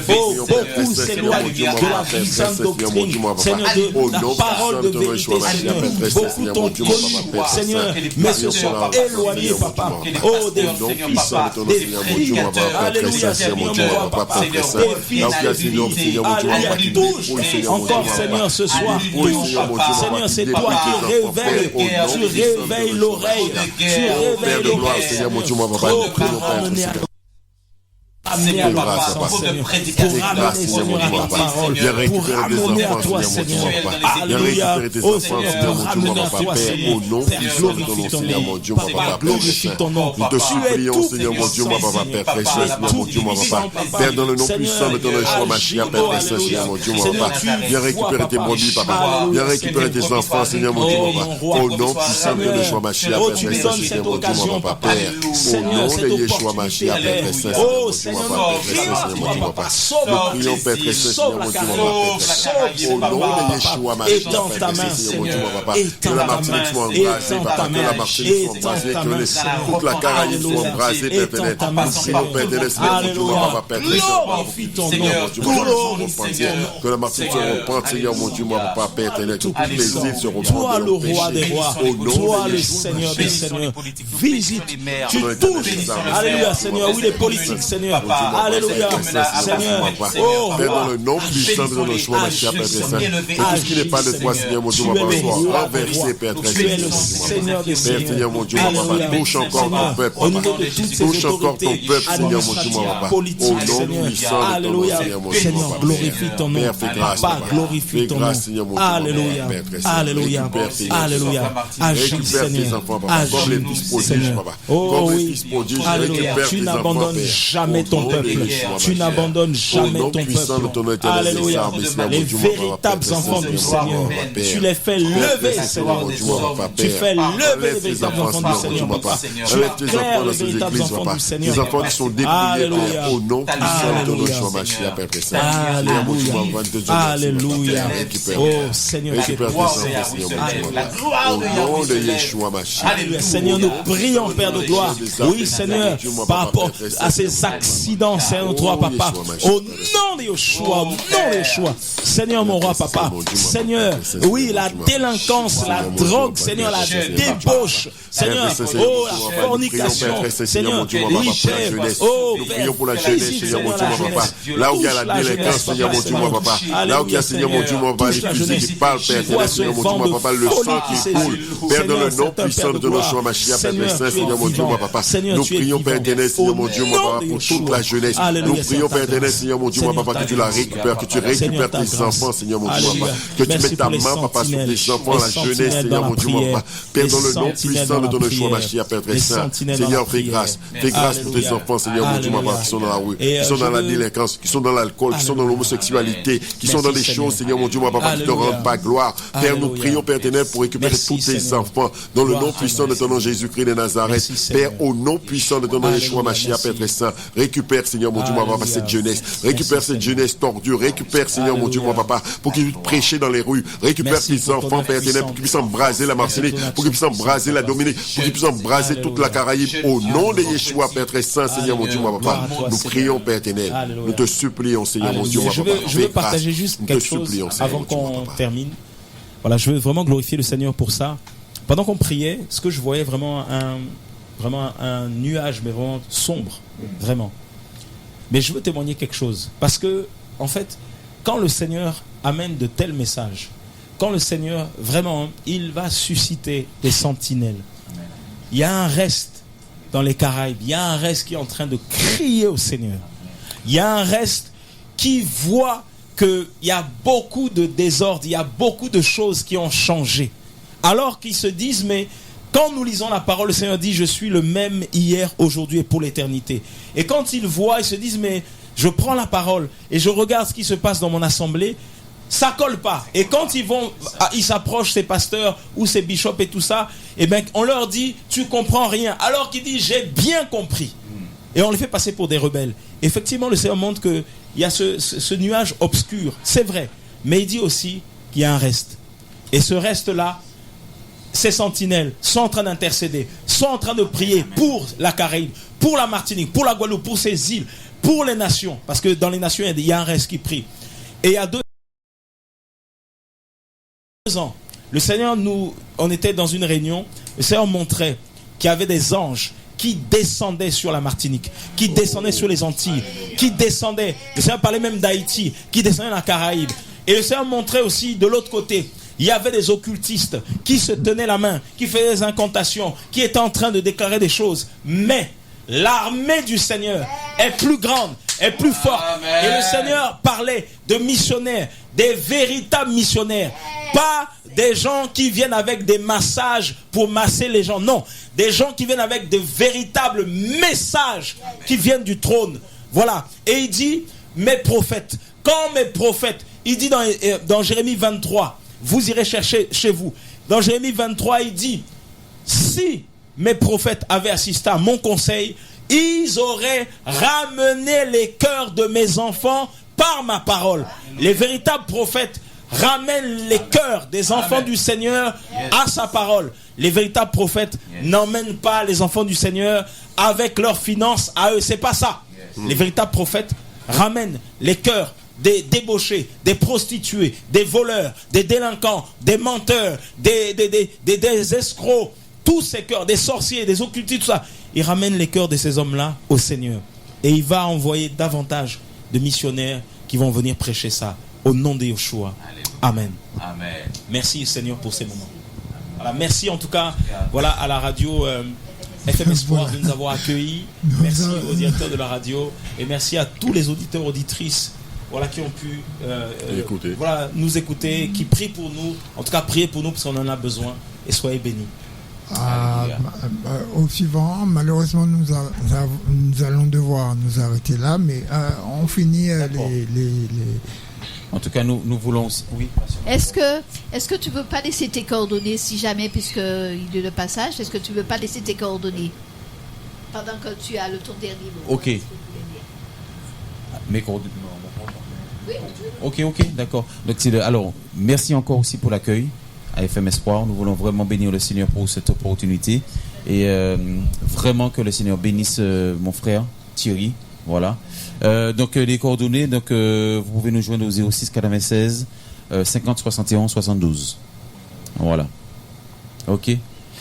Oh, beaucoup s'éloignent de la vie sainte doctrine, Seigneur, de la parole de vérité, Seigneur. Beaucoup t'ont connu, Seigneur, mais se sont éloignés, Papa. Oh, des fils, des filles, alléluia, Seigneur, mon roi, Papa, des fils, des filles, alléluia, touche encore, Seigneur, ce soir, touche, Seigneur, c'est toi qui réveilles, tu réveilles l'oreille, tu réveilles l'oreille, oh, ramener à toi, Seigneur, pour ramener, Seigneur, à ta parole, pour ramener à toi, Seigneur. Alléluia. Oh Seigneur, pour ramener à toi, Seigneur. Père, glorifie ton nom. Papa, glorifie ton nom. Nous te supplions, Seigneur, mon Dieu, mon papa, Père précieux, Seigneur, mon Dieu, mon papa. Père, dans le nom puissant de ton Yeshua Mashiach, Père précieux, Seigneur, mon Dieu, mon papa. Viens récupérer tes brebis, papa. Viens récupérer tes enfants, Seigneur, mon Dieu, mon papa. Au nom puissant de Yeshua Mashiach, Père précieux, Seigneur, mon Dieu, mon papa. Père, au nom de Yeshua Mashiach, Père précieux, Seigneur, mon Dieu, mon papa. Père précieux, Seigneur, mon Dieu, mon papa. Nous prions, Père précieux, Seigneur, mon Dieu, mon papa. Au nom de Yeshua Mashiach, Père précieux, Seigneur, mon Dieu, mon papa. Que la Martinique soit embrasée, papa. Que la Martinique soit embrasée, que toute la Caraïbe soit embrasée, Père éternel. Nous prions, Père éternel, Seigneur, mon Dieu, mon papa. Père précieux, Seigneur, que la Martinique se repente, Seigneur, mon Dieu, mon papa, Père éternel. Que toutes les îles se repentent. Toi le roi des rois, toi le Seigneur des seigneurs, visite, tu touches, alléluia, Seigneur, oui, les politiques, Seigneur, alléluia, Seigneur, oh, Père, dans le nom puissant de notre choix, Père précieux, que tout ce qui n'est pas de toi, Seigneur, mon Dieu, mon papa, soit renversé, Père très tu es le Seigneur des Père, Seigneur, mon Dieu, mon papa, touche encore ton peuple, touche encore ton peuple, Seigneur, mon Dieu, mon papa, au nom puissant de ton nom, Seigneur, mon Dieu, mon papa, glorifie ton nom, Père, fais grâce, Papa, glorifie ton nom, alléluia, alléluia, alléluia, agis, Seigneur, comme les fils prodiges, papa, comme les fils prodiges, récupère tu tes enfants, n'abandonnes Père, jamais ton peuple, tu n'abandonnes jamais ton peuple, alléluia, les véritables enfants du Seigneur, tu les fais lever, Seigneur, tu fais lever les véritables enfants du Seigneur, papa, tu éclaires les véritables enfants du Seigneur, les enfants qui sont dépouillés, au nom puissant de notre choix, Mashiach, Père précieux, alléluia, oh Seigneur, récupère tes enfants, Seigneur, au nom de Yeshua Mashiach. Seigneur, nous prions, Père de gloire, oui Seigneur, par rapport à ces accidents, Seigneur, toi, papa, au nom de Yeshua, au nom de Yeshua, Seigneur, mon roi, papa, Seigneur, oui, la délinquance, la drogue, Seigneur, la débauche, Seigneur, oh, la fornication, Seigneur, oui, Père, oh, nous prions pour la jeunesse, Seigneur, mon Dieu, mon papa, là où il y a la délinquance, Seigneur, mon Dieu, mon papa, là où il y a, Seigneur, mon Dieu, mon papa, les fusils qui parlent, Père, Seigneur, mon Dieu, mon papa, le sang qui coule, Père, dans le nom puissant de notre choix, Mashiach, Père Saint, Seigneur, mon Dieu, mon papa, nous prions, Père éternel, Seigneur, mon Dieu, mon papa, pour toute la jeunesse, nous prions, Père éternel, Seigneur, mon Dieu, mon papa, que tu la récupères, que tu récupères tes enfants, Seigneur, mon Dieu, mon papa, que tu mettes ta main, papa, sur tes enfants, la jeunesse, Seigneur, mon Dieu, mon papa, Père, dans le nom puissant de ton choix, Mashiach, Père très saint, Seigneur, fais grâce pour tes enfants, Seigneur, mon Dieu, mon papa, qui sont dans la rue, qui sont dans la délinquance, qui sont dans l'alcool, qui sont dans l'homosexualité, qui sont dans les choses, Seigneur, mon Dieu, mon papa, qui ne te rendent pas gloire. Père, nous prions, Père éternel, pour récupérer tous tes enfants, dans le nom puissant de ton nom Jésus-Christ de Nazareth. Père, au nom puissant de ton nom Yeshua Mashiach, Père très saint, récupère, Seigneur, mon Dieu, mon papa, cette jeunesse, récupère cette jeunesse tordue, récupère, Seigneur, mon Dieu, mon papa, pour qu'ils puissent prêcher dans les rues, récupère tes enfants, Père éternel, pour qu'ils puissent embraser la Martinique, pour qu'ils puissent embraser la Dominique, pour qu'ils puissent embraser toute la Caraïbe, au nom de Yeshua, Père très saint, Seigneur, mon Dieu, mon papa, nous prions, Père éternel, nous te supplions, Seigneur, mon Dieu, mon papa. Je veux partager juste quelque chose avant qu'on termine. Voilà, je veux vraiment glorifier le Seigneur pour ça. Pendant qu'on priait, ce que je voyais vraiment un nuage, mais vraiment sombre, vraiment. Mais je veux témoigner quelque chose, parce que en fait, quand le Seigneur amène de tels messages, quand le Seigneur vraiment, il va susciter des sentinelles. Il y a un reste dans les Caraïbes, il y a un reste qui est en train de crier au Seigneur. Il y a un reste qui voit qu'il y a beaucoup de désordre, il y a beaucoup de choses qui ont changé. Alors qu'ils se disent, mais quand nous lisons la parole, le Seigneur dit, je suis le même hier, aujourd'hui et pour l'éternité. Et quand ils voient, ils se disent, mais je prends la parole et je regarde ce qui se passe dans mon assemblée, ça colle pas. Et quand ils s'approchent, ces pasteurs ou ces bishops et tout ça, et ben on leur dit, tu comprends rien. Alors qu'ils disent, j'ai bien compris. Et on les fait passer pour des rebelles. Effectivement, le Seigneur montre qu'il y a ce nuage obscur, c'est vrai. Mais il dit aussi qu'il y a un reste. Et ce reste-là, ces sentinelles sont en train d'intercéder, sont en train de prier pour la Caraïbe, pour la Martinique, pour la Guadeloupe, pour ces îles, pour les nations. Parce que dans les nations, il y a un reste qui prie. Et il y a 2 ans, le Seigneur on était dans une réunion, le Seigneur montrait qu'il y avait des anges qui descendaient sur la Martinique, qui descendaient sur les Antilles, qui descendaient, le Seigneur parlait même d'Haïti, qui descendaient dans la Caraïbe. Et le Seigneur montrait aussi de l'autre côté, il y avait des occultistes qui se tenaient la main, qui faisaient des incantations, qui étaient en train de déclarer des choses. Mais l'armée du Seigneur est plus grande, est plus forte. Amen. Et le Seigneur parlait de missionnaires, des véritables missionnaires. Pas des gens qui viennent avec des massages pour masser les gens. Non, des gens qui viennent avec de véritables messages qui viennent du trône. Voilà. Et il dit, mes prophètes, quand mes prophètes, il dit dans Jérémie 23, vous irez chercher chez vous. Dans Jérémie 23, il dit, si mes prophètes avaient assisté à mon conseil, ils auraient ramené les cœurs de mes enfants par ma parole. Les véritables prophètes ramènent les cœurs des enfants du Seigneur à sa parole. Les véritables prophètes n'emmènent pas les enfants du Seigneur avec leurs finances à eux. C'est pas ça. Les véritables prophètes ramènent les cœurs des débauchés, des prostituées, des voleurs, des délinquants, des menteurs, des escrocs, tous ces cœurs, des sorciers, des occultistes, tout ça. Il ramène les cœurs de ces hommes-là au Seigneur. Et il va envoyer davantage de missionnaires qui vont venir prêcher ça au nom de Yeshua. Amen. Amen. Merci Seigneur pour ces moments. Voilà, merci en tout cas voilà, à la radio FM Espoir de nous avoir accueillis. Merci au directeur de la radio et merci à tous les auditeurs, auditrices voilà, qui ont pu voilà, nous écouter, qui prient pour nous. En tout cas, priez pour nous parce qu'on en a besoin et soyez bénis. Au suivant, malheureusement, nous allons devoir nous arrêter là, mais on finit les... En tout cas, nous voulons aussi... Oui. Est-ce que tu ne veux pas laisser tes coordonnées, si jamais, puisqu'il y a le passage, est-ce que tu ne veux pas laisser tes coordonnées pendant que tu as le tour dernier mot? Ok. Mes coordonnées... Oui. Ok, d'accord. Donc, alors, merci encore aussi pour l'accueil à FM Espoir. Nous voulons vraiment bénir le Seigneur pour cette opportunité et vraiment que le Seigneur bénisse mon frère Thierry. Voilà. Donc les coordonnées, donc vous pouvez nous joindre au 06 96 50 61 72. Voilà. Ok.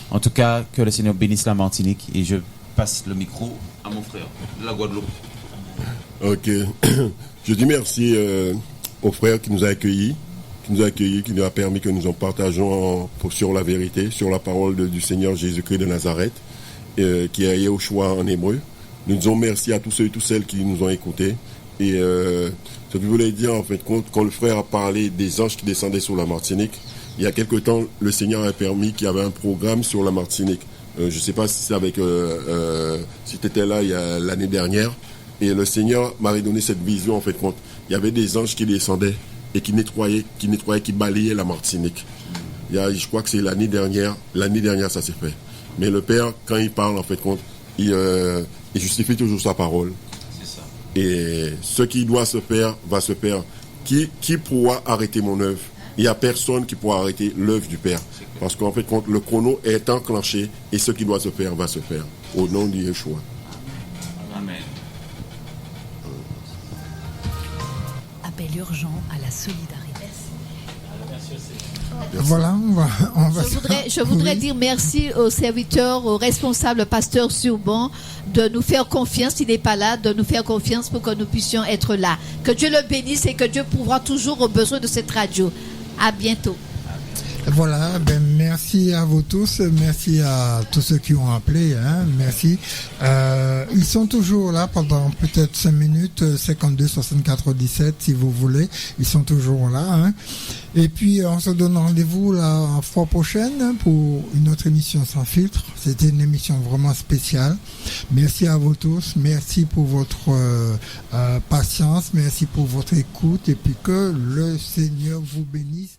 En tout cas, que le Seigneur bénisse la Martinique et je passe le micro à mon frère de la Guadeloupe. Ok. Je dis merci au frère qui nous a accueillis, qui nous a permis que nous en partageons sur la vérité, sur la parole du Seigneur Jésus-Christ de Nazareth, qui est Yeshua en hébreu. Nous disons merci à tous ceux et toutes celles qui nous ont écoutés. Et ce que je voulais dire, en fait, quand le frère a parlé des anges qui descendaient sur la Martinique, il y a quelque temps, le Seigneur a permis qu'il y avait un programme sur la Martinique. Je ne sais pas si c'est avec, si tu étais là l'année dernière. Et le Seigneur m'avait donné cette vision, en fait, quand il y avait des anges qui descendaient et qui nettoyaient, qui balayaient la Martinique. Je crois que c'est l'année dernière ça s'est fait. Mais le Père, quand il parle, en fait, il justifie toujours sa parole. C'est ça. Et ce qui doit se faire, va se faire. Qui pourra arrêter mon œuvre? Il n'y a personne qui pourra arrêter l'œuvre du Père. Parce qu'en fait, quand le chrono est enclenché et ce qui doit se faire va se faire. Au nom de Yeshua. Amen. Appel urgent à la solidarité. Voilà, on va je voudrais dire merci aux serviteurs, aux responsables, pasteur Surban, de nous faire confiance, il n'est pas là, de nous faire confiance pour que nous puissions être là. Que Dieu le bénisse et que Dieu pourra toujours aux besoins de cette radio. À bientôt. Voilà, merci à vous tous, merci à tous ceux qui ont appelé, merci. Ils sont toujours là pendant peut-être 5 minutes, 52 64 17 si vous voulez, ils sont toujours là. Et puis on se donne rendez-vous la fois prochaine pour une autre émission sans filtre. C'était une émission vraiment spéciale. Merci à vous tous, merci pour votre patience, merci pour votre écoute et puis que le Seigneur vous bénisse.